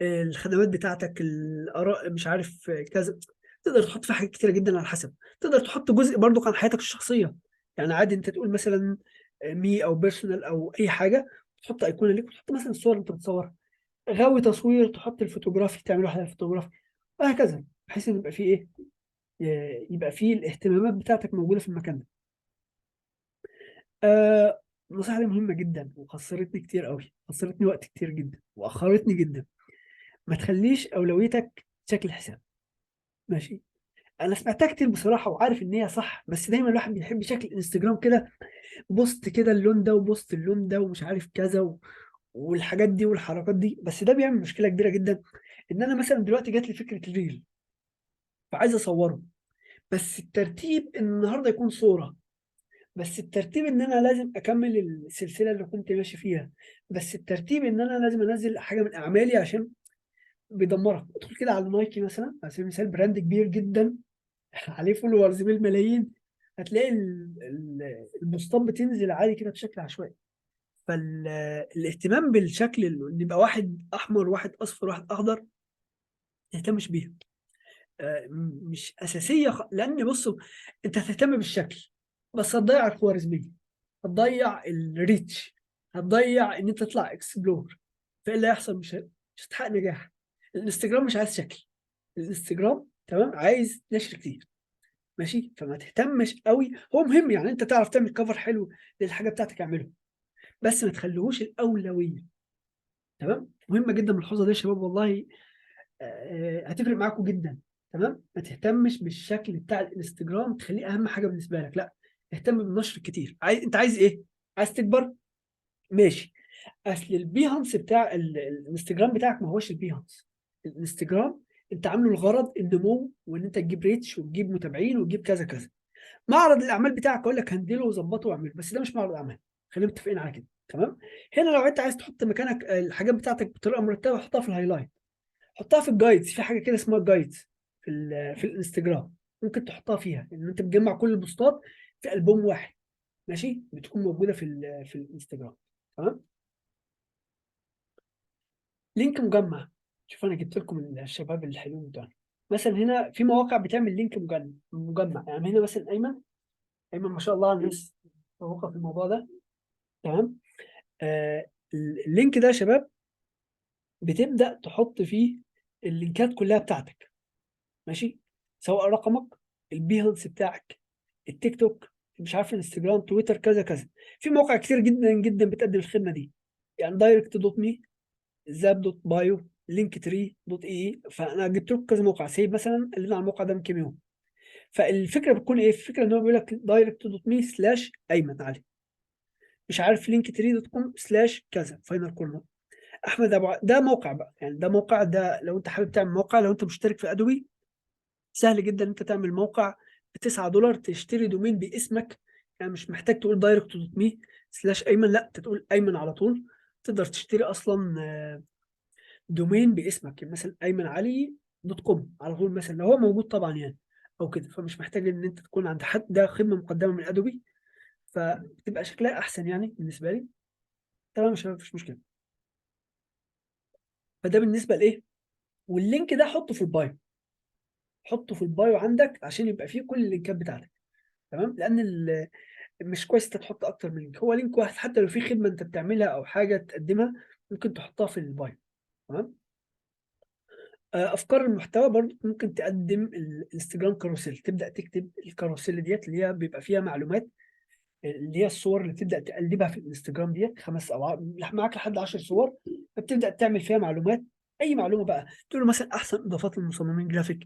الخدمات بتاعتك، الاراء مش عارف كذا. تقدر تحط فيها حاجات كتيره جدا على حسب. تقدر تحط جزء برضو عن حياتك الشخصيه، يعني عادي انت تقول مثلا مي او بيرسونال او اي حاجه، تحط ايقونه ليك، وتحط مثلا الصور انت بتصورها. غاوي تصوير، تحط الفوتوغرافي، تعمل واحده فوتوغرافي، وهكذا، بحيث ان يبقى فيه ايه، يبقى فيه الاهتمامات بتاعتك موجوده في المكان ده. النصيحة دي مهمة جدا، وخسرتني كتير قوي، خسرتني وقت كتير جدا، وأخرتني جدا. ما تخليش أولويتك شكل حساب. ماشي. أنا سمعتها كتير بصراحة، وعارف إن هي صح، بس دايما الواحد بيحب شكل الانستجرام كده، بوست كده اللون ده، وبوست اللون ده، ومش عارف كذا والحاجات دي والحركات دي. بس ده بيعمل مشكلة كبيرة جدا. إن أنا مثلا دلوقتي جات لي فكرة الريل، فعايز أصوره، بس الترتيب إن النهاردة يكون صورة، بس الترتيب ان انا لازم اكمل السلسله اللي كنت ماشي فيها، بس الترتيب ان انا لازم انزل حاجه من اعمالي، عشان بيدمرك. ادخل كده على نايكي مثلا، على سبيل المثال، براند كبير جدا عليه فولورز بالملايين، هتلاقي البوستات بتنزل عادي كده بشكل عشوائي. فالاهتمام بالشكل، ان يبقى واحد احمر، واحد اصفر، واحد اخضر، ما تهتمش بيها. مش اساسيه، لان بصوا، انت هتهتم بالشكل بس هتضيع الخوارزميه، هتضيع الريتش، هتضيع ان انت تطلع اكسبلور. فايه اللي هيحصل؟ مش هتحقق نجاح. الانستجرام مش عايز شكل، الانستجرام تمام عايز نشر كتير. ماشي. فما تهتمش قوي، هو مهم يعني انت تعرف تعمل كفر حلو للحاجه بتاعتك، اعمله، بس ما تخليهوش الاولويه. تمام. مهمه جدا الملحوظه دي يا شباب والله، هتفرق معاكم جدا. تمام. ما تهتمش بالشكل بتاع الانستجرام تخليه اهم حاجه بالنسبه لك، لا، اهتم بالنشر كتير. انت عايز ايه؟ عايز تكبر؟ ماشي. اصل البيهانس بتاع الانستجرام بتاعك ما هوش البيهانس. الانستجرام انت عامله الغرض النمو، وان انت تجيب ريتش وتجيب متابعين وتجيب كذا كذا. معرض الاعمال بتاعك اقول لك هندله وظبطه واعمله، بس ده مش معرض اعمال. خلينا متفقين على كده. تمام. هنا لو انت عايز تحط مكانك الحاجات بتاعتك بطريقه مرتبه، حطها في الهايلايت، حطها في الجايدز. في حاجه كده اسمها جايدز في الانستجرام، ممكن تحطها فيها ان انت بتجمع كل البوستات في البوم واحد. ماشي. بتكون موجوده في الانستجرام. تمام. لينك مجمع. شوف انا جبت لكم الشباب الحلوين بتوعنا. مثلا هنا في مواقع بتعمل لينك مجمع، يعني هنا مثلا ايمن ايمن ما شاء الله على الناس متفوقه في الموضوع ده. تمام. آه اللينك ده يا شباب بتبدا تحط فيه اللينكات كلها بتاعتك. ماشي. سواء رقمك، البيهانس بتاعك، التيك توك، مش عارف الانستجرام، تويتر، كذا كذا. في مواقع كتير جدا جدا بتقدم الخدمه دي. يعني دايركت دوت مي، زاب دوت بايو، لينك تري دوت اي. فانا جبت لكم كذا موقع. سيب مثلا اللي على الموقع ده من كام يوم. فالفكره بتكون ايه؟ الفكره ان هو بيقول لك دايركت دوت مي سلاش ايمن علي، مش عارف لينك تري دوت كوم سلاش كذا فاينل كورنر احمد ابو ده موقع بقى. يعني ده موقع، ده لو انت حابب تعمل موقع، لو انت مشترك في ادوبي، سهل جدا انت تعمل موقع ب $9 تشتري دومين باسمك. يعني مش محتاج تقول دايركت دوت مي سلاش ايمن، لا انت تقول ايمن على طول. تقدر تشتري اصلا دومين باسمك، يعني مثلا ايمن علي دوت كوم على طول، مثلا لو هو موجود طبعا يعني، او كده. فمش محتاج ان انت تكون عند حد. ده خدمه مقدمه من ادوبي، فبتبقى شكلها احسن يعني بالنسبه لي. تمام يا شباب، مفيش مشكله. فده بالنسبه لايه. واللينك ده حطه في البايو. حطه في البايو عندك عشان يبقى فيه كل اللينكات بتاعتك. تمام. لان مش كويس انت تحط اكتر من لينك. هو لينك واحد، حتى لو في خدمه انت بتعملها او حاجه تقدمها ممكن تحطها في البايو. تمام. افكار المحتوى برضو ممكن تقدم الانستجرام كاروسيل. تبدا تكتب الكاروسيل ديت اللي هي بيبقى فيها معلومات، اللي هي الصور اللي تبدا تقلبها في الانستجرام ديت، خمس او معاك لحد 10 صور. فبتبدا تعمل فيها معلومات. اي معلومه بقى تقول له مثلا احسن اضافات للمصممين جرافيك،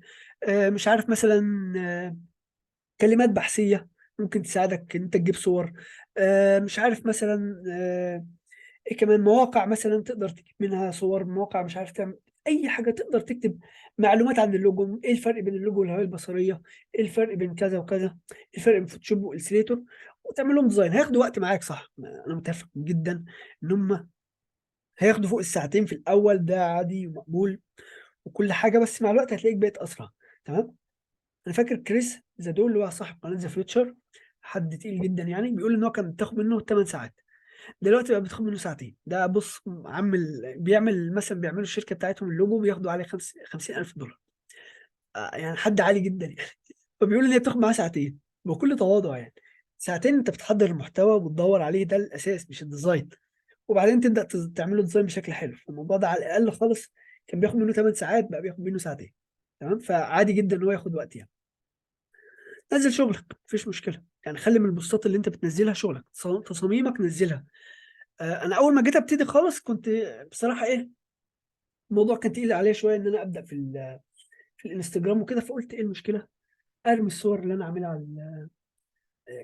مش عارف مثلا كلمات بحثيه ممكن تساعدك ان انت تجيب صور، مش عارف مثلا ايه كمان، مواقع مثلا تقدر تجيب منها صور، مواقع مش عارف تعمل اي حاجه. تقدر تكتب معلومات عن اللوجو، ايه الفرق بين اللوجو والهويه البصريه، ايه الفرق بين كذا وكذا، ايه الفرق بين فوتوشوب والستريتور، وتعمل لهم ديزاين. هياخدوا وقت معاك صح، انا متفق جدا ان هم هياخدوا فوق الساعتين في الاول، ده عادي ومقبول وكل حاجه، بس مع الوقت هتلاقيك بقيت اسرع. تمام. انا فاكر كريس زادول اللي هو صاحب قناه ذا فيوتشر، حد تقيل جدا يعني، بيقول ان هو كان بتاخد منه 8 ساعات، دلوقتي بقى بتاخد منه ساعتين. ده بص عامل بيعمل مثلا، بيعملوا الشركه بتاعتهم اللوجو بياخدوا عليه 50,000 دولار. يعني حد عالي جدا يعني. فبيقول ان هي بتاخد معاه ساعتين بكل تواضع يعني. ساعتين انت بتحضر المحتوى وبتدور عليه، ده الاساس مش الديزاين. وبعدين تبدا تعمله ديزاين بشكل حلو. الموضوع ده على الاقل خالص كان بياخد منه 8 ساعات، بقى بياخد منه ساعتين. تمام. فعادي جدا ان هو ياخد وقت يعني. نزل شغلك مفيش مشكله يعني. خلي من البوستات اللي انت بتنزلها شغلك، تصاميمك نزلها. انا اول ما جيت ابتدي خالص كنت بصراحه ايه، الموضوع كان تقيل عليا شويه ان انا ابدا في الانستجرام وكده. فقلت ايه المشكله، ارمي الصور اللي انا عاملها على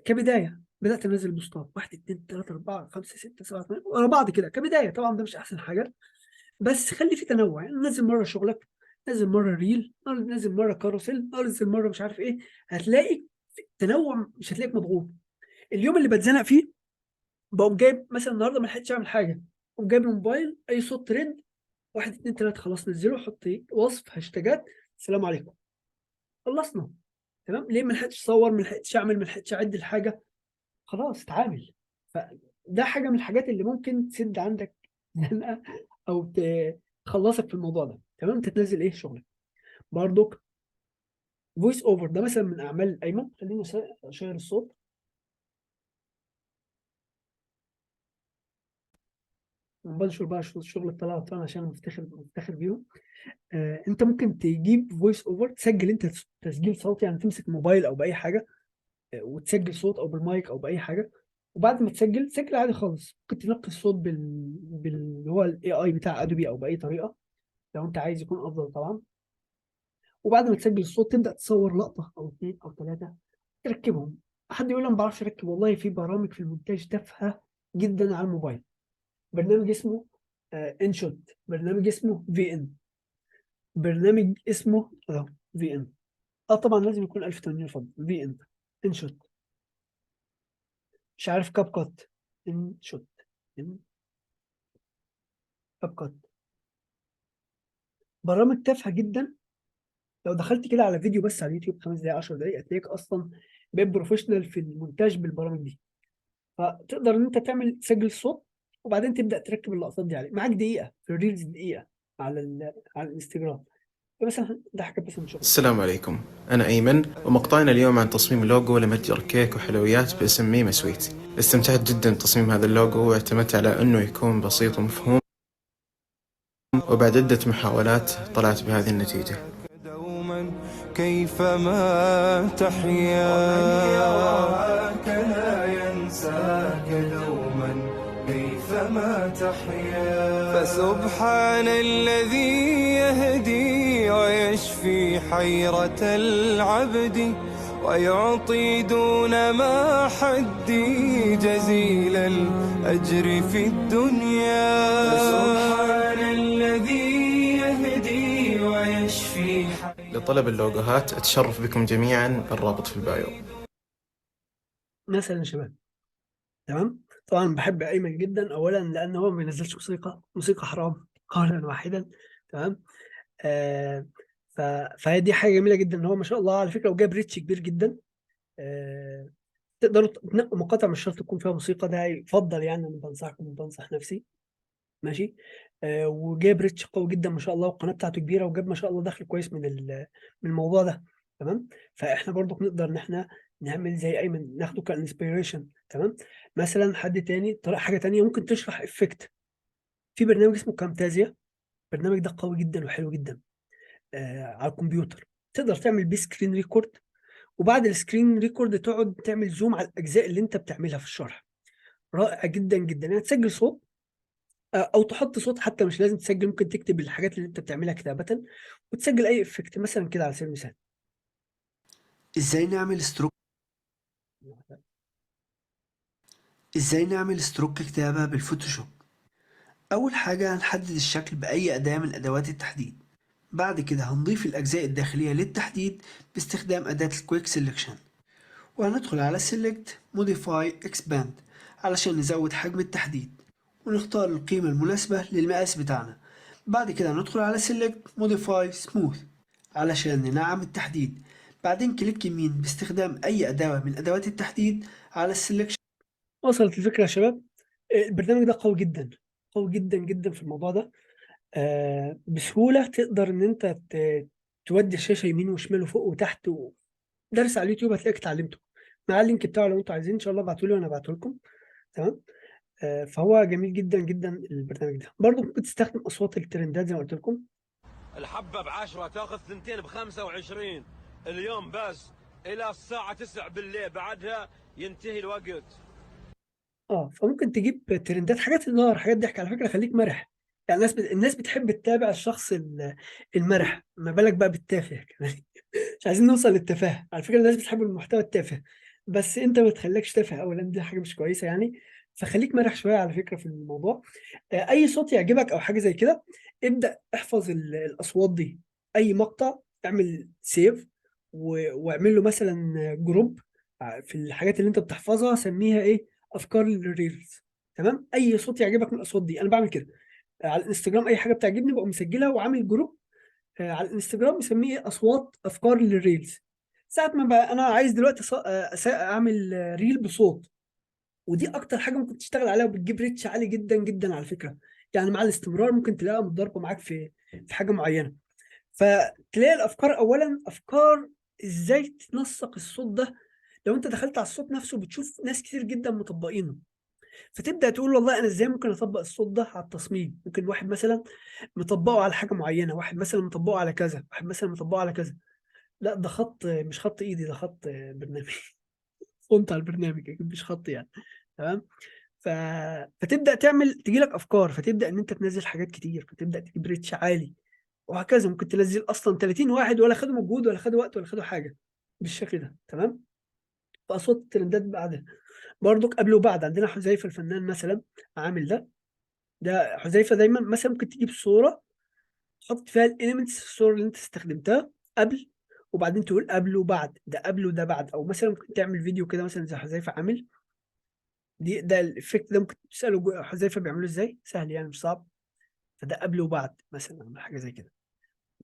كبدايه. بدات انزل بوستات 1 2 3 4 5 6 7 8 ورا بعض كده كبدايه. طبعا ده مش احسن حاجه، بس خلي في تنوع. يعني نزل مره شغلك، نزل مره ريل، نزل مره كاروسيل، نزل مره مش عارف ايه. هتلاقي تنوع، مش هتلاقيك مضغوط. اليوم اللي بتزنق فيه بقوم جايب مثلا النهارده ما لحقتش اعمل حاجه، بقوم جايب الموبايل اي صوت ترند، 1 2 3 خلاص نزله، حط وصف هاشتاجات، السلام عليكم، خلصنا. تمام. ليه؟ ما لحقتش اصور، ما لحقتش اعمل، ما لحقتش اعد الحاجه، خلاص اتعامل. فده حاجه من الحاجات اللي ممكن تسد عندك زنقه او تخلصك في الموضوع ده. تمام. تتنزل ايه شغلك برضك. فويس اوفر ده مثلا من اعمال ايمن. خليني اشير الصوت. بنشر بقى الشغل الطلعه بتاعنا عشان مفتخر بيهم. انت ممكن تجيب فويس اوفر، تسجل انت تسجيل صوتي، يعني تمسك موبايل او باي حاجه وتسجل صوت او بالمايك او باي حاجه. وبعد ما تسجل سجل عادي خالص. ممكن تنقي الصوت اللي هو الاي اي بتاع ادوبي او باي طريقه لو انت عايز يكون افضل طبعا. وبعد ما تسجل الصوت تبدا تصور لقطه او اثنين او ثلاثه تركبهم. حد يقول لي ما بعرفش اركب، والله في برامج في المونتاج تافهه جدا على الموبايل. برنامج اسمه انشوت، برنامج اسمه في ان، برنامج اسمه في ان. اه طبعا لازم يكون 1080 فضل في ان. انشوت. مش عارف كاب كات، انشوت، كاب كات. برامج تافهه جدا. لو دخلت كده على فيديو بس على اليوتيوب 5 دقائق 10 دقائق هتلاقيك اصلا بقيت بروفيشنال في المونتاج بالبرامج دي. فتقدر ان انت تسجل صوت وبعدين تبدا تركب اللقطات دي عليه. معاك دقيقه في الريلز، دقيقه على على الانستجرام. مثلا ده حاجه بس من شغل. السلام عليكم، أنا أيمن، ومقطعنا اليوم عن تصميم لوجو لمتجر كيك وحلويات باسم ميمة سويت. استمتعت جدا بتصميم هذا اللوجو، واعتمدت على أنه يكون بسيط ومفهوم، وبعد عدة محاولات طلعت بهذه النتيجة. دوما كيفما تحيا وعاك لا ينساك دوما كيفما تحيا. فسبحان الذي يهدي ويشفي حيرة العبد ويعطي دون ما حدي جزيل الأجر في الدنيا. فسبحان الذي يهدي ويشفي لطلب اللوجوهات أتشرف بكم جميعا، الرابط في البايو. مثلا يا شباب، تمام. طبعا بحب ايمن جدا، اولا لان هو ما بينزلش موسيقى حرام قولا واحدا، تمام. آه ف... فهي دي حاجه جميله جدا ان هو ما شاء الله على فكره، وجاب ريتش كبير جدا. آه تقدروا تنقوا مقاطع مش شرط تكون فيها موسيقى، ده يفضل يعني. انا بنصحكم وبنصح نفسي، ماشي. وجاب ريتش قوي جدا ما شاء الله، والقناه بتاعته كبيره، وجاب ما شاء الله دخل كويس من الموضوع ده، تمام. فاحنا برضو نقدر ان احنا نعمل زي ايمن، ناخده كانسبيريشن، تمام. مثلا حد تاني طريقه، حاجه تانيه ممكن تشرح افكت في برنامج اسمه كامتازيا. البرنامج ده قوي جدا وحلو جدا، على الكمبيوتر. تقدر تعمل بيه سكرين ريكورد، وبعد السكرين ريكورد تقعد تعمل زوم على الاجزاء اللي انت بتعملها في الشرح. رائع جدا جدا. يعني تسجل صوت، او تحط صوت، حتى مش لازم تسجل، ممكن تكتب الحاجات اللي انت بتعملها كتابة، وتسجل اي افكت مثلا كده على سبيل المثال. ازاي نعمل ستروك ازاي نعمل ستروك كتابة بالفوتوشوب؟ اول حاجة هنحدد الشكل باي اداة من ادوات التحديد. بعد كده هنضيف الاجزاء الداخلية للتحديد باستخدام اداة الكويك سيلكشن، وهندخل على سيلكت موديفاي اكسباند علشان نزود حجم التحديد، ونختار القيمة المناسبة للمقاس بتاعنا. بعد كده ندخل على سيلكت موديفاي سموث علشان ننعم التحديد. بعدين كليك يمين باستخدام اي اداة من ادوات التحديد على السيلكشن. وصلت الفكرة يا شباب؟ البرنامج ده قوي جدا، قوي جدا جدا في الموضوع ده. بسهولة تقدر ان انت تودي الشاشة يمين وشمال وفوق وتحت، درس على اليوتيوب هتلاقيك اتعلمته، مع اللينك بتاعه. لو انتوا عايزين ان شاء الله ابعتوا لي وانا ابعته لكم، تمام. فهو جميل جدا جدا البرنامج ده. برضه ممكن تستخدم اصوات الترندات زي ما قلت لكم. الحبة ب10 تاخذ 2 ب25 اليوم بس، إلى الساعة 9 بالليل، بعدها ينتهي الوقت. فممكن تجيب ترندات، حاجات هزار، حاجات ضحك. على فكره خليك مرح، يعني الناس بتحب تتابع الشخص المرح، ما بالك بقى بالتافه كمان. مش عايزين نوصل للتفاهه. على فكره الناس بتحب المحتوى التافه، بس انت ما تخليكش تافه اولا، دي حاجه مش كويسه يعني. فخليك مرح شويه على فكره في الموضوع. اي صوت يعجبك او حاجه زي كده، ابدا احفظ الاصوات دي. اي مقطع اعمل سيف، واعمل له مثلا جروب في الحاجات اللي انت بتحفظها، سميها ايه؟ افكار الريلز، تمام. اي صوت يعجبك من الاصوات دي، انا بعمل كده. على الانستجرام اي حاجه بتعجبني بقوم مسجلها وعامل جروب على الانستجرام مسميه اصوات افكار للريلز. ساعه ما بقى انا عايز دلوقتي اعمل ريل بصوت، ودي اكتر حاجه ممكن تشتغل عليها وبتجيب ريتش عالي جدا جدا على فكره. يعني مع الاستمرار ممكن تلاقيها متضاربه معاك في حاجه معينه. فتلاقي الافكار، اولا افكار ازاي تنسق الصوت ده. لو انت دخلت على الصوت نفسه بتشوف ناس كتير جدا مطبقينه، فتبدا تقول والله انا ازاي ممكن اطبق الصوت ده على التصميم. ممكن واحد مثلا مطبقه على حاجه معينه، واحد مثلا مطبقه على كذا، واحد مثلا مطبقه على كذا. لا ده خط، مش خط ايدي، ده خط برنامج. فونت على البرنامج أكيد مش خط يعني، تمام. ف... فتبدا تجي لك افكار، فتبدا ان انت تنزل حاجات كتير، فتبدا تجيب ريتش عالي، وهكذا. ممكن تنزل اصلا 30 واحد ولا خدوا مجهود ولا خدوا وقت ولا خدوا حاجه بالشكل ده، تمام. فاصوات الترندات بعدها برضك قبل وبعد. عندنا حذيفه الفنان مثلا عامل ده حذيفه دايما مثلا ممكن تجيب صوره، تحط فيها الاليمنتس، الصور اللي انت استخدمتها قبل، وبعدين تقول قبل وبعد، ده قبل وده بعد. او مثلا ممكن تعمل فيديو كده مثلا زي حذيفه عامل ده الافكت ده، ممكن تساله حذيفه بيعمله ازاي، سهل يعني مش صعب. فده قبل وبعد مثلا، أو حاجه زي كده.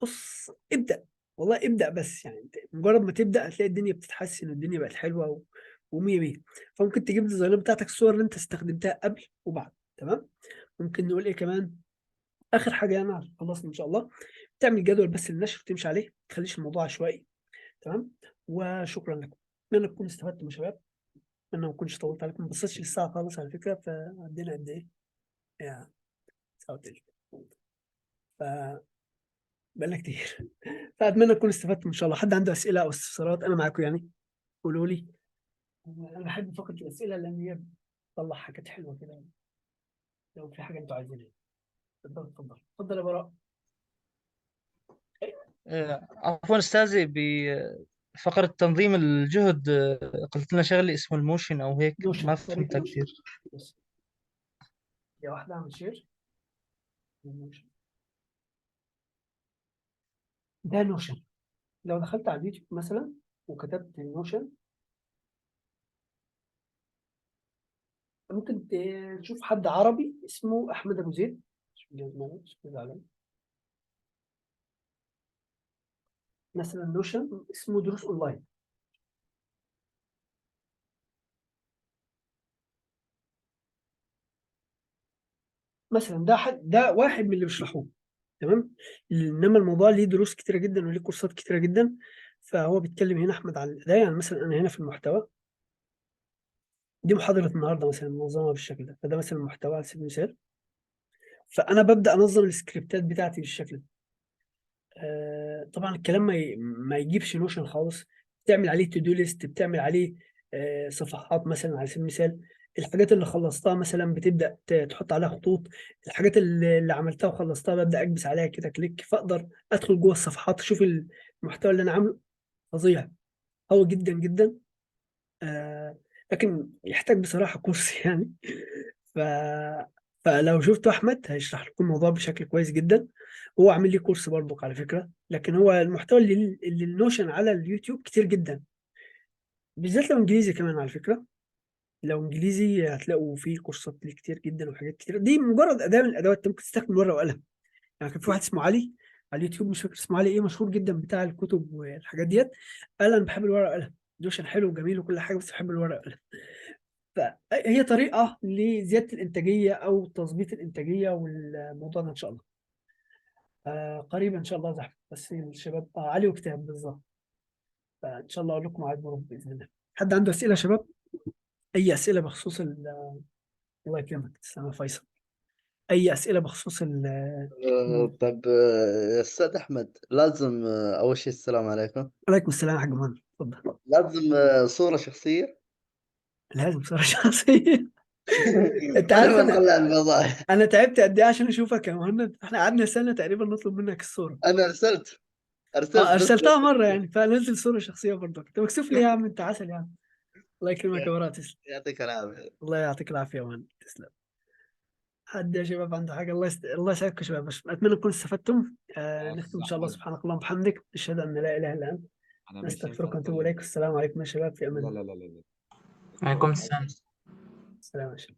بص ابدا، والله ابدا. بس يعني انت مجرد ما تبدا هتلاقي الدنيا بتتحسن والدنيا بقت حلوه ومية مية. فممكن تجيب الديزاينات بتاعتك، الصور اللي انت استخدمتها قبل وبعد، تمام. ممكن نقول ايه كمان؟ اخر حاجه يعني خلصنا ان شاء الله. تعمل جدول بس للنشر وتمشي عليه، ما تخليش الموضوع عشوائي. تمام. وشكرا لكم، اتمنى تكونوا استفدتم يا شباب، اتمنى ما اكونش طولت عليكم، ما بصيتش للساعه خالص على فكره، فعدينا قد ايه؟ يعني ساعه وتلت، ف بقالنا كتير. فاتمنى تكونوا استفدتم ان شاء الله. حد عنده اسئله او استفسارات انا معاكم يعني، قولوا لي. انا بحب فقره الاسئله لان هي بتطلع حاجات حلوه كده، لو في حاجه انتوا عايزينها. اتفضل اتفضل اتفضل يا براء. عفوا أستاذي، بفقرة تنظيم الجهد قلت لنا شغلة اسمه الموشن أو هيك، نوشن، ما طريقه فهمتها نوشن. كثير. بس يا واحده اعمل شير. نوشن. ده نوشن. لو دخلت على اليوتيوب مثلا وكتبت نوشن، ممكن تشوف حد عربي اسمه احمد ابو زيد. مثلا نوشن اسمه دروس اونلاين. مثلا ده واحد من اللي بيشرحوه. تمام. انما الموضوع ليه دروس كتيره جدا وليه كورسات كتيره جدا. فهو بيتكلم هنا احمد عن الاداء، يعني مثلا انا هنا في المحتوى، دي محاضره النهارده مثلا منظمه بالشكل ده، فده مثلا المحتوى على سبيل المثال. فانا ببدا انظم السكريبتات بتاعتي بالشكل ده. طبعا الكلام ما يجيبش نوشن خالص. بتعمل عليه تو دو ليست، بتعمل عليه صفحات مثلا على سبيل المثال. الحاجات اللي خلصتها مثلا بتبدا تحط عليها خطوط. الحاجات اللي عملتها وخلصتها ببدا اكبس عليها كده كليك، فاقدر ادخل جوه الصفحات اشوف المحتوى اللي انا عامله. فظيع، قوي جدا جدا. آه لكن يحتاج بصراحه كورس يعني. ف فلو شفتوا احمد هيشرح لكم الموضوع بشكل كويس جدا. هو عامل لي كورس برضه على فكره، لكن هو المحتوى اللي النوشن على اليوتيوب كتير جدا، بالذات لو انجليزي كمان على فكره. لو انجليزي هتلاقوا فيه كورسات ليه كتير جدا وحاجات كتير. دي مجرد اداه من الادوات، انت ممكن تستخدم ورقه وقلم. يعني كان في واحد اسمه علي على اليوتيوب، مش فاكر اسمه علي ايه، مشهور جدا بتاع الكتب والحاجات ديت. قال انا بحب الورقه والقلم، نوشن حلو وجميل وكل حاجه، بس بحب الورقه والقلم. فهي طريقه لزياده الانتاجيه او تظبيط الانتاجيه، والموضوع ده ان شاء الله قريبا ان شاء الله زحمه. بس الشباب علي وكتاب بالظبط. فان شاء الله اقول لكم موعد مرة باذن الله. حد عنده اسئله يا شباب؟ اي اسئله بخصوص الله يكرمك، تسلم يا فيصل. اي اسئله بخصوص طب يا أستاذ أحمد، لازم أول شيء السلام عليكم. عليكم السلام يا حاج مهند، اتفضل. لازم صورة شخصية. لازم صورة شخصية. انت ولا عارف ما نخليها عن الموضوع؟ انا تعبت قد ايه عشان اشوفك يا مهند. احنا قعدنا سنه تقريبا نطلب منك الصوره. أنا أرسلت بس. ارسلتها مره يعني، فنزل صوره شخصيه برضه. انت مكسوف ليه يا عم؟ انت عسل يا عم. الله يكرمك يا براء، تسلم. يعطيك العافية. الله يعطيك العافيه يا مهند، تسلم. حد يا شباب عنده حاجه؟ الله يسعدكم يا شباب. بس اتمنى تكونوا استفدتم. نختم ان شاء الله. سبحانك اللهم وبحمدك، نشهد ان لا اله الا انت، نستغفرك ونتوب اليك. السلام عليكم يا شباب، في امان الله. عليكم السلام. السلام يا شباب.